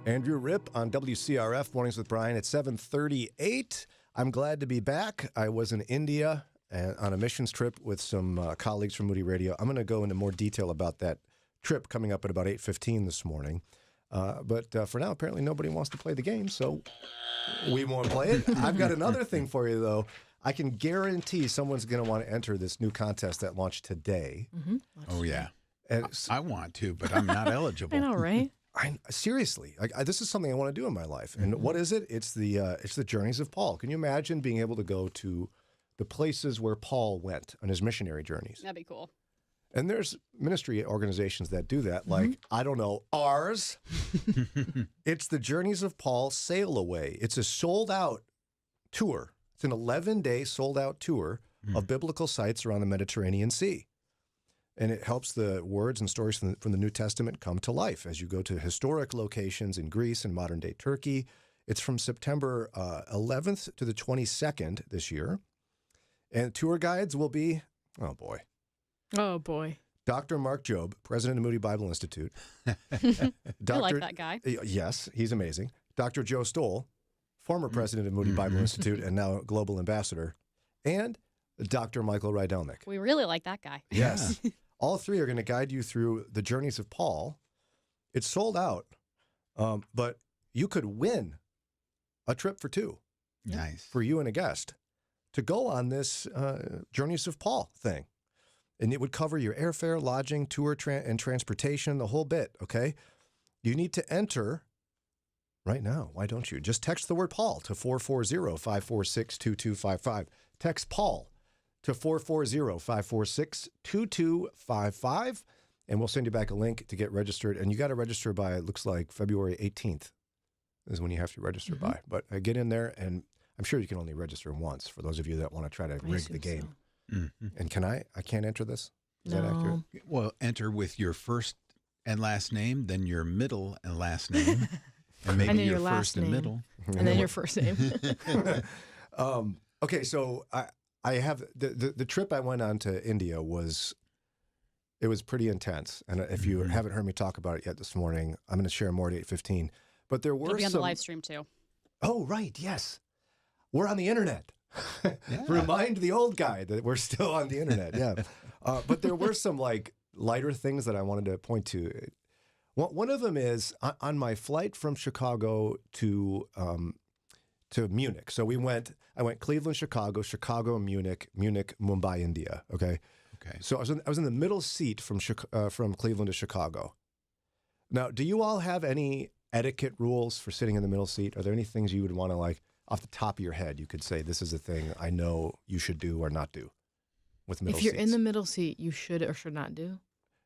E: Andrew Ripp on WCRF Mornings with Brian at 7:38. I'm glad to be back. I was in India on a missions trip with some colleagues from Moody Radio. I'm going to go into more detail about that trip coming up at about 8:15 this morning. But for now, apparently nobody wants to play the game, so we won't play it. I've got another thing for you, though. I can guarantee someone's going to want to enter this new contest that launched today.
G: Mm-hmm.
C: Oh, yeah. And I want to, but I'm not eligible.
G: I know, right?
E: Seriously, this is something I want to do in my life. And what is it? It's the journeys of Paul. Can you imagine being able to go to the places where Paul went on his missionary journeys?
F: That'd be cool.
E: And there's ministry organizations that do that, like, I don't know, ours. It's the Journeys of Paul Sail Away. It's a sold-out tour. It's an 11-day sold-out tour of biblical sites around the Mediterranean Sea. And it helps the words and stories from the New Testament come to life as you go to historic locations in Greece and modern-day Turkey. It's from September 11th to the 22nd this year. And tour guides will be, oh boy, Dr. Mark Jobe, president of Moody Bible Institute.
F: I like that guy.
E: Yes, he's amazing. Dr. Joe Stoll, former president of Moody Bible Institute and now global ambassador. And Dr. Michael Rydelnik.
F: We really like that guy.
E: Yes. All three are going to guide you through the journeys of Paul. It's sold out, but you could win a trip for two.
C: Nice.
E: For you and a guest to go on this Journeys of Paul thing. And it would cover your airfare, lodging, tour, and transportation, the whole bit, okay? You need to enter right now. Why don't you? Just text the word Paul to 440-546-2255. Text Paul to 440-546-2255, and we'll send you back a link to get registered. And you got to register by, it looks like, February 18th is when you have to register by. But get in there, and I'm sure you can only register once for those of you that want to try to rig the game.
C: So.
E: And I can't enter this? Is that accurate?
C: Well, enter with your first and last name, then your middle and last name, and maybe your first and middle.
G: And then your first name.
E: Okay, so I have the trip I went on to India was pretty intense. And if you haven't heard me talk about it yet this morning, I'm going to share more at 8:15. But there were
F: It'll be on the live stream too.
E: Oh, right, yes. We're on the internet. Remind the old guy that we're still on the internet. Yeah. But there were some lighter things that I wanted to point to. One of them is on my flight from Chicago to Munich. So I went Cleveland, Chicago, Munich, Mumbai, India. Okay. So I was in the middle seat from Cleveland to Chicago. Now, do you all have any etiquette rules for sitting in the middle seat? Are there any things you would want to off the top of your head, you could say, this is a thing I know you should do or not do with middle seats?
G: If you're in the middle seat, you should or should not do?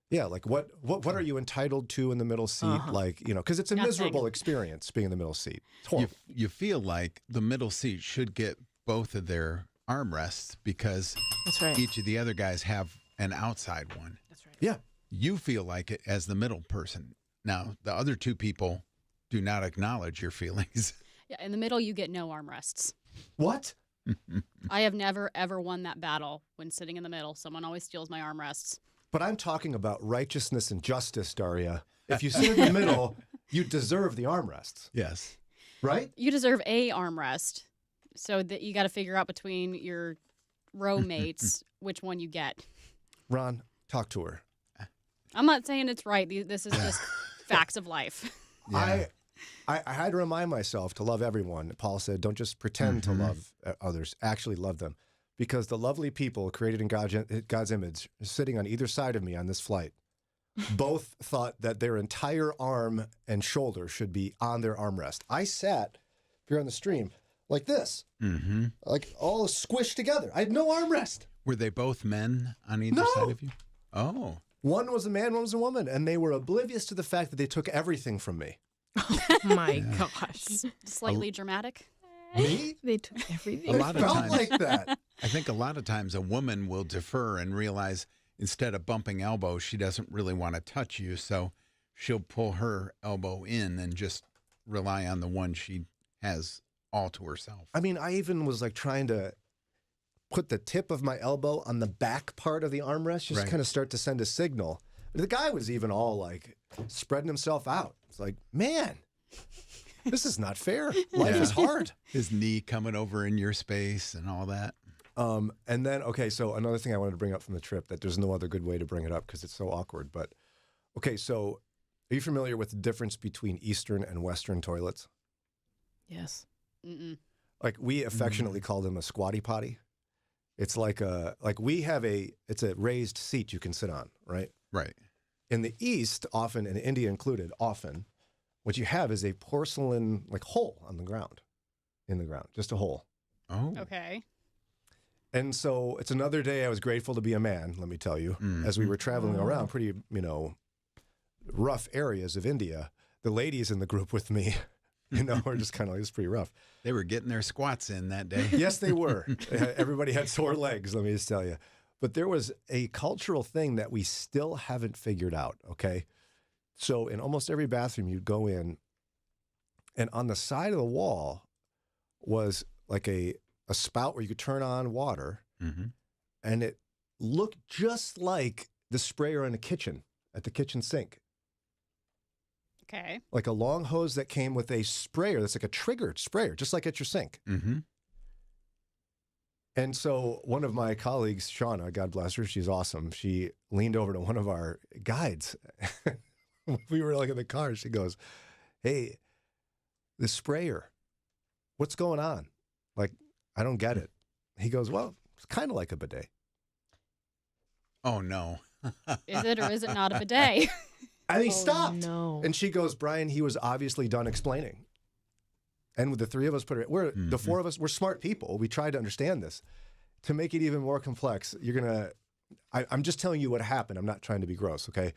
E: Yeah, what are you entitled to in the middle seat? Because it's a miserable experience being in the middle seat. It's horrible.
C: You feel like the middle seat should get both of their armrests because
G: that's right.
C: Each of the other guys have an outside one.
G: That's right.
E: Yeah.
C: You feel like it as the middle person. Now, the other two people do not acknowledge your feelings.
F: Yeah, in the middle, you get no armrests.
E: What?
F: I have never, ever won that battle when sitting in the middle. Someone always steals my armrests.
E: But I'm talking about righteousness and justice, Daria. If you sit in the middle, you deserve the armrests.
C: Yes.
E: Right?
F: You deserve a armrest. So that you got to figure out between your row mates which one you get.
E: Ron, talk to her.
F: I'm not saying it's right. This is just facts of life.
E: Yeah. I had to remind myself to love everyone. Paul said, don't just pretend to love others, actually love them. Because the lovely people created in God's image sitting on either side of me on this flight both thought that their entire arm and shoulder should be on their armrest. I sat, if you're on the stream, like this, like all squished together. I had no armrest.
C: Were they both men on either side of you? Oh.
E: One was a man, one was a woman, and they were oblivious to the fact that they took everything from me.
G: Oh my gosh.
F: Slightly dramatic.
E: Me?
G: They took everything.
C: A lot of times,
E: like that.
C: I think a lot of times a woman will defer and realize instead of bumping elbows, she doesn't really want to touch you. So she'll pull her elbow in and just rely on the one she has all to herself.
E: I mean, I even was trying to put the tip of my elbow on the back part of the armrest, just kind of start to send a signal. The guy was even all spreading himself out. It's like, man, This is not fair. Life is hard.
C: His knee coming over in your space and all that.
E: And then, okay, so another thing I wanted to bring up from the trip that there's no other good way to bring it up because it's so awkward. But, okay, so are you familiar with the difference between Eastern and Western toilets?
G: Yes.
F: Mm-mm.
E: Like we affectionately call them a squatty potty. It's like we have it's a raised seat you can sit on, right?
C: Right.
E: In the East, often, and India included, often, what you have is a porcelain like hole on the ground, in the ground, just a hole.
C: Oh.
F: Okay.
E: And so it's another day I was grateful to be a man, let me tell you. As we were traveling around pretty, rough areas of India, the ladies in the group with me, were just kind of like, it's pretty rough.
C: They were getting their squats in that day.
E: Yes, they were. Everybody had sore legs, let me just tell you. But there was a cultural thing that we still haven't figured out, okay? So in almost every bathroom you'd go in, and on the side of the wall was like a spout where you could turn on water, and it looked just like the sprayer in the kitchen, at the kitchen sink.
F: Okay.
E: Like a long hose that came with a sprayer that's like a triggered sprayer, just like at your sink.
C: Mm-hmm.
E: And so one of my colleagues, Shauna, God bless her, she's awesome. She leaned over to one of our guides. We were like in the car. She goes, "Hey, the sprayer, what's going on? Like, I don't get it." He goes, "Well, it's kind of like a bidet."
C: Oh, no.
F: Is it or is it not a bidet?
E: And he stopped.
G: No.
E: And she goes, "Brian, he was obviously done explaining." And with the three of us the four of us, we're smart people. We tried to understand this. To make it even more complex, I'm just telling you what happened. I'm not trying to be gross, okay?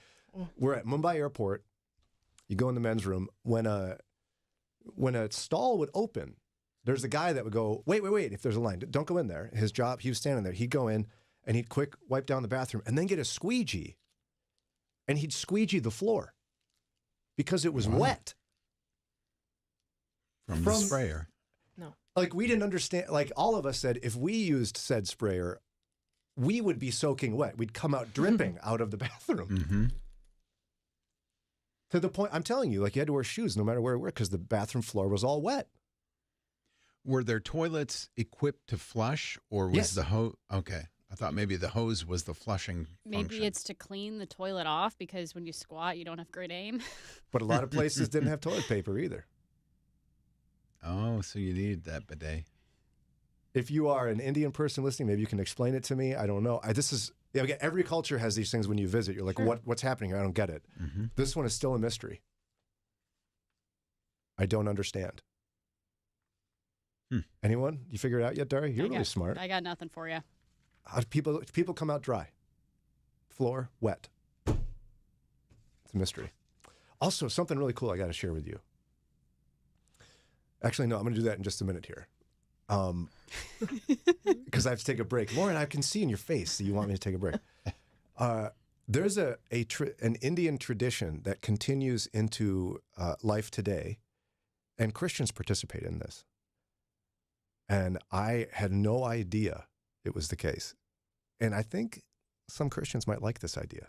E: We're at Mumbai airport. You go in the men's room. When a stall would open, there's a guy that would go, wait, if there's a line, don't go in there. His job, he was standing there. He'd go in and he'd quick wipe down the bathroom and then get a squeegee. And he'd squeegee the floor because it was wet.
C: From the sprayer.
G: No.
E: Like we didn't understand, like all of us said, if we used said sprayer, we would be soaking wet. We'd come out dripping out of the bathroom.
C: Mm-hmm.
E: To the point, I'm telling you, like you had to wear shoes no matter where we were because the bathroom floor was all wet.
C: Were their toilets equipped to flush or was
E: Yes.
C: the hose? Okay. I thought maybe the hose was the flushing
F: Maybe
C: function.
F: it's to clean the toilet off because when you squat, you don't have great aim.
E: But a lot of places didn't have toilet paper either.
C: Oh, so you need that bidet.
E: If you are an Indian person listening, maybe you can explain it to me. I don't know. Again, every culture has these things when you visit. You're like, what's happening here? I don't get it.
C: Mm-hmm.
E: This one is still a mystery. I don't understand. Anyone? You figure it out yet, Dari? You're really smart.
F: I got nothing for you.
E: How do people come out dry? Floor wet. It's a mystery. Also, something really cool I got to share with you. Actually, no, I'm going to do that in just a minute here. Because I have to take a break. Lauren, I can see in your face that you want me to take a break. There's an Indian tradition that continues into life today, and Christians participate in this. And I had no idea it was the case. And I think some Christians might like this idea.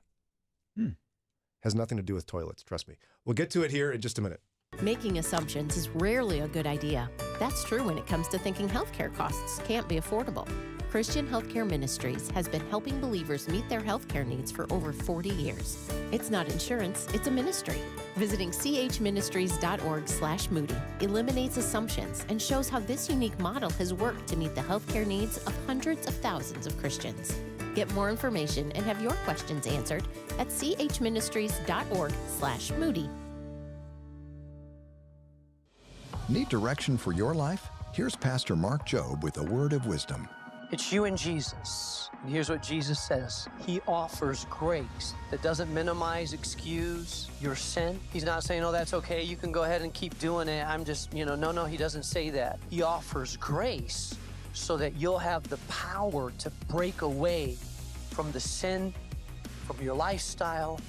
E: Has nothing to do with toilets, trust me. We'll get to it here in just a minute.
S: Making assumptions is rarely a good idea. That's true when it comes to thinking healthcare costs can't be affordable. Christian Healthcare Ministries has been helping believers meet their healthcare needs for over 40 years. It's not insurance, it's a ministry. Visiting chministries.org/Moody eliminates assumptions and shows how this unique model has worked to meet the healthcare needs of hundreds of thousands of Christians. Get more information and have your questions answered at chministries.org/Moody.
T: Need direction for your life? Here's Pastor Mark Jobe with a word of wisdom.
U: It's you and Jesus. And here's what Jesus says. He offers grace that doesn't minimize, excuse your sin. He's not saying, oh, that's okay. You can go ahead and keep doing it. I'm just, no, he doesn't say that. He offers grace so that you'll have the power to break away from the sin, from your lifestyle,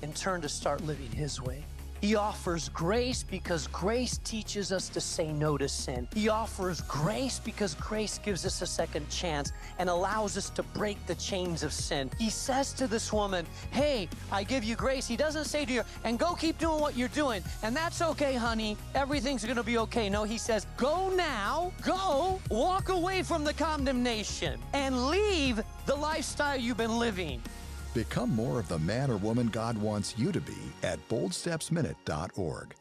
U: and turn to start living his way. He offers grace because grace teaches us to say no to sin. He offers grace because grace gives us a second chance and allows us to break the chains of sin. He says to this woman, hey, I give you grace. He doesn't say to you, and go keep doing what you're doing. And that's okay, honey. Everything's going to be okay. No, he says, go now, go, walk away from the condemnation and leave the lifestyle you've been living.
T: Become more of the man or woman God wants you to be at boldstepsminute.org.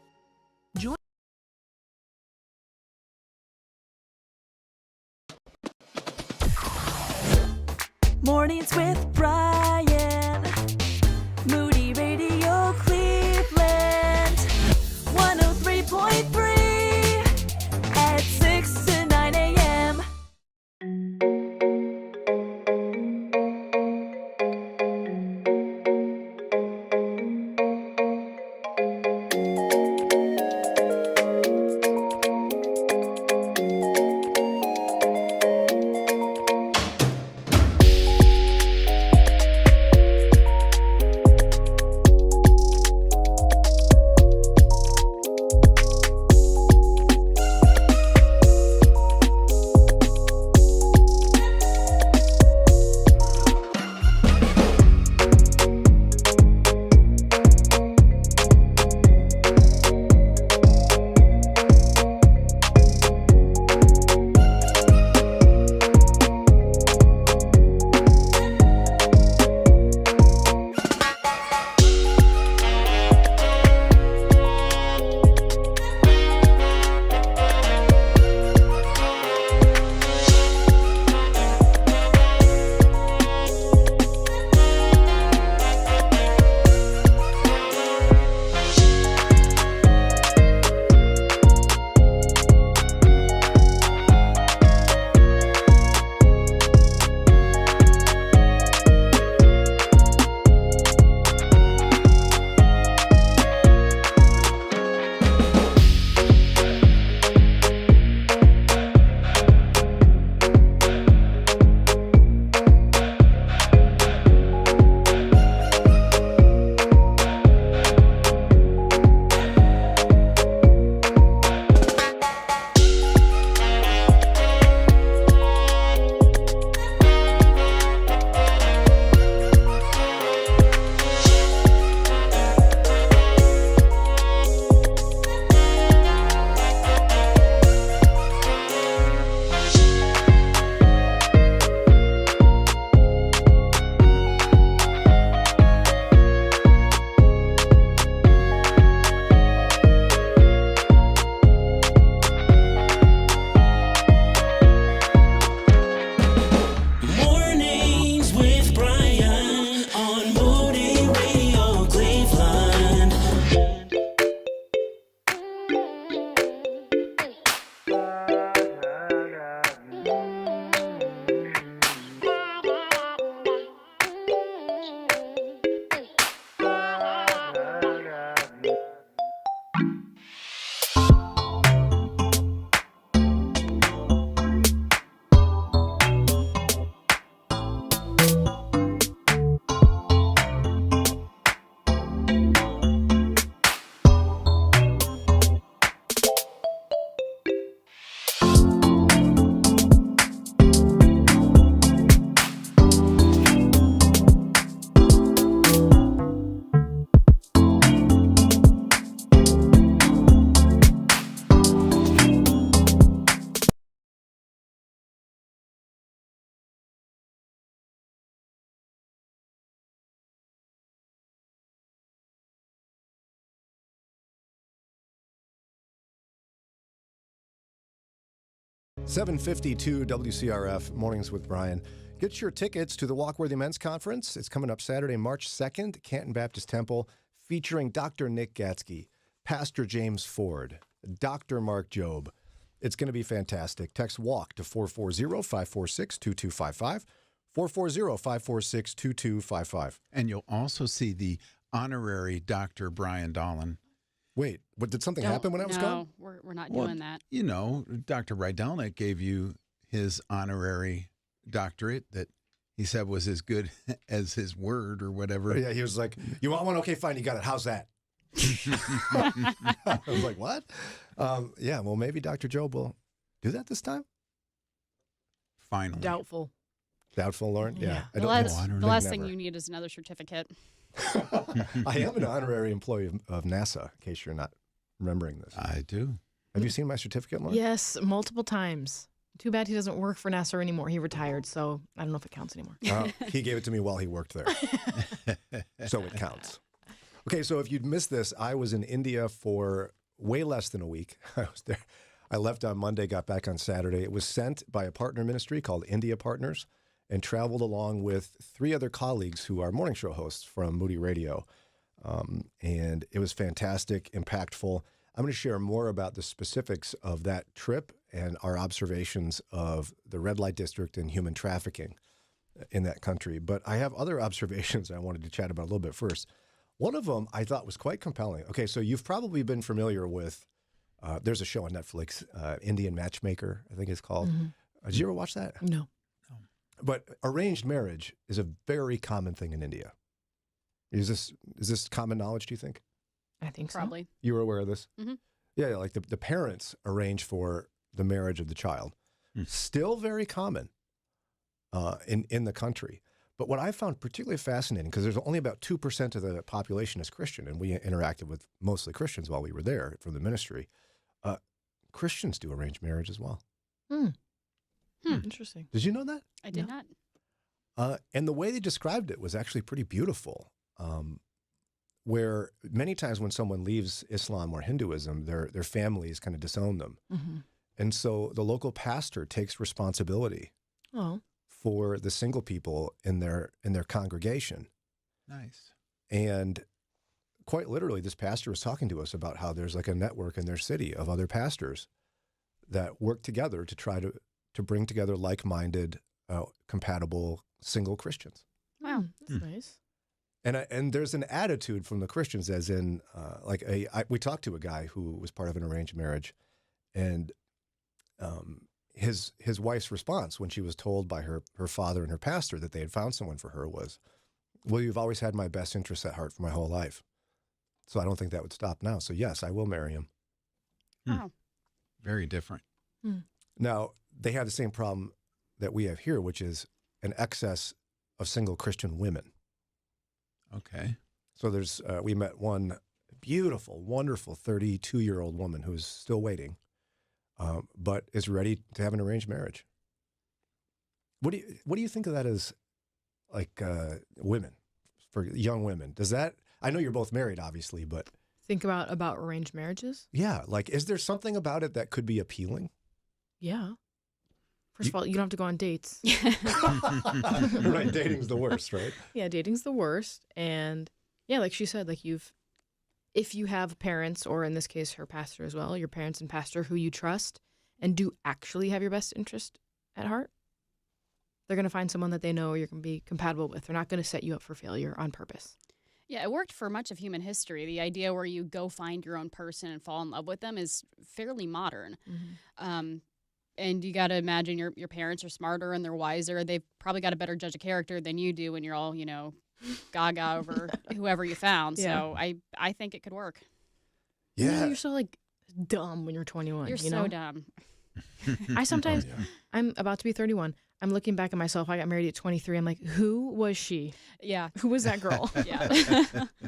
A: Mornings with Brian. Moody Radio Cleveland. 103.3 at 6 to 9 a.m.
E: $7:52 WCRF, Mornings with Brian. Get your tickets to the Walkworthy Men's Conference. It's coming up Saturday, March 2nd, Canton Baptist Temple, featuring Dr. Nick Gatzke, Pastor James Ford, Dr. Mark Jobe. It's going to be fantastic. Text WALK to 440-546-2255, 440-546-2255.
C: And you'll also see the honorary Dr. Brian Dolan.
E: Wait, what, did something happen when I was gone?
F: No, we're not doing that.
C: You know, Dr. Rydelnik gave you his honorary doctorate that he said was as good as his word or whatever.
E: Yeah, he was like, you want one? Okay, fine, you got it. How's that? I was like, what? Yeah, well, maybe Dr. Jobe will do that this time.
C: Finally.
G: Doubtful.
E: Doubtful, Lauren? Yeah. I
F: The
E: don't
F: last,
E: know.
F: the last thing
E: Never.
F: you need is another certificate.
E: I am an honorary employee of NASA, in case you're not remembering this.
C: I do.
E: Have you seen my certificate, Lauren?
G: Yes, multiple times. Too bad he doesn't work for NASA anymore. He retired, so I don't know if it counts anymore.
E: He gave it to me while he worked there. So it counts. Okay, so if you'd missed this, I was in India for way less than a week. I was there. I left on Monday, got back on Saturday. It was sent by a partner ministry called India Partners and traveled along with 3 other colleagues who are morning show hosts from Moody Radio. And it was fantastic, impactful. I'm going to share more about the specifics of that trip and our observations of the red light district and human trafficking in that country. But I have other observations I wanted to chat about a little bit first. One of them I thought was quite compelling. Okay, so you've probably been familiar with, there's a show on Netflix, Indian Matchmaker, I think it's called.
G: Mm-hmm.
E: Did you ever watch that?
G: No.
E: But arranged marriage is a very common thing in India. Is this common knowledge, do you think?
G: I think so.
F: Probably.
E: You were aware of this?
F: Mm-hmm.
E: Yeah, like the parents arrange for the marriage of the child. Still very common in the country. But what I found particularly fascinating, because there's only about 2% of the population is Christian, and we interacted with mostly Christians while we were there from the ministry. Christians do arranged marriage as well.
G: Interesting.
E: Did you know that?
F: I did not.
E: And the way they described it was actually pretty beautiful. Where many times when someone leaves Islam or Hinduism, their families kind of disown them.
G: Mm-hmm.
E: And so the local pastor takes responsibility for the single people in their congregation.
C: Nice.
E: And quite literally, this pastor was talking to us about how there's like a network in their city of other pastors that work together to try to bring together like-minded, compatible single Christians.
G: Wow, that's nice.
E: And there's an attitude from the Christians, as in, we talked to a guy who was part of an arranged marriage, and his wife's response when she was told by her father and her pastor that they had found someone for her was, "Well, you've always had my best interests at heart for my whole life, so I don't think that would stop now. So yes, I will marry him."
F: Wow.
C: Very different.
E: Now they have the same problem that we have here, which is an excess of single Christian women.
C: Okay.
E: So we met one beautiful, wonderful 32-year-old woman who's still waiting, but is ready to have an arranged marriage. What do you think of that as, like, women, for young women? Does that? I know you're both married, obviously, but
G: Think about arranged marriages?
E: yeah, like, is there something about it that could be appealing?
G: Yeah. First of all, you don't have to go on dates.
E: Right, dating's the worst, right?
G: Yeah, dating's the worst. And yeah, like she said, if you have parents, or in this case, her pastor as well, your parents and pastor who you trust and do actually have your best interest at heart, they're going to find someone that they know you're going to be compatible with. They're not going to set you up for failure on purpose.
F: Yeah, it worked for much of human history. The idea where you go find your own person and fall in love with them is fairly modern.
G: Mm-hmm.
F: And you got to imagine your parents are smarter and they're wiser. They've probably got a better judge of character than you do when you're all, gaga over whoever you found.
G: Yeah.
F: So I think it could work.
E: Yeah.
G: You're so dumb when you're 21.
F: You're so dumb.
G: I sometimes, I'm about to be 31. I'm looking back at myself. I got married at 23. I'm like, who was she?
F: Yeah.
G: Who was that girl?
F: Yeah.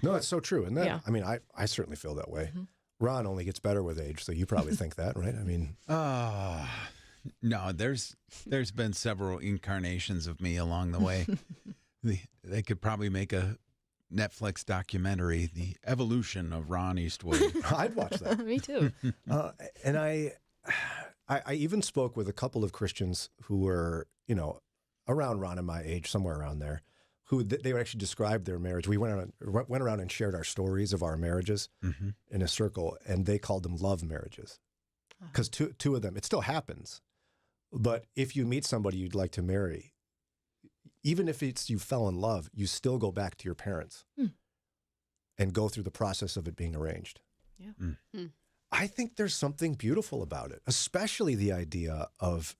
E: No, it's so true. And
G: Yeah.
E: I mean, I certainly feel that way.
G: Mm-hmm.
E: Ron only gets better with age, so you probably think that, right? I mean,
C: no, there's been several incarnations of me along the way. They could probably make a Netflix documentary, The Evolution of Ron Eastwood.
E: I'd watch that.
G: Me too.
E: And I even spoke with a couple of Christians who were, around Ron and my age, somewhere around there, who they would actually describe their marriage. We went around and shared our stories of our marriages in a circle, and they called them love marriages. Because two of them, it still happens. But if you meet somebody you'd like to marry, even if it's you fell in love, you still go back to your parents and go through the process of it being arranged.
G: Yeah.
E: I think there's something beautiful about it, especially the idea of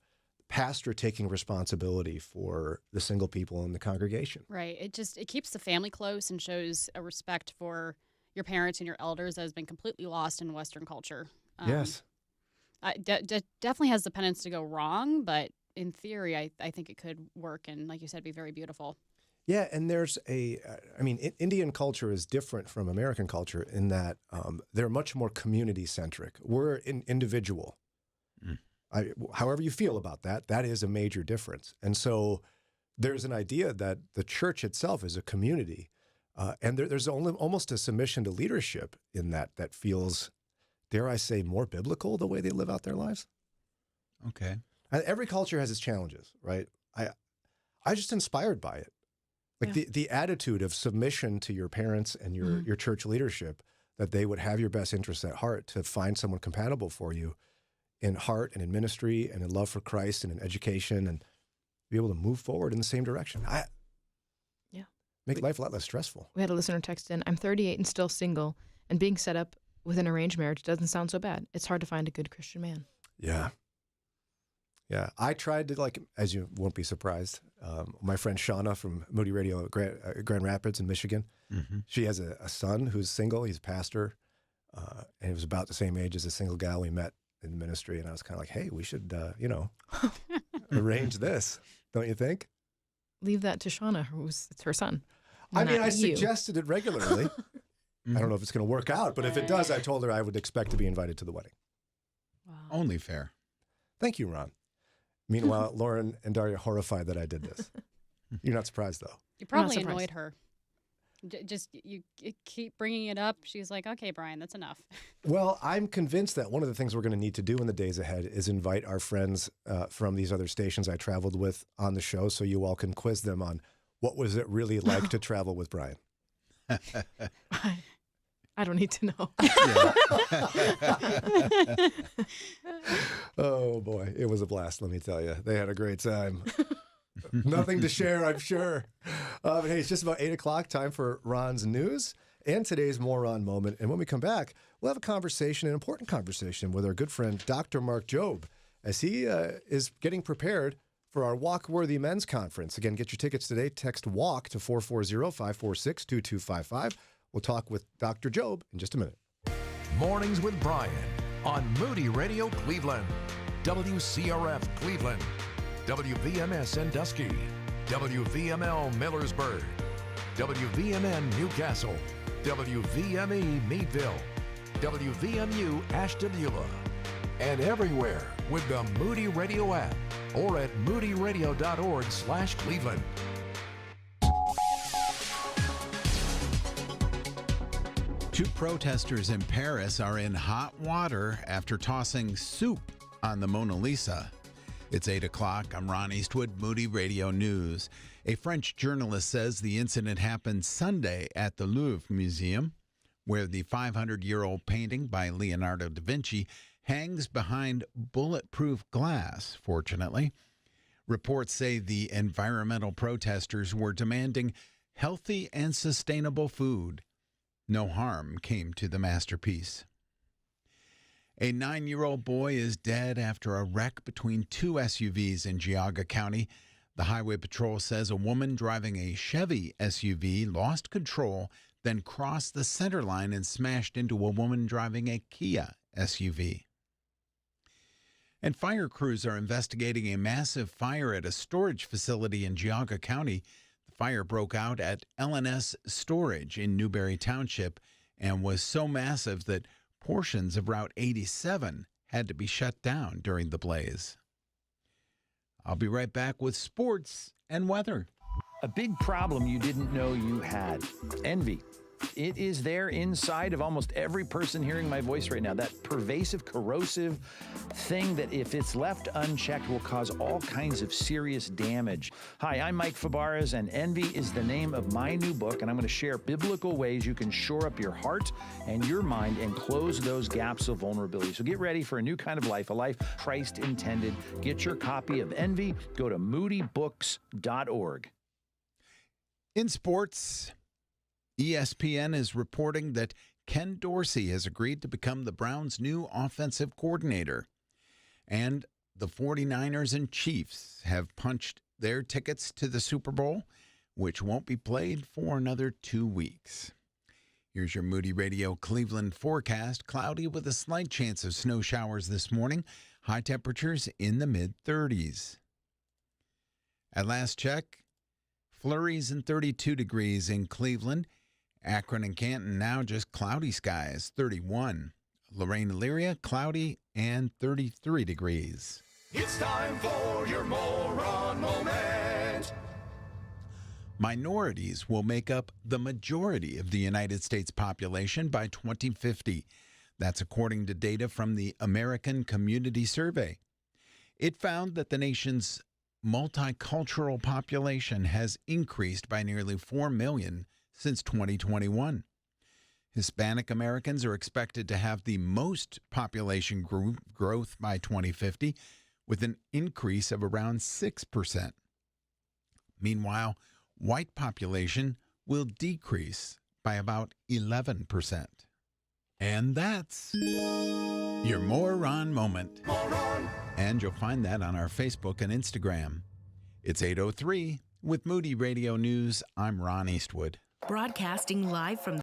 E: pastor taking responsibility for the single people in the congregation.
F: Right. It keeps the family close and shows a respect for, your parents and your elders that has been completely lost in Western culture.
E: Yes.
F: Definitely has the penance to go wrong, but in theory, I think it could work and, like you said, be very beautiful.
E: Yeah, and there's Indian culture is different from American culture in that they're much more community-centric. We're individual. However you feel about that, that is a major difference. And so there's an idea that the church itself is a community, and there's almost a submission to leadership in that feels, dare I say, more biblical the way they live out their lives.
C: Okay.
E: Every culture has its challenges, right? I just inspired by it. Like the attitude of submission to your parents and your church leadership, that they would have your best interests at heart to find someone compatible for you in heart and in ministry and in love for Christ and in education and be able to move forward in the same direction. Make life a lot less stressful.
G: We had a listener text in, I'm 38 and still single, and being set up with an arranged marriage doesn't sound so bad. It's hard to find a good Christian man.
E: Yeah. Yeah. I tried to, as you won't be surprised, my friend Shauna from Moody Radio, Grand Rapids in Michigan, she has a son who's single. He's a pastor, and he was about the same age as a single gal we met in the ministry. And I was kind of like, hey, we should, arrange this. Don't you think?
G: Leave that to Shauna, it's her son.
E: I suggested it regularly. I don't know if it's going to work out, but if it does, I told her I would expect to be invited to the wedding.
C: Wow. Only fair.
E: Thank you, Ron. Meanwhile, Lauren and Daria are horrified that I did this. You're not surprised, though.
F: You probably annoyed her. Just you keep bringing it up. She's like, okay, Brian, that's enough.
E: Well, I'm convinced that one of the things we're going to need to do in the days ahead is invite our friends from these other stations I traveled with on the show so you all can quiz them on what was it really like to travel with Brian.
G: I don't need to know.
E: Oh, boy. It was a blast, let me tell you. They had a great time. Nothing to share, I'm sure. But hey, it's just about 8 o'clock, time for Ron's news and today's Moron Moment. And when we come back, we'll have a conversation, an important conversation with our good friend, Dr. Mark Jobe, as he is getting prepared for our Walk Worthy Men's Conference. Again, get your tickets today. Text WALK to 440-546-2255. We'll talk with Dr. Jobe in just a minute.
J: Mornings with Brian on Moody Radio Cleveland, WCRF Cleveland, WVMS Sandusky, WVML Millersburg, WVMN Newcastle, WVME Meadville, WVMU Ashtabula, and everywhere with the Moody Radio app or at moodyradio.org/Cleveland.
C: Two protesters in Paris are in hot water after tossing soup on the Mona Lisa. It's 8 o'clock. I'm Ron Eastwood, Moody Radio News. A French journalist says the incident happened Sunday at the Louvre Museum, where the 500-year-old painting by Leonardo da Vinci hangs behind bulletproof glass, fortunately. Reports say the environmental protesters were demanding healthy and sustainable food. No harm came to the masterpiece. A 9-year-old boy is dead after a wreck between two SUVs in Geauga County. The Highway Patrol says a woman driving a Chevy SUV lost control, then crossed the center line and smashed into a woman driving a Kia SUV. And fire crews are investigating a massive fire at a storage facility in Geauga County. The fire broke out at L&S Storage in Newberry Township and was so massive that portions of Route 87 had to be shut down during the blaze. I'll be right back with sports and weather.
D: A big problem you didn't know you had. Envy. It is there inside of almost every person hearing my voice right now. That pervasive, corrosive thing that if it's left unchecked will cause all kinds of serious damage. Hi, I'm Mike Fabarez, and Envy is the name of my new book, and I'm going to share biblical ways you can shore up your heart and your mind and close those gaps of vulnerability. So get ready for a new kind of life, a life Christ intended. Get your copy of Envy. Go to moodybooks.org.
C: In sports, ESPN is reporting that Ken Dorsey has agreed to become the Browns' new offensive coordinator. And the 49ers and Chiefs have punched their tickets to the Super Bowl, which won't be played for another 2 weeks. Here's your Moody Radio Cleveland forecast. Cloudy with a slight chance of snow showers this morning. High temperatures in the mid-30s. At last check, flurries and 32 degrees in Cleveland. Akron and Canton now just cloudy skies, 31. Lorraine, Elyria, cloudy and 33 degrees.
B: It's time for your moron moment.
C: Minorities will make up the majority of the United States population by 2050. That's according to data from the American Community Survey. It found that the nation's multicultural population has increased by nearly 4 million since 2021. Hispanic Americans are expected to have the most population growth by 2050, with an increase of around 6%. Meanwhile, white population will decrease by about 11%. And that's your Moron Moment. And you'll find that on our Facebook and Instagram. It's 8:03 with Moody Radio News. I'm Ron Eastwood.
A: Broadcasting live from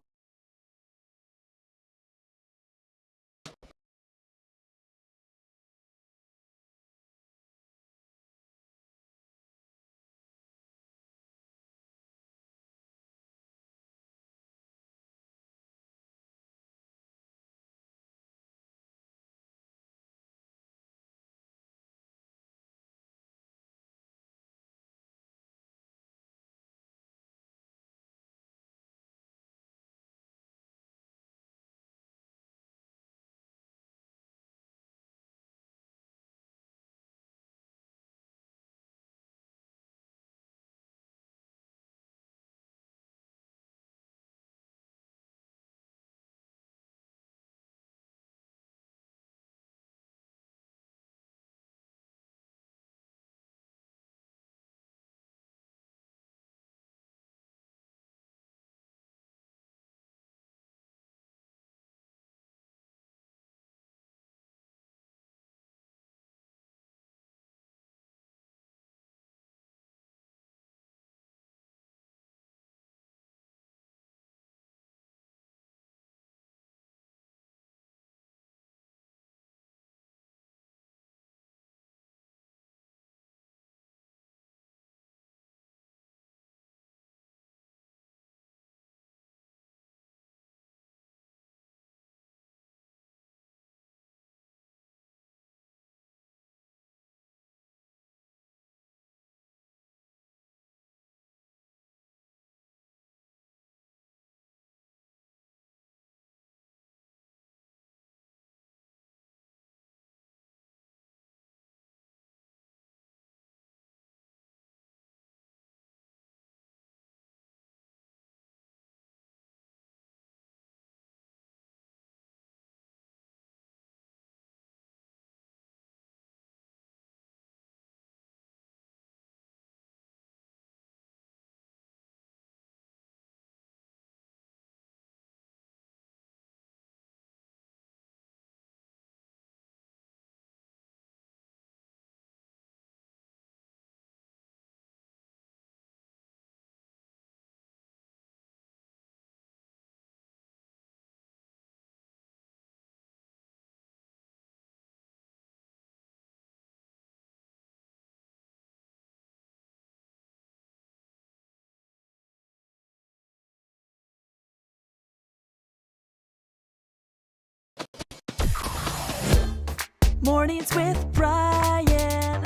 A: Mornings with Brian.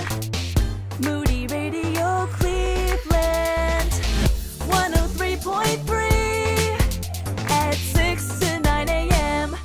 A: Moody Radio Cleveland. 103.3 at 6 to 9 a.m.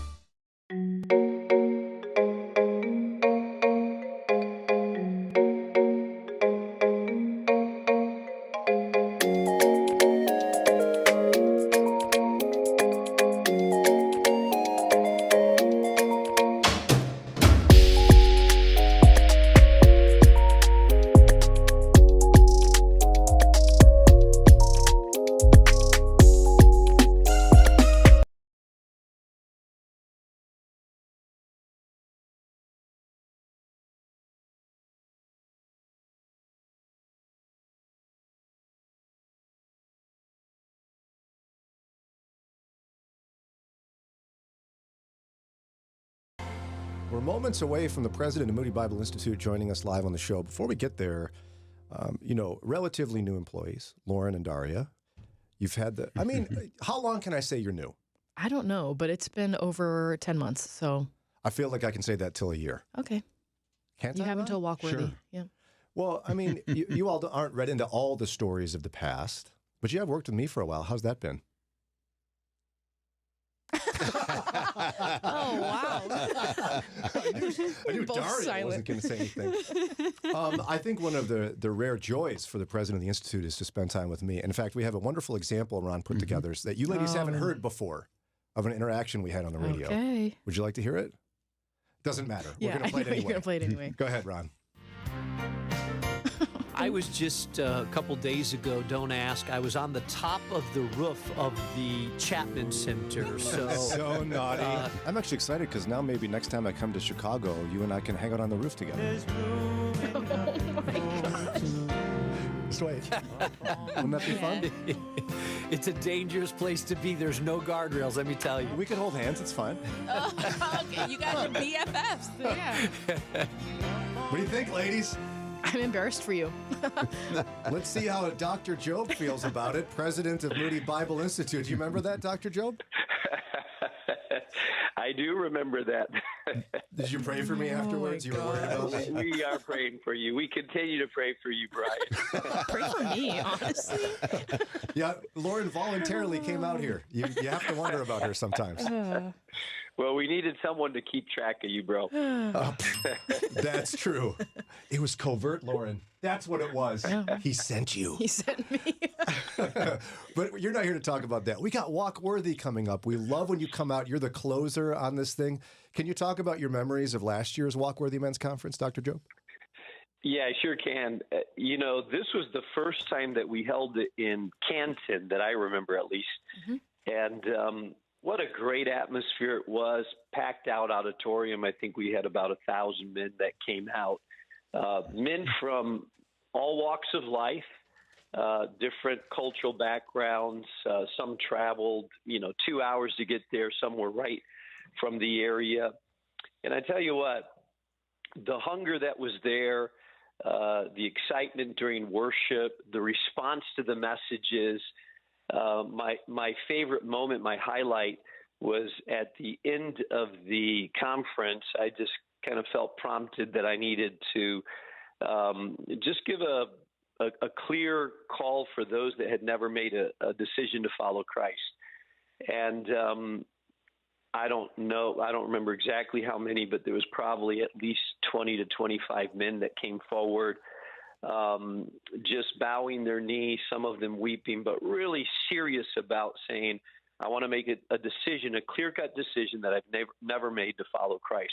E: We're moments away from the president of Moody Bible Institute joining us live on the show. Before we get there, relatively new employees, Lauren and Daria. You've had how long can I say you're new?
G: I don't know, but it's been over 10 months, so.
E: I feel like I can say that till a year.
G: Okay.
E: Can't
G: you
E: I,
G: have
E: Ron?
G: until Walkworthy.
E: Sure.
G: Yeah.
E: Well, I mean, you all aren't read into all the stories of the past, but you have worked with me for a while. How's that been?
G: Oh, wow.
E: I knew
G: Both
E: Daria
G: silent.
E: wasn't going to say anything. I think one of the rare joys for the president of the Institute is to spend time with me. And in fact, we have a wonderful example Ron put together that you ladies haven't heard before of an interaction we had on the radio.
G: Okay.
E: Would you like to hear it? Doesn't matter.
G: Yeah,
E: We're going to play it
G: I know
E: anyway.
G: you're gonna play it anyway.
E: Go ahead, Ron.
H: I was just a couple days ago, don't ask, I was on the top of the roof of the Chapman Center.
E: So naughty. I'm actually excited because now maybe next time I come to Chicago, you and I can hang out on the roof together. Just wait. Wouldn't that be fun?
H: It's a dangerous place to be. There's no guardrails, let me tell you.
E: We can hold hands. It's fine.
V: Okay, you guys are BFFs. Yeah.
E: What do you think, ladies?
G: I'm embarrassed for you.
E: Let's see how Dr. Jobe feels about it, president of Moody Bible Institute. Do you remember that, Dr. Jobe?
W: I do remember that.
E: Did you pray for me afterwards? You were worried about me?
W: We are praying for you. We continue to pray for you, Brian.
G: Pray for me, honestly.
E: Yeah, Lauren voluntarily came out here. You have to wonder about her sometimes.
W: Well, we needed someone to keep track of you, bro.
E: That's true. It was covert, Lauren. That's what it was. He sent you.
G: He sent me.
E: But you're not here to talk about that. We got Walkworthy coming up. We love when you come out. You're the closer on this thing. Can you talk about your memories of last year's Walkworthy Men's Conference, Dr. Jobe?
W: Yeah, I sure can. This was the first time that we held it in Canton that I remember, at least. Mm-hmm. And what a great atmosphere it was. Packed out auditorium. I think we had about 1,000 men that came out. Men from all walks of life, different cultural backgrounds. Some traveled, 2 hours to get there. Some were right from the area. And I tell you what, the hunger that was there, the excitement during worship, the response to the messages. My favorite moment, my highlight, was at the end of the conference. I just kind of felt prompted that I needed to just give a clear call for those that had never made a decision to follow Christ. And I don't remember exactly how many, but there was probably at least 20 to 25 men that came forward, just bowing their knee, some of them weeping, but really serious about saying, I want to make a decision, a clear-cut decision that I've never made to follow Christ.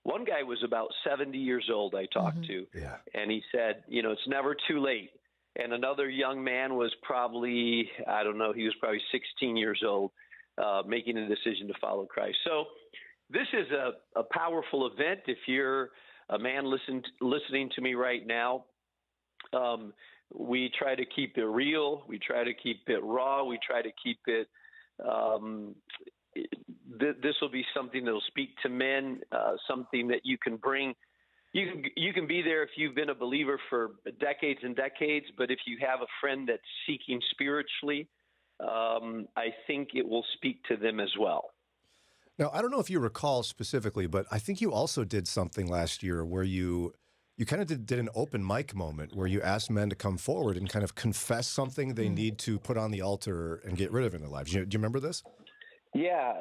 W: One guy was about 70 years old I talked to, and he said, it's never too late. And another young man was probably, he was probably 16 years old, making a decision to follow Christ. So this is a powerful event. If you're a man listening to me right now, we try to keep it real. We try to keep it raw. We try to keep it this will be something that will speak to men, something that you can bring. You can be there if you've been a believer for decades and decades, but if you have a friend that's seeking spiritually, I think it will speak to them as well.
E: Now, I don't know if you recall specifically, but I think you also did something last year where you kind of did an open mic moment where you asked men to come forward and kind of confess something they need to put on the altar and get rid of in their lives. Do you remember this?
W: Yeah,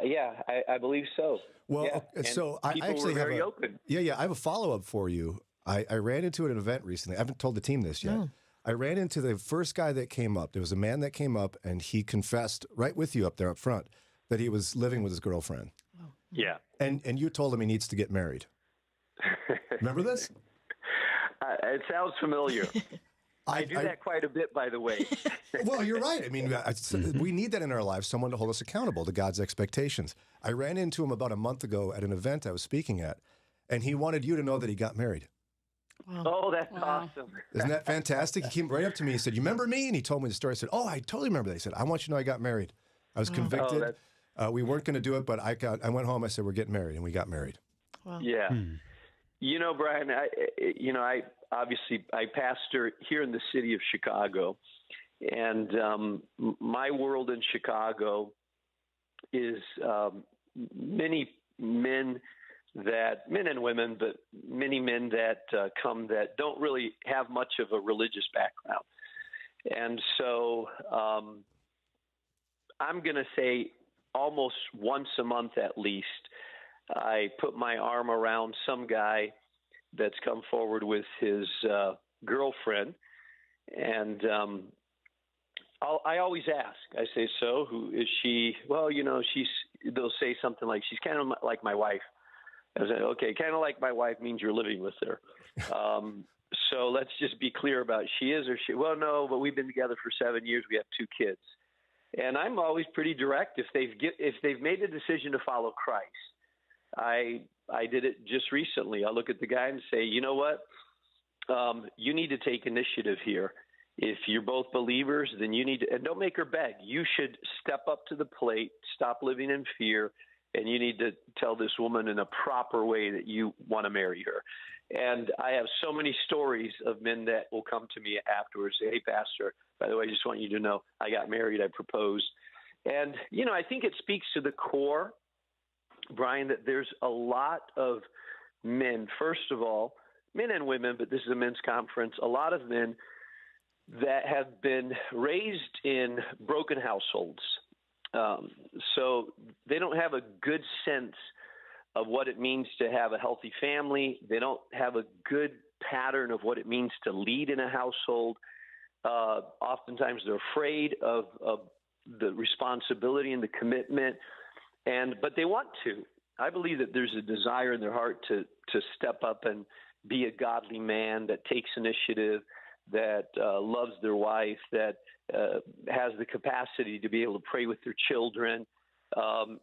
W: I believe so.
E: Well,
W: yeah.
E: so I actually
W: were very
E: have
W: open.
E: Yeah, I have a follow-up for you. I ran into an event recently. I haven't told the team this yet.
G: Oh.
E: I ran into the first guy that came up. There was a man that came up, and he confessed right with you up there up front that he was living with his girlfriend.
G: Oh.
W: Yeah.
E: And you told him he needs to get married. Remember this?
W: It sounds familiar. I do that quite a bit, by the way.
E: Well, you're right. I mean, we need that in our lives, someone to hold us accountable to God's expectations. I ran into him about a month ago at an event I was speaking at, and he wanted you to know that he got married.
W: Wow. Oh, that's awesome.
E: Isn't that fantastic? He came right up to me and said, you remember me? And he told me the story. I said, oh, I totally remember that. He said, I want you to know I got married. I was convicted. We weren't going to do it, but I went home. I said, we're getting married, and we got married.
G: Wow.
W: Yeah. You know, Brian, I pastor here in the city of Chicago, and my world in Chicago is many men and women, but many men that come that don't really have much of a religious background. And so I'm going to say almost once a month at least, I put my arm around some guy that's come forward with his girlfriend. And I always ask, I say, so who is she? Well, they'll say something like, she's kind of like my wife. I was like, okay, kind of like my wife means you're living with her. So let's just be clear about she is or she. Well, no, but we've been together for 7 years. We have 2 kids, and I'm always pretty direct. If they've made a decision to follow Christ, I did it just recently. I look at the guy and say, you know what? You need to take initiative here. If you're both believers, then you need to, and don't make her beg. You should step up to the plate, stop living in fear, and you need to tell this woman in a proper way that you want to marry her. And I have so many stories of men that will come to me afterwards, say, hey, Pastor, by the way, I just want you to know I got married, I proposed. And, I think it speaks to the core, Brian, that there's a lot of men, first of all, men and women, but this is a men's conference, a lot of men that have been raised in broken households. So they don't have a good sense of what it means to have a healthy family. They don't have a good pattern of what it means to lead in a household. Oftentimes they're afraid of the responsibility and the commitment, but they want to. I believe that there's a desire in their heart to step up and be a godly man that takes initiative, that loves their wife, that has the capacity to be able to pray with their children,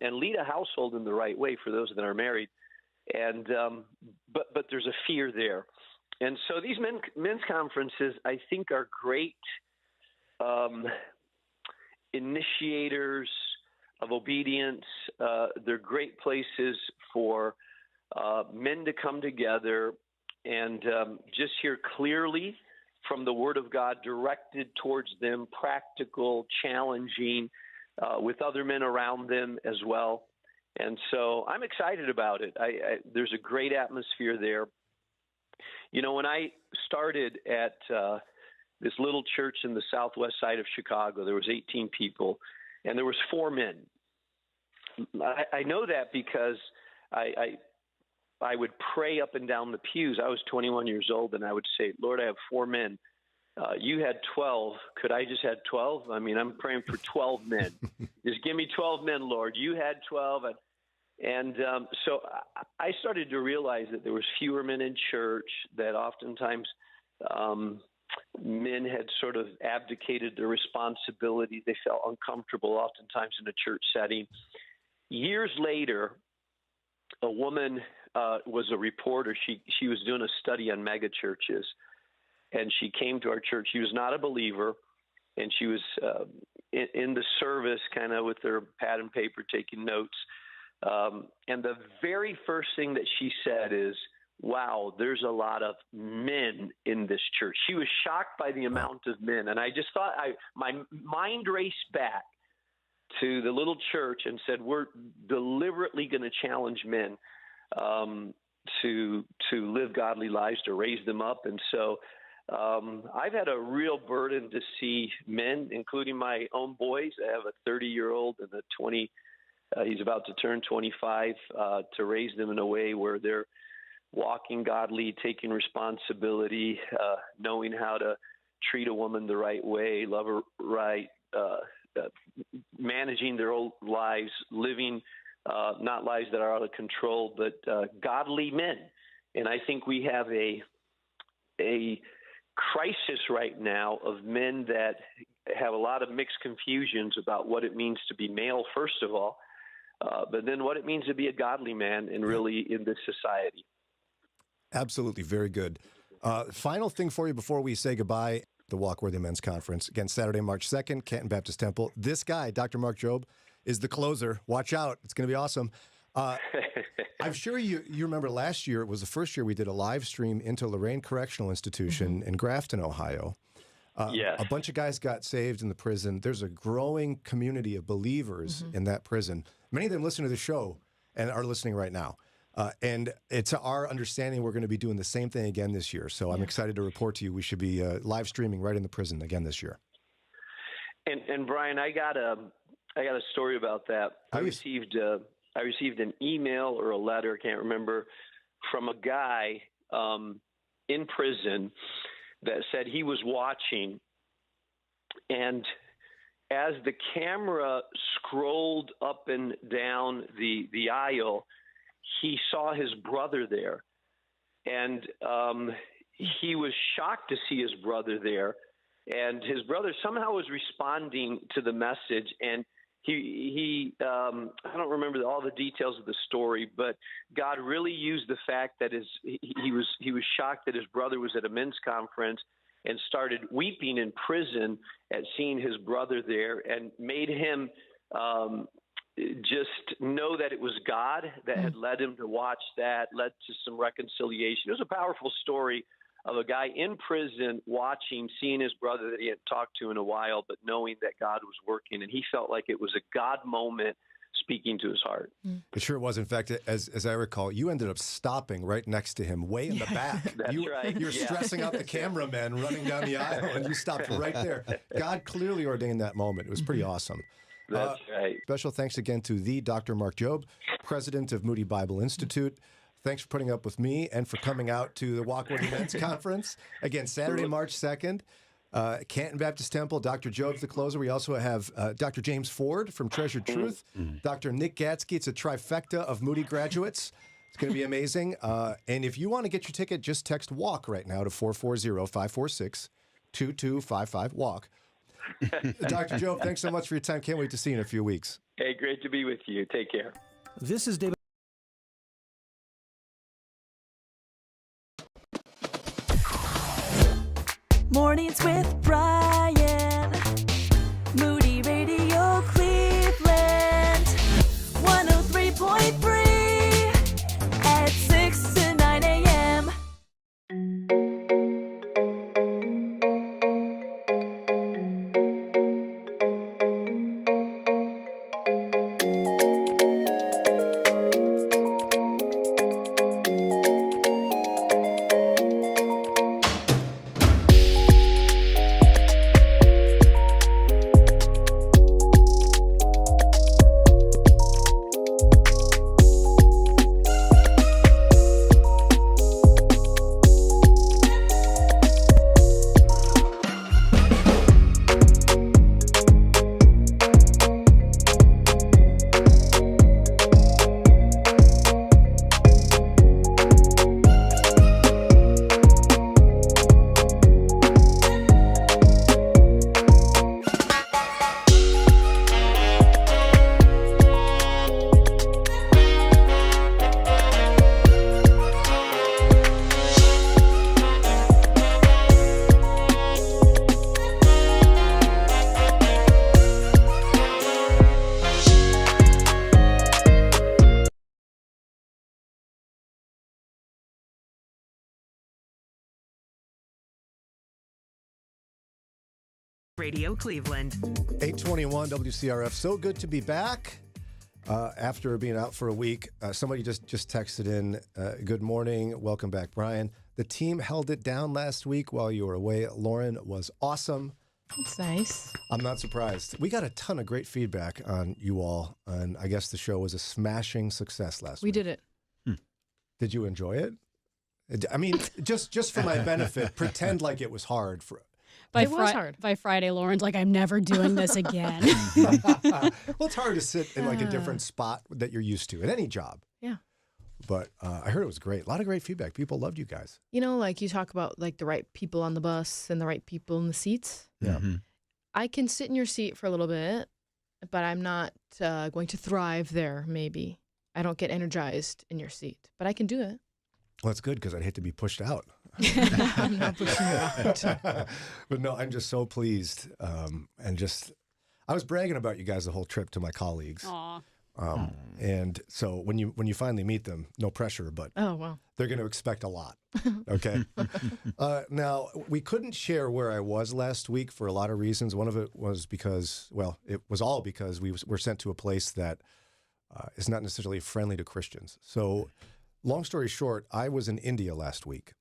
W: and lead a household in the right way for those that are married. And but there's a fear there. And so these men's conferences, I think, are great initiators of obedience. They're great places for men to come together and just hear clearly from the Word of God, directed towards them, practical, challenging, with other men around them as well. And so I'm excited about it. There's a great atmosphere there. When I started at this little church in the southwest side of Chicago, there was 18 people, and there was 4 men. I know that because I would pray up and down the pews. I was 21 years old, and I would say, Lord, I have 4 men. You had 12. Could I just have 12? I mean, I'm praying for 12 men. Just give me 12 men, Lord. You had 12. And so I started to realize that there was fewer men in church, that oftentimes men had sort of abdicated their responsibility. They felt uncomfortable oftentimes in a church setting. Years later, a woman was a reporter. She was doing a study on mega churches, and she came to our church. She was not a believer, and she was in the service kind of with her pad and paper taking notes. And the very first thing that she said is, wow, there's a lot of men in this church. She was shocked by the amount of men. And I just thought, my mind raced back to the little church and said, we're deliberately going to challenge men to live godly lives, to raise them up. And so I've had a real burden to see men, including my own boys. I have a 30-year-old and a 20. He's about to turn 25, to raise them in a way where they're walking godly, taking responsibility, knowing how to treat a woman the right way, love her right, managing their own lives, living not lives that are out of control, but godly men. And I think we have a crisis right now of men that have a lot of mixed confusions about what it means to be male, first of all, but then what it means to be a godly man and really in this society.
E: Absolutely. Very good. Final thing for you before we say goodbye. The Walk Worthy Men's Conference. Again, Saturday, March 2nd, Canton Baptist Temple. This guy, Dr. Mark Jobe, is the closer. Watch out. It's going to be awesome. I'm sure you remember last year, it was the first year we did a live stream into Lorraine Correctional Institution in Grafton, Ohio.
W: Yes.
E: A bunch of guys got saved in the prison. There's a growing community of believers in that prison. Many of them listen to the show and are listening right now. And it's our understanding we're going to be doing the same thing again this year. So I'm excited to report to you we should be live streaming right in the prison again this year.
W: And Brian, I got a story about that. I received an email or a letter, I can't remember, from a guy in prison that said he was watching, and as the camera scrolled up and down the aisle, he saw his brother there, and he was shocked to see his brother there, and his brother somehow was responding to the message, and he I don't remember all the details of the story, but God really used the fact that he was shocked that his brother was at a men's conference and started weeping in prison at seeing his brother there, and made him just know that it was God that had led him to watch that, led to some reconciliation. It was a powerful story of a guy in prison watching, seeing his brother that he hadn't talked to in a while, but knowing that God was working. And he felt like it was a God moment speaking to his heart.
E: It sure was. In fact, as I recall, you ended up stopping right next to him, way in the back.
W: That's right.
E: You were stressing out the cameramen running down the aisle, and you stopped right there. God clearly ordained that moment. It was pretty awesome.
W: That's right.
E: Special thanks again to the Dr. Mark Jobe, president of Moody Bible Institute. Thanks for putting up with me and for coming out to the Walkwood Events Conference. Again, Saturday, March 2nd, Canton Baptist Temple. Dr. Jobe's the closer. We also have Dr. James Ford from Treasured Truth, Dr. Nick Gatsky. It's a trifecta of Moody graduates. It's going to be amazing. And if you want to get your ticket, just text WALK right now to 440-546-2255, WALK. Dr. Jobe, thanks so much for your time. Can't wait to see you in a few weeks.
W: Hey, great to be with you. Take care.
P: This is David.
A: Mornings with Brian. Moody Radio Cleveland. 103.3 at 6 to 9 a.m.
K: Radio Cleveland.
E: 821 WCRF. So good to be back after being out for a week. Somebody just texted in, good morning. Welcome back, Brian. The team held it down last week while you were away. Lauren was awesome.
G: That's nice.
E: I'm not surprised. We got a ton of great feedback on you all, and I guess the show was a smashing success last week.
G: We did it.
E: Did you enjoy it? I mean, just for my benefit, pretend like it was hard.
F: By Friday, Lauren's like, I'm never doing this again.
E: Well, it's hard to sit in like a different spot that you're used to at any job.
G: Yeah.
E: But I heard it was great. A lot of great feedback. People loved you guys.
G: You know, like you talk about like the right people on the bus and the right people in the seats.
E: Yeah.
G: I can sit in your seat for a little bit, but I'm not going to thrive there, maybe. I don't get energized in your seat, but I can do it.
E: Well, that's good because I'd hate to be pushed out.
G: I'm not pushing you out.
E: But no, I'm just so pleased. I was bragging about you guys the whole trip to my colleagues.
F: Aw.
E: And so when you finally meet them, no pressure, but
G: Oh, wow.
E: they're going to expect a lot. Okay. Now, we couldn't share where I was last week for a lot of reasons. One of it was because, well, it was all because we were sent to a place that is not necessarily friendly to Christians. So, long story short, I was in India last week.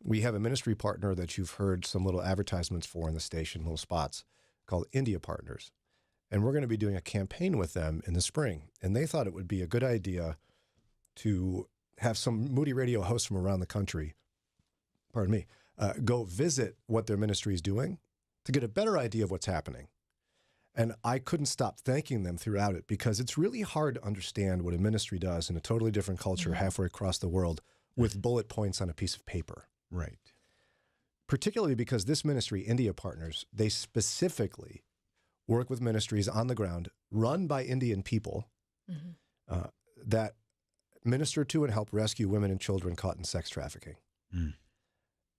E: We have a ministry partner that you've heard some little advertisements for in the station, little spots, called India Partners. And we're going to be doing a campaign with them in the spring. And they thought it would be a good idea to have some Moody Radio hosts from around the country, go visit what their ministry is doing to get a better idea of what's happening. And I couldn't stop thanking them throughout it because it's really hard to understand what a ministry does in a totally different culture halfway across the world with bullet points on a piece of paper.
C: Right.
E: Particularly because this ministry, India Partners, they specifically work with ministries on the ground run by Indian people that minister to and help rescue women and children caught in sex trafficking.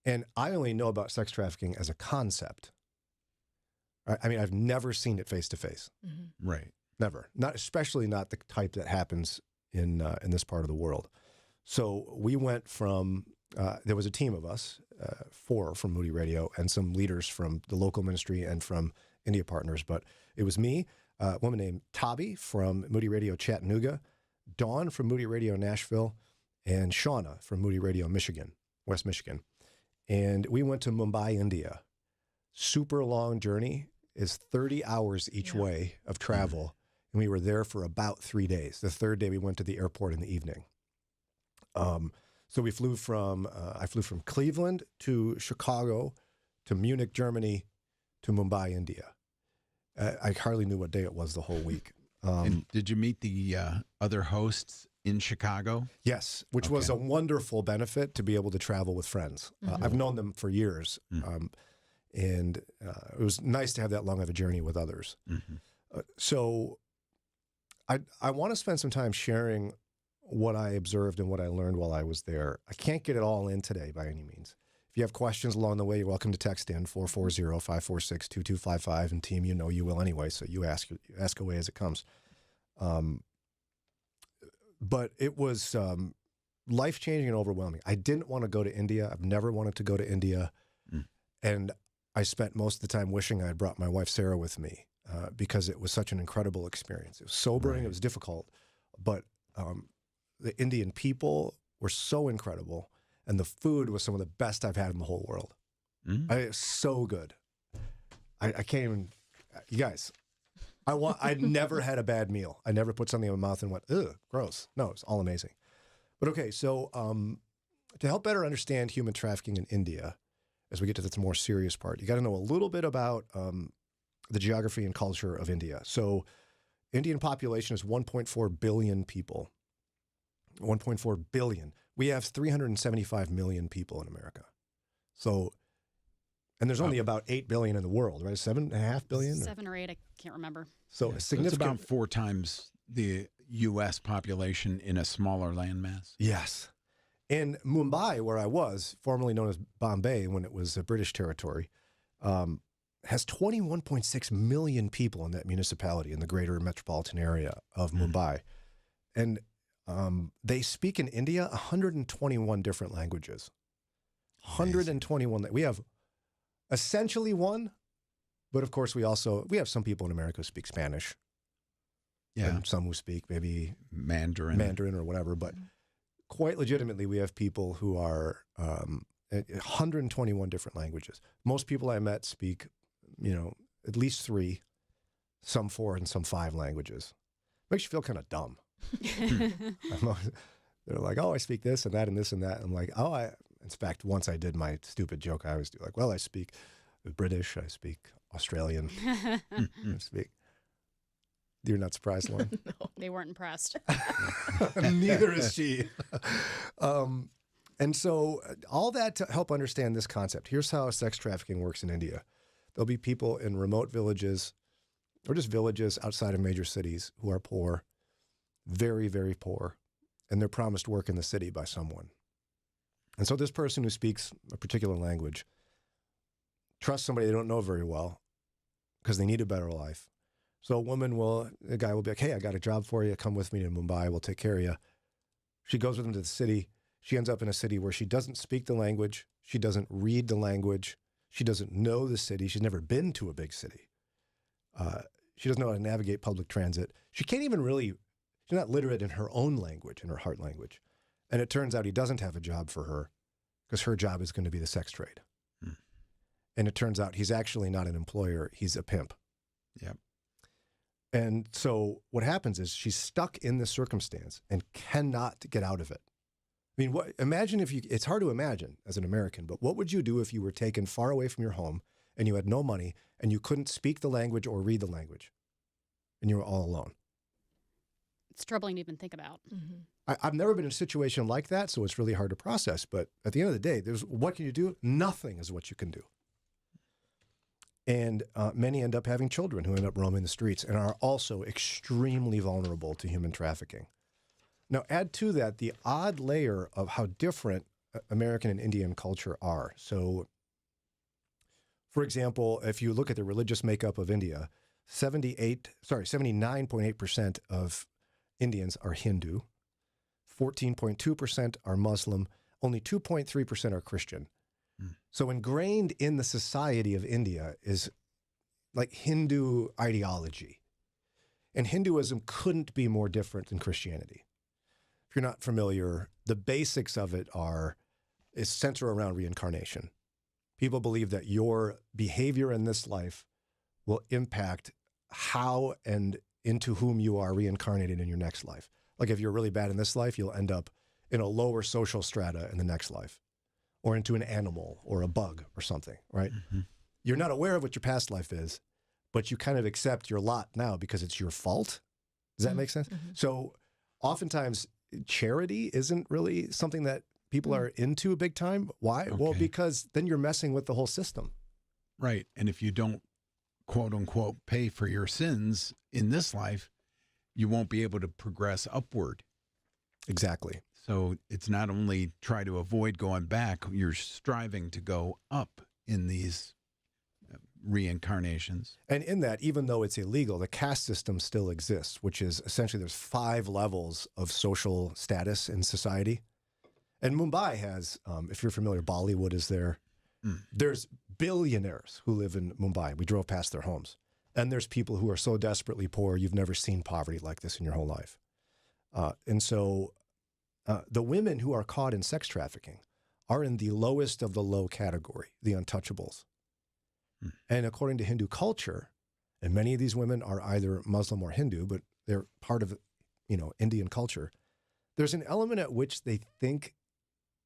E: And I only know about sex trafficking as a concept. I mean, I've never seen it face to face.
C: Right.
E: Never. Not especially not the type that happens in this part of the world. So we went from there was a team of us, 4 from Moody Radio, and some leaders from the local ministry and from India Partners. But it was me, a woman named Tabi from Moody Radio Chattanooga, Dawn from Moody Radio Nashville, and Shauna from Moody Radio Michigan, West Michigan. And we went to Mumbai, India. Super long journey, is 30 hours each way of travel. And we were there for about 3 days. The third day we went to the airport in the evening. So we flew from, I flew from Cleveland to Chicago to Munich, Germany to Mumbai, India. I hardly knew what day it was the whole week.
C: And did you meet the other hosts in Chicago?
E: Yes, which was a wonderful benefit to be able to travel with friends. I've known them for years. And it was nice to have that long of a journey with others. So I want to spend some time sharing what I observed and what I learned while I was there. I can't get it all in today by any means. If you have questions along the way, you're welcome to text in 440-546-2255. And team, you know you will anyway, so you ask away as it comes. But it was life-changing and overwhelming. I didn't want to go to India. I've never wanted to go to India. And I spent most of the time wishing I had brought my wife Sarah with me because it was such an incredible experience. It was sobering. It was difficult. But the Indian people were so incredible. And the food was some of the best I've had in the whole world. It's so good. I can't even, you guys, I never had a bad meal. I never put something in my mouth and went, ugh, gross. No, it's all amazing. But okay, so to help better understand human trafficking in India, as we get to this more serious part, you got to know a little bit about the geography and culture of India. So Indian population is 1.4 billion people. 1.4 billion. We have 375 million people in America. So, and there's only about 8 billion in the world, right? 7.5 billion?
F: 7 or 8, I can't remember.
E: So a significant.
C: It's about 4 times the U.S. population in a smaller landmass.
E: Yes. In Mumbai, where I was, formerly known as Bombay when it was a British territory, has 21.6 million people in that municipality in the greater metropolitan area of Mumbai. And they speak in India 121 different languages. 121. We have essentially one, but of course we have some people in America who speak Spanish.
C: Yeah.
E: And some who speak maybe
C: Mandarin
E: or whatever, but quite legitimately we have people who are 121 different languages. Most people I met speak, at least 3, some 4, and some 5 languages. Makes you feel kind of dumb. They're like, oh, I speak this and that and this and that. I'm like, oh, in fact, once I did my stupid joke I always do, like, well, I speak British, I speak Australian, I speak. You're not surprised, Lauren?
F: No, they weren't impressed.
E: Neither is she. And so all that to help understand this concept. Here's how sex trafficking works in India. There'll be people in remote villages or just villages outside of major cities who are poor, very, very poor, and they're promised work in the city by someone. And so this person who speaks a particular language trusts somebody they don't know very well because they need a better life. So a guy will be like, hey, I got a job for you. Come with me to Mumbai. We'll take care of you. She goes with him to the city. She ends up in a city where she doesn't speak the language. She doesn't read the language. She doesn't know the city. She's never been to a big city. She doesn't know how to navigate public transit. She can't even she's not literate in her own language, in her heart language. And it turns out he doesn't have a job for her because her job is going to be the sex trade. And it turns out he's actually not an employer. He's a pimp.
C: Yep.
E: And so what happens is she's stuck in this circumstance and cannot get out of it. I mean, imagine it's hard to imagine as an American, but what would you do if you were taken far away from your home and you had no money and you couldn't speak the language or read the language and you were all alone?
F: It's troubling to even think about.
E: I've never been in a situation like that, so it's really hard to process. But at the end of the day, what can you do? Nothing is what you can do. And many end up having children who end up roaming the streets and are also extremely vulnerable to human trafficking. Now, add to that the odd layer of how different American and Indian culture are. So, for example, if you look at the religious makeup of India, 79.8% of Indians are Hindu, 14.2% are Muslim, only 2.3% are Christian. So ingrained in the society of India is like Hindu ideology. And Hinduism couldn't be more different than Christianity. If you're not familiar, the basics of it is center around reincarnation. People believe that your behavior in this life will impact how and into whom you are reincarnated in your next life. Like if you're really bad in this life, you'll end up in a lower social strata in the next life, or into an animal or a bug or something, right? You're not aware of what your past life is, but you kind of accept your lot now because it's your fault. Does that make sense? So oftentimes charity isn't really something that people are into big time. Why? Okay. Well, because then you're messing with the whole system.
C: Right. And if you don't, quote unquote, pay for your sins in this life, you won't be able to progress upward.
E: Exactly.
C: So it's not only try to avoid going back, you're striving to go up in these reincarnations.
E: And in that, even though it's illegal, the caste system still exists, which is essentially there's 5 levels of social status in society. And Mumbai has, if you're familiar, Bollywood is there. There's billionaires who live in Mumbai. We drove past their homes. And there's people who are so desperately poor, you've never seen poverty like this in your whole life. And so the women who are caught in sex trafficking are in the lowest of the low category, the untouchables. And according to Hindu culture, and many of these women are either Muslim or Hindu, but they're part of, Indian culture, there's an element at which they think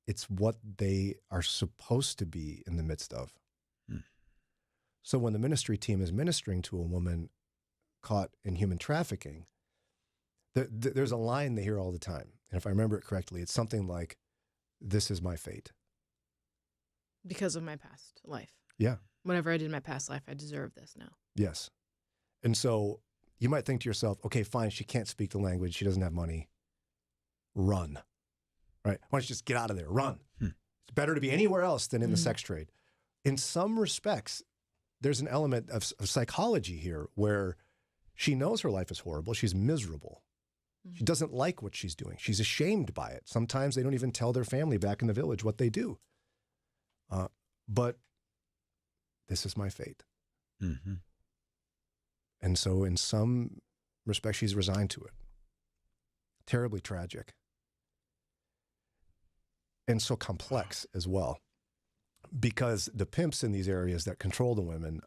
E: it's what they are supposed to be in the midst of. So when the ministry team is ministering to a woman caught in human trafficking, there's a line they hear all the time. And if I remember it correctly, it's something like, "This is my fate."
G: Because of my past life.
E: Yeah.
G: Whatever I did in my past life, I deserve this now.
E: Yes. And so you might think to yourself, okay, fine, she can't speak the language. She doesn't have money. Run. Right? Why don't you just get out of there? Run. It's better to be anywhere else than in the sex trade. In some respects, there's an element of psychology here where she knows her life is horrible. She's miserable. She doesn't like what she's doing. She's ashamed by it. Sometimes they don't even tell their family back in the village what they do. But this is my fate. And so in some respects, she's resigned to it. Terribly tragic. And so complex as well. Because the pimps in these areas that control the women,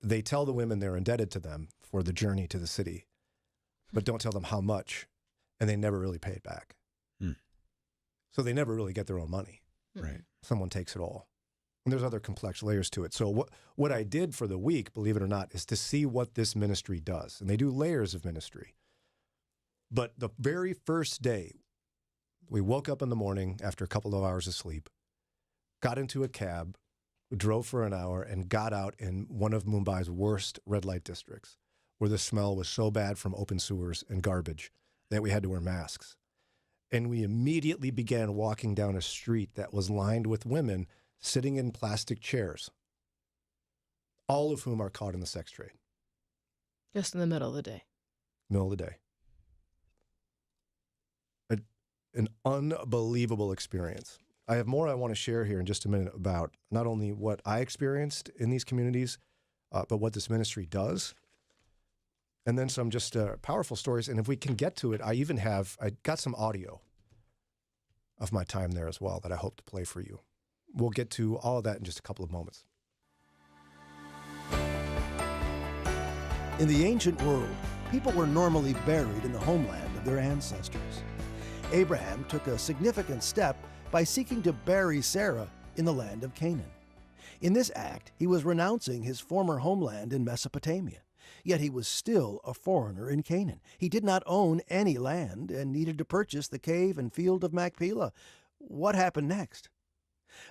E: they tell the women they're indebted to them for the journey to the city, but don't tell them how much, and they never really pay it back. So they never really get their own money.
C: Right.
E: Someone takes it all. And there's other complex layers to it. So what I did for the week, believe it or not, is to see what this ministry does. And they do layers of ministry. But the very first day, we woke up in the morning after a couple of hours of sleep, got into a cab, drove for an hour, and got out in one of Mumbai's worst red light districts, where the smell was so bad from open sewers and garbage that we had to wear masks. And we immediately began walking down a street that was lined with women sitting in plastic chairs, all of whom are caught in the sex trade.
G: Just in the middle of the day.
E: Middle of the day. An unbelievable experience. I have more I want to share here in just a minute about not only what I experienced in these communities, but what this ministry does. And then some just powerful stories. And if we can get to it, I got some audio of my time there as well that I hope to play for you. We'll get to all of that in just a couple of moments.
P: In the ancient world, people were normally buried in the homeland of their ancestors. Abraham took a significant step by seeking to bury Sarah in the land of Canaan. In this act, he was renouncing his former homeland in Mesopotamia. Yet he was still a foreigner in Canaan. He did not own any land and needed to purchase the cave and field of Machpelah. What happened next?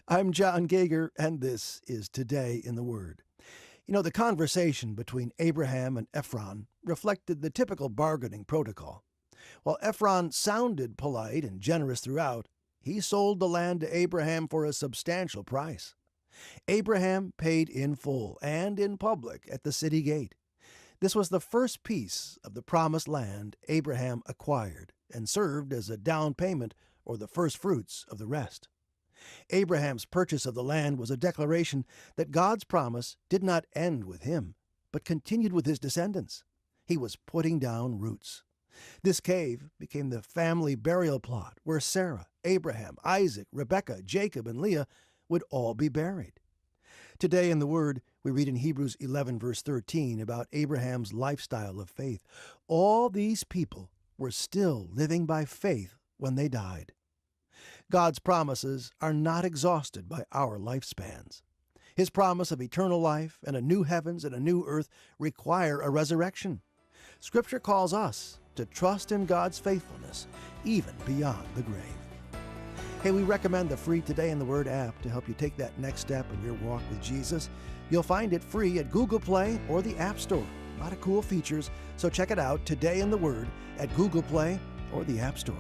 P: I'm John Gager, and this is Today in the Word. You know, the conversation between Abraham and Ephron reflected the typical bargaining protocol. While Ephron sounded polite and generous throughout, he sold the land to Abraham for a substantial price. Abraham paid in full and in public at the city gate. This was the first piece of the promised land Abraham acquired and served as a down payment or the first fruits of the rest. Abraham's purchase of the land was a declaration that God's promise did not end with him, but continued with his descendants. He was putting down roots. This cave became the family burial plot where Sarah, Abraham, Isaac, Rebekah, Jacob, and Leah would all be buried. Today in the Word, we read in Hebrews 11, verse 13, about Abraham's lifestyle of faith. All these people were still living by faith when they died. God's promises are not exhausted by our lifespans. His promise of eternal life and a new heavens and a new earth require a resurrection. Scripture calls us to trust in God's faithfulness, even beyond the grave. Hey, we recommend the free Today in the Word app to help you take that next step in your walk with Jesus. You'll find it free at Google Play or the App Store. A lot of cool features, so check it out, Today in the Word, at Google Play or the App Store.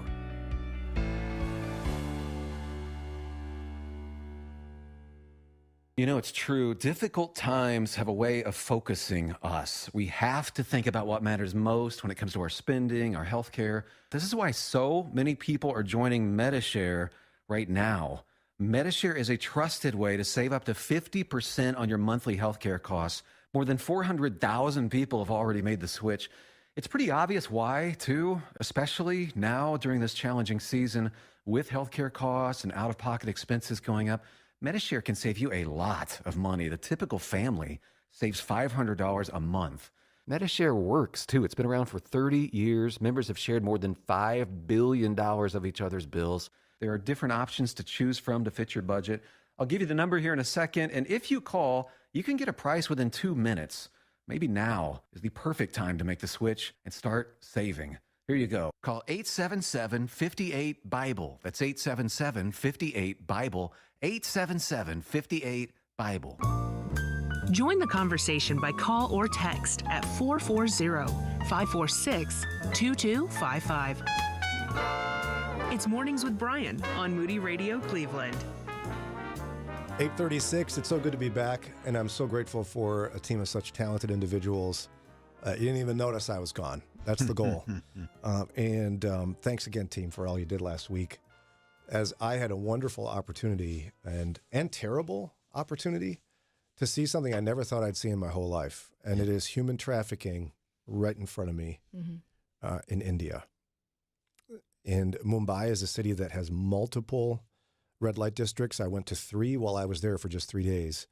R: You know, it's true. Difficult times have a way of focusing us. We have to think about what matters most when it comes to our spending, our health care. This is why so many people are joining Medishare right now. Medishare is a trusted way to save up to 50% on your monthly health care costs. More than 400,000 people have already made the switch. It's pretty obvious why, too, especially now during this challenging season with health care costs and out-of-pocket expenses going up. Medishare can save you a lot of money. The typical family saves $500 a month. Medishare works, too. It's been around for 30 years. Members have shared more than $5 billion of each other's bills. There are different options to choose from to fit your budget. I'll give you the number here in a second, and if you call, you can get a price within 2 minutes. Maybe now is the perfect time to make the switch and start saving. Here you go. Call 877-58-BIBLE. That's 877-58-BIBLE. 877-58-BIBLE.
K: Join the conversation by call or text at 440-546-2255. It's Mornings with Brian on Moody Radio Cleveland.
E: 8:36, it's so good to be back, and I'm so grateful for a team of such talented individuals. You didn't even notice I was gone. That's the goal. Thanks again, team, for all you did last week, as I had a wonderful opportunity and terrible opportunity to see something I never thought I'd see in my whole life, and it is human trafficking right in front of me in India. And Mumbai is a city that has multiple red light districts. I went to 3 while I was there for just 3 days,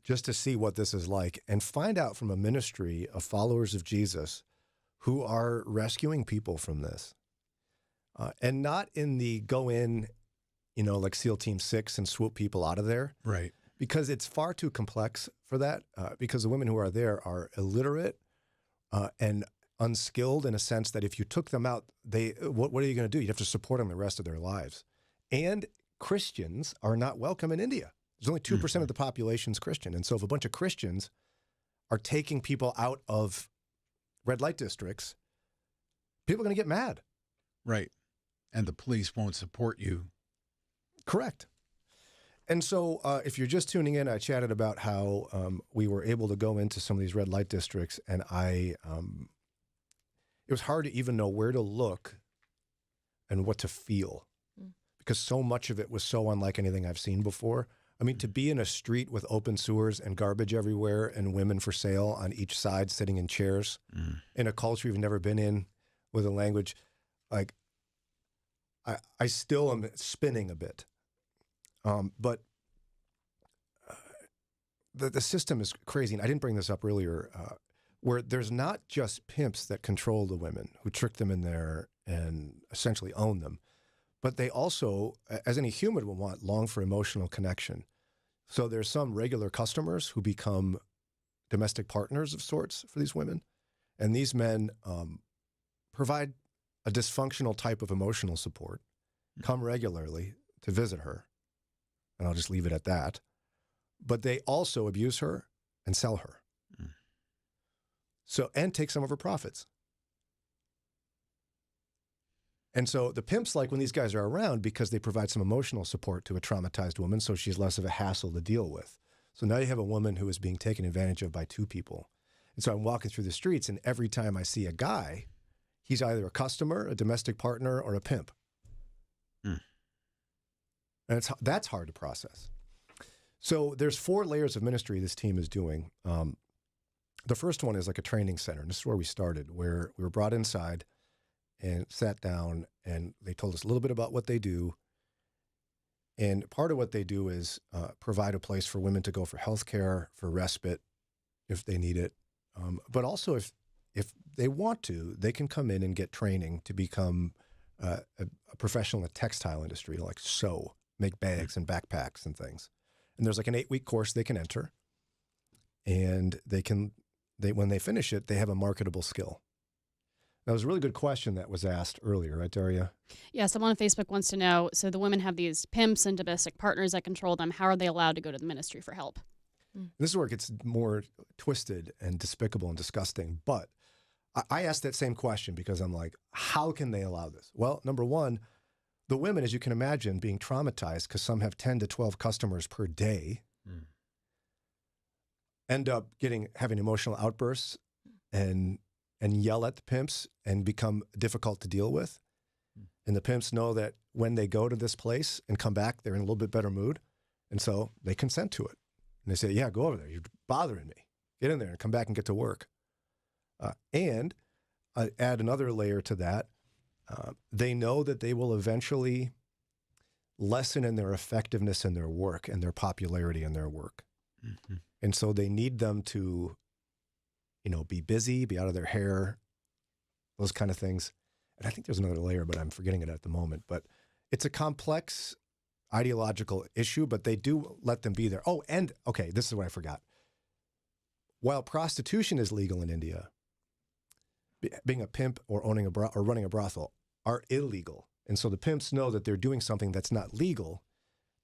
E: just to see what this is like and find out from a ministry of followers of Jesus who are rescuing people from this. And not in the go in, like SEAL Team 6 and swoop people out of there.
C: Right.
E: Because it's far too complex for that, because the women who are there are illiterate and unskilled in a sense that if you took them out, what are you going to do? You'd have to support them the rest of their lives. And Christians are not welcome in India. There's only 2% of the population's Christian. And so if a bunch of Christians are taking people out of red light districts, people are going to get mad.
C: Right. And the police won't support you.
E: Correct. And so if you're just tuning in, I chatted about how we were able to go into some of these red light districts, and it was hard to even know where to look and what to feel because so much of it was so unlike anything I've seen before. I mean, to be in a street with open sewers and garbage everywhere and women for sale on each side sitting in chairs in a culture you've never been in with a language, like I still am spinning a bit. But the system is crazy. And I didn't bring this up earlier, where there's not just pimps that control the women who trick them in there and essentially own them, but they also, as any human will want, long for emotional connection. So there's some regular customers who become domestic partners of sorts for these women. And these men provide a dysfunctional type of emotional support, come regularly to visit her. And I'll just leave it at that. But they also abuse her and sell her. So, and take some of her profits. And so the pimps like when these guys are around because they provide some emotional support to a traumatized woman, so she's less of a hassle to deal with. So now you have a woman who is being taken advantage of by two people. And so I'm walking through the streets, and every time I see a guy, he's either a customer, a domestic partner, or a pimp. And that's hard to process. So there's 4 layers of ministry this team is doing. The first one is like a training center. And this is where we started, where we were brought inside and sat down, and they told us a little bit about what they do. And part of what they do is provide a place for women to go for health care, for respite, if they need it. But also, if they want to, they can come in and get training to become a professional in the textile industry, like sew, make bags and backpacks and things. And there's like an 8-week course they can enter. And when they finish it, they have a marketable skill. That was a really good question that was asked earlier, right, Daria?
F: Yeah, someone on Facebook wants to know, so the women have these pimps and domestic partners that control them. How are they allowed to go to the ministry for help?
E: This is where it gets more twisted and despicable and disgusting. But I asked that same question because I'm like, how can they allow this? Well, number one, the women, as you can imagine, being traumatized because some have 10 to 12 customers per day, end up having emotional outbursts and yell at the pimps and become difficult to deal with. And the pimps know that when they go to this place and come back, they're in a little bit better mood. And so they consent to it. And they say, yeah, go over there. You're bothering me. Get in there and come back and get to work. And I add another layer to that. They know that they will eventually lessen in their effectiveness in their work and their popularity in their work. And so they need them to, be busy, be out of their hair, those kind of things. And I think there's another layer, but I'm forgetting it at the moment. But it's a complex ideological issue, but they do let them be there. Oh, and okay, this is what I forgot. While prostitution is legal in India, being a pimp or owning or running a brothel are illegal. And so the pimps know that they're doing something that's not legal,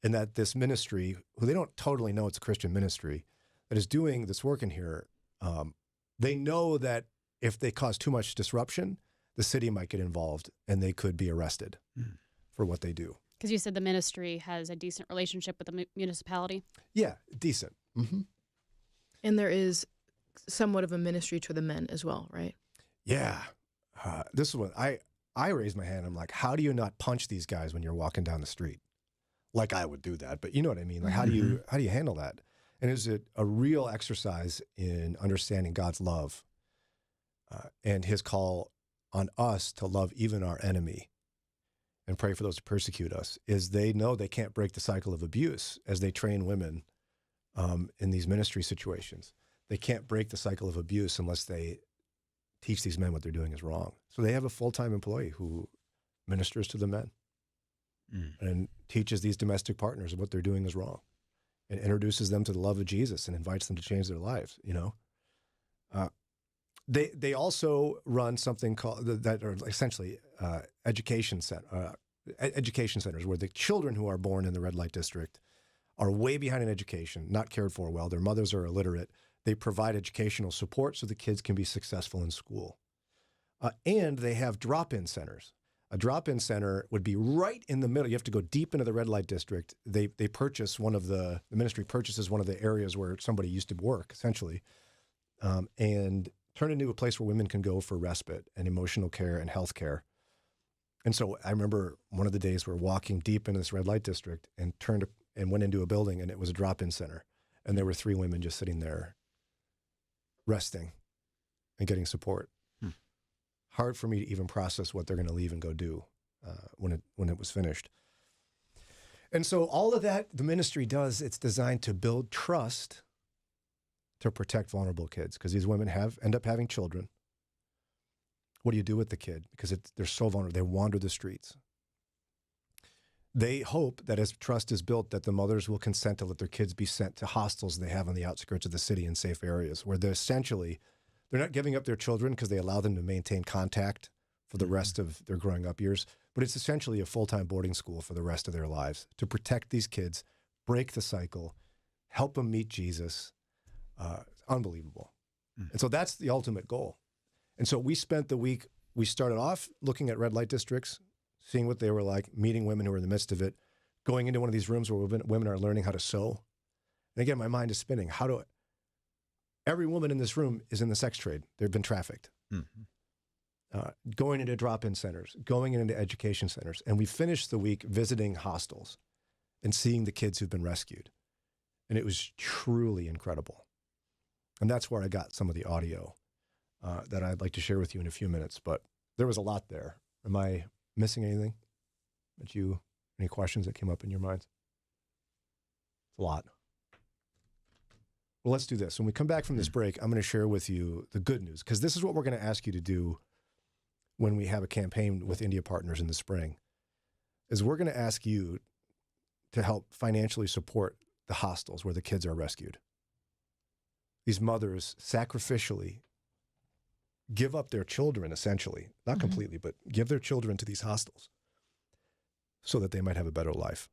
E: and that this ministry, who they don't totally know it's a Christian ministry, that is doing this work in here, they know that if they cause too much disruption, the city might get involved and they could be arrested for what they do.
F: Because you said the ministry has a decent relationship with the municipality?
E: Yeah, decent.
G: And there is somewhat of a ministry to the men as well, right?
E: Yeah. This is what I raised my hand. I'm like, how do you not punch these guys when you're walking down the street? Like I would do that, but you know what I mean? Like, how do you handle that? And is it a real exercise in understanding God's love and his call on us to love even our enemy and pray for those who persecute us? Is they know they can't break the cycle of abuse as they train women in these ministry situations. They can't break the cycle of abuse unless they teach these men what they're doing is wrong. So they have a full-time employee who ministers to the men and teaches these domestic partners what they're doing is wrong, and introduces them to the love of Jesus and invites them to change their lives, They also run something called, that are essentially education centers where the children who are born in the red light district are way behind in education, not cared for well. Their mothers are illiterate. They provide educational support so the kids can be successful in school. And they have drop-in centers. A drop-in center would be right in the middle. You have to go deep into the red light district. They purchase the ministry purchases one of the areas where somebody used to work, essentially, and turn it into a place where women can go for respite and emotional care and health care. And so I remember one of the days we're walking deep into this red light district and went into a building, and it was a drop-in center. And there were 3 women just sitting there resting and getting support. Hard for me to even process what they're going to leave and go do when it was finished. And so all of that the ministry does, it's designed to build trust to protect vulnerable kids, because these women end up having children. What do you do with the kid? Because they're so vulnerable. They wander the streets. They hope that as trust is built, that the mothers will consent to let their kids be sent to hostels they have on the outskirts of the city in safe areas, where they're not giving up their children because they allow them to maintain contact for the rest of their growing up years, but it's essentially a full-time boarding school for the rest of their lives to protect these kids, break the cycle, help them meet Jesus. It's unbelievable. And so that's the ultimate goal. And so we spent the week, we started off looking at red light districts, seeing what they were like, meeting women who were in the midst of it, going into one of these rooms where women are learning how to sew. And again, my mind is spinning. Every woman in this room is in the sex trade. They've been trafficked. Going into drop-in centers, going into education centers. And we finished the week visiting hostels and seeing the kids who've been rescued. And it was truly incredible. And that's where I got some of the audio that I'd like to share with you in a few minutes. But there was a lot there. Am I missing anything? Any questions that came up in your minds? It's a lot. Well, let's do this. When we come back from this break, I'm going to share with you the good news, because this is what we're going to ask you to do when we have a campaign with India Partners in the spring, is we're going to ask you to help financially support the hostels where the kids are rescued. These mothers sacrificially give up their children, essentially, not completely, but give their children to these hostels so that they might have a better life.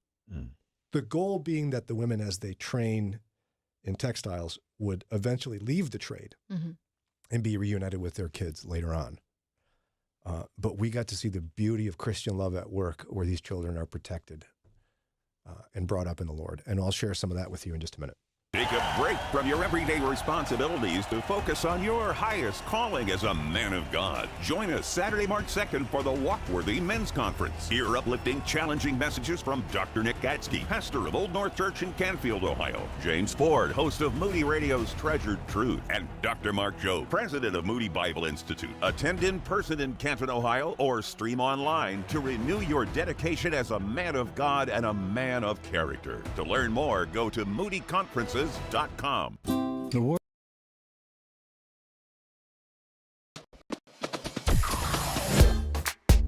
E: The goal being that the women, as they train in textiles, would eventually leave the trade and be reunited with their kids later on. But we got to see the beauty of Christian love at work, where these children are protected and brought up in the Lord. And I'll share some of that with you in just a minute.
B: Take a break from your everyday responsibilities to focus on your highest calling as a man of God. Join us Saturday, March 2nd for the Walkworthy Men's Conference. Hear uplifting, challenging messages from Dr. Nick Gadsky, pastor of Old North Church in Canfield, Ohio, James Ford, host of Moody Radio's Treasured Truth, and Dr. Mark Jobe, president of Moody Bible Institute. Attend in person in Canton, Ohio, or stream online to renew your dedication as a man of God and a man of character. To learn more, go to moodyconferences.com.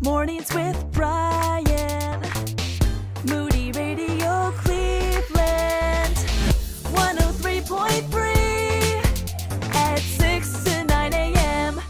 A: Mornings with Brian. Moody Radio Cleveland. 103.3 at 6 to 9 a.m.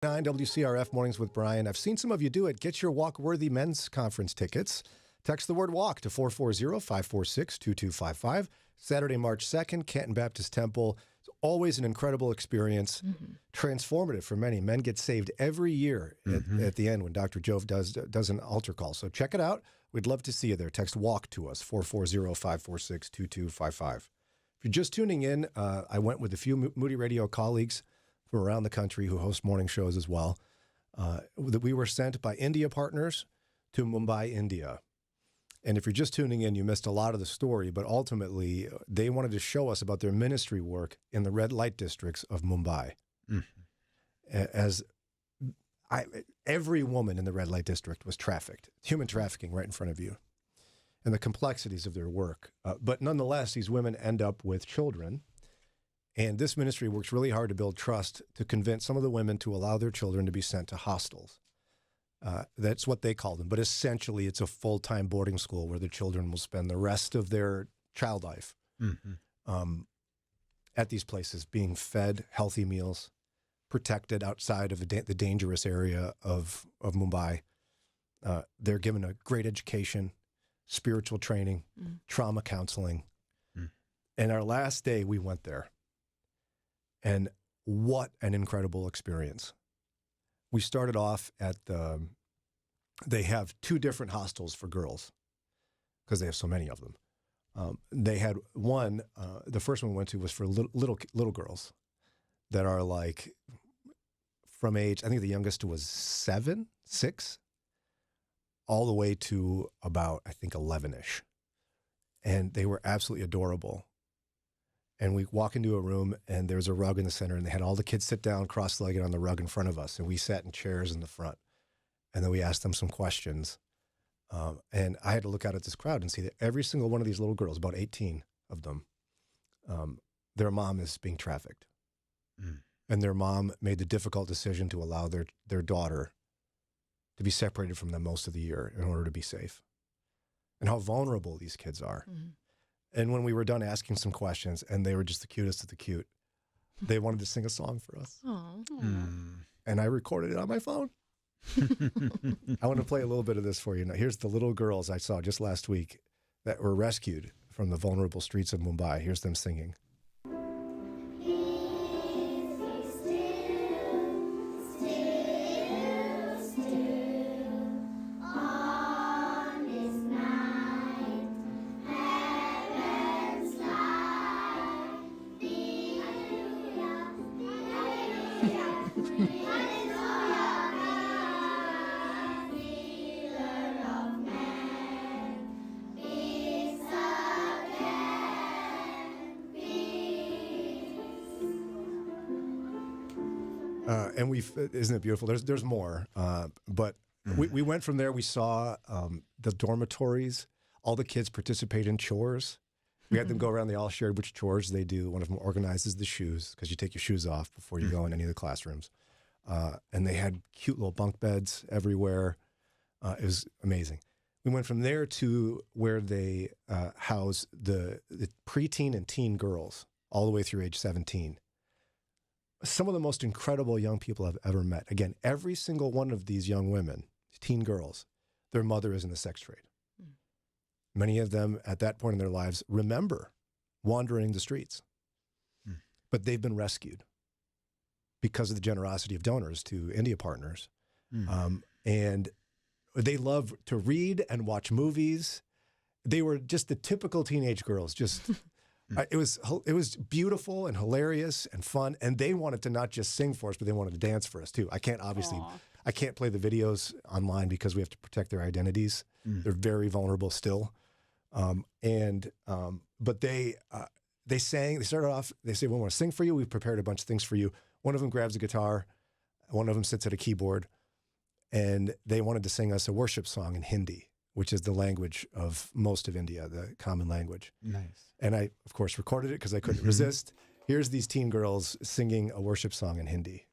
E: 9 WCRF Mornings with Brian. I've seen some of you do it. Get your Walk-Worthy Men's Conference tickets. Text the word WALK to 440-546-2255. Saturday, March 2nd, Canton Baptist Temple. It's always an incredible experience, transformative for many. Men get saved every year at the end when Dr. Jobe does an altar call. So check it out. We'd love to see you there. Text WALK to us, 440-546-2255. If you're just tuning in, I went with a few Moody Radio colleagues from around the country who host morning shows as well. That we were sent by India partners to Mumbai, India. And if you're just tuning in, you missed a lot of the story, but ultimately they wanted to show us about their ministry work in the red light districts of Mumbai. Every woman in the red light district was trafficked, human trafficking right in front of you, and the complexities of their work. But nonetheless, these women end up with children. And this ministry works really hard to build trust to convince some of the women to allow their children to be sent to hostels. That's what they call them. But essentially, it's a full-time boarding school where the children will spend the rest of their child life at these places, being fed healthy meals, protected outside of the dangerous area of Mumbai. They're given a great education, spiritual training, trauma counseling. And our last day, we went there. And what an incredible experience. We started off at they have 2 different hostels for girls because they have so many of them. They had one, the first one we went to was for little girls that are like from age, I think the youngest was 6, all the way to about, I think, 11-ish. And they were absolutely adorable. And we walk into a room, and there's a rug in the center, and they had all the kids sit down cross-legged on the rug in front of us, and we sat in chairs in the front. And then we asked them some questions. And I had to look out at this crowd and see that every single one of these little girls, about 18 of them, their mom is being trafficked. And their mom made the difficult decision to allow their daughter to be separated from them most of the year in order to be safe. And how vulnerable these kids are. And when we were done asking some questions, and they were just the cutest of the cute, they wanted to sing a song for us. And I recorded it on my phone. I want to play a little bit of this for you. Now, here's the little girls I saw just last week that were rescued from the vulnerable streets of Mumbai. Here's them singing. And isn't it beautiful? There's more, but we went from there. We saw the dormitories. All the kids participate in chores. We had them go around. They all shared which chores they do. One of them organizes the shoes because you take your shoes off before you go in any of the classrooms. And they had cute little bunk beds everywhere. It was amazing. We went from there to where they house the preteen and teen girls all the way through age 17. Some of the most incredible young people I've ever met. Again, every single one of these young women, teen girls, their mother is in the sex trade. Many of them at that point in their lives remember wandering the streets, but they've been rescued because of the generosity of donors to India partners. And they love to read and watch movies. They were just the typical teenage girls, just... It was beautiful and hilarious and fun, and they wanted to not just sing for us, but they wanted to dance for us too. I can't play the videos online because we have to protect their identities. They're very vulnerable still, but they sang. They started off. They say, "We want to sing for you. We've prepared a bunch of things for you." One of them grabs a guitar, one of them sits at a keyboard, and they wanted to sing us a worship song in Hindi, which is the language of most of India, the common language. Nice. And I, of course, recorded it because I couldn't resist. Here's these teen girls singing a worship song in Hindi.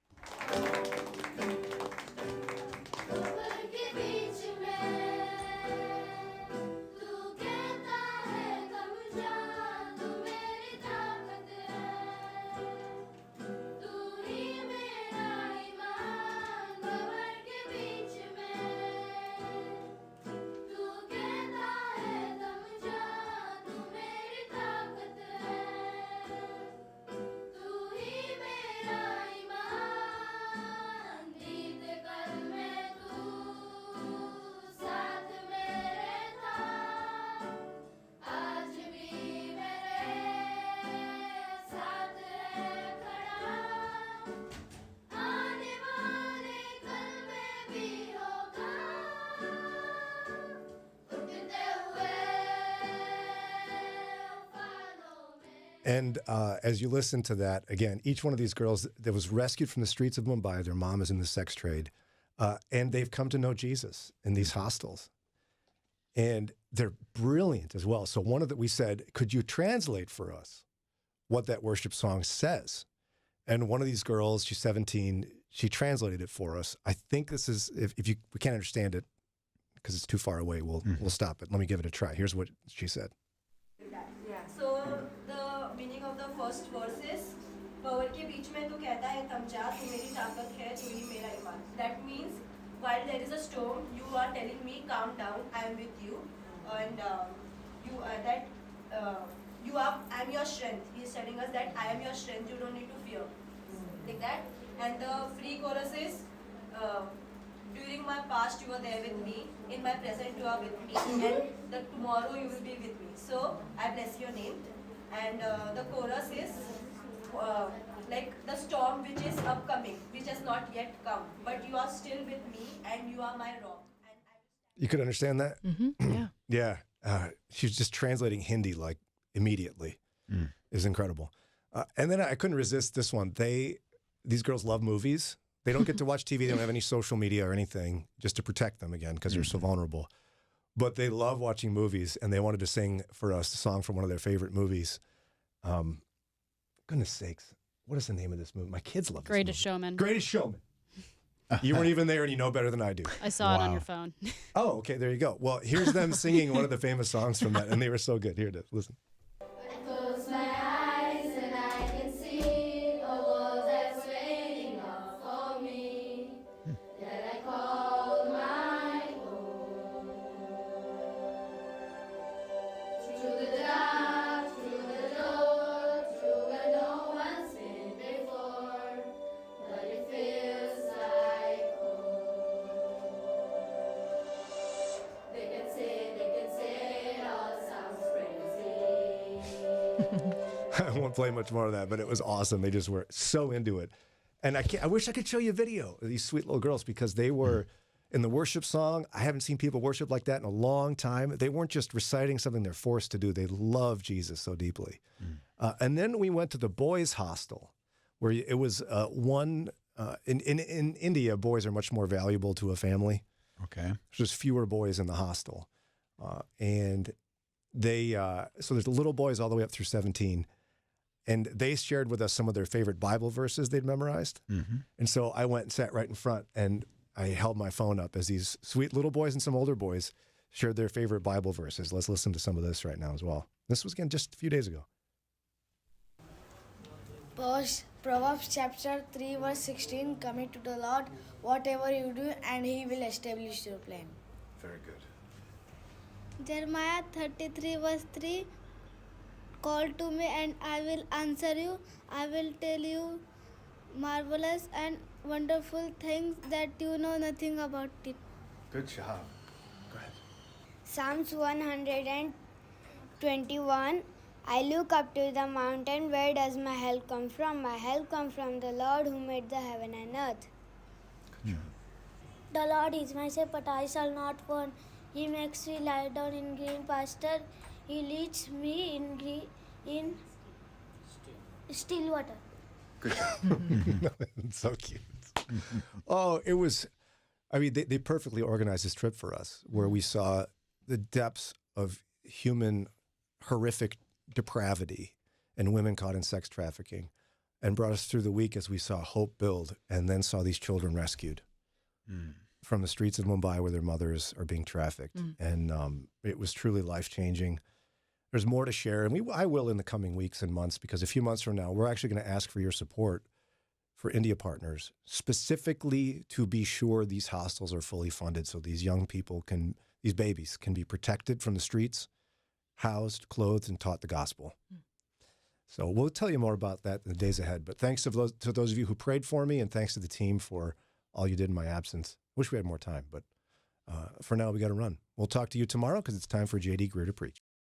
E: And as you listen to that, again, each one of these girls that was rescued from the streets of Mumbai, their mom is in the sex trade, and they've come to know Jesus in these hostels. And they're brilliant as well. So we said, could you translate for us what that worship song says? And one of these girls, she's 17, she translated it for us. I think this is, if we can't understand it because it's too far away, we'll stop it. Let me give it a try. Here's what she said.
I: Yeah. So the meaning of the first verse is, power के बीच में तू कहता है थम जा, तू मेरी ताकत है, तू ही मेरा ईमान. That means while there is a storm, you are telling me, calm down, I am with you, and I am your strength. He is telling us that I am your strength. You don't need to fear, like that. And the free chorus is, during my past you were there with me, in my present you are with me, and tomorrow you will be with me. So I bless your name. And the chorus is like the storm which is upcoming, which has not yet come, but you are still with me, and you are my rock.
E: You could understand that?
G: Mm-hmm. Yeah.
E: Yeah. She was just translating Hindi like immediately. It was incredible. And then I couldn't resist this one. These girls love movies. They don't get to watch TV. They don't have any social media or anything, just to protect them again because they're so vulnerable. But they love watching movies, and they wanted to sing for us a song from one of their favorite movies. Goodness sakes, what is the name of this movie? My kids love this
F: Greatest Showman.
E: Greatest Showman. You weren't even there, and you know better than I do.
F: I saw it on your phone.
E: Oh, okay, there you go. Well, here's them singing one of the famous songs from that, and they were so good. Here it is. Listen.
I: Close my eyes and I can see a world that's waiting up for me, that I call my own. Through the dark, through the door, through where no one's been before, but it feels like home. They can say it all sounds crazy.
E: I won't play much more of that, but it was awesome. They just were so into it. And I wish I could show you a video of these sweet little girls because they were in the worship song. I haven't seen people worship like that in a long time. They weren't just reciting something they're forced to do. They love Jesus so deeply. And then we went to the boys' hostel where it was in India, boys are much more valuable to a family.
C: Okay.
E: There's just fewer boys in the hostel. And so there's little boys all the way up through 17. And they shared with us some of their favorite Bible verses they'd memorized. And so I went and sat right in front, and I held my phone up as these sweet little boys and some older boys shared their favorite Bible verses. Let's listen to some of this right now as well. This was, again, just a few days ago.
L: Proverbs chapter 3 verse 16, commit to the Lord whatever you do, and he will establish your plan.
E: Very good.
L: Jeremiah 33 verse 3, call to me and I will answer you. I will tell you marvelous and wonderful things that you know nothing about it.
E: Good job. Go ahead.
L: Psalms 121, I look up to the mountain. Where does my help come from? My help comes from the Lord who made the heaven and earth.
E: Good job.
L: The Lord is my shepherd, I shall not want. He makes me lie down in green pasture. He leads me in still water.
E: Good job. So cute. Oh, it was, they perfectly organized this trip for us where we saw the depths of human horrific depravity and women caught in sex trafficking, and brought us through the week as we saw hope build and then saw these children rescued from the streets of Mumbai where their mothers are being trafficked. And it was truly life-changing. There's more to share, and I will in the coming weeks and months, because a few months from now, we're actually going to ask for your support for India Partners, specifically to be sure these hostels are fully funded so these young people these babies can be protected from the streets, housed, clothed, and taught the gospel. So we'll tell you more about that in the days ahead. But thanks to those of you who prayed for me, and thanks to the team for all you did in my absence. Wish we had more time, but for now we got to run. We'll talk to you tomorrow because it's time for JD Greer to preach.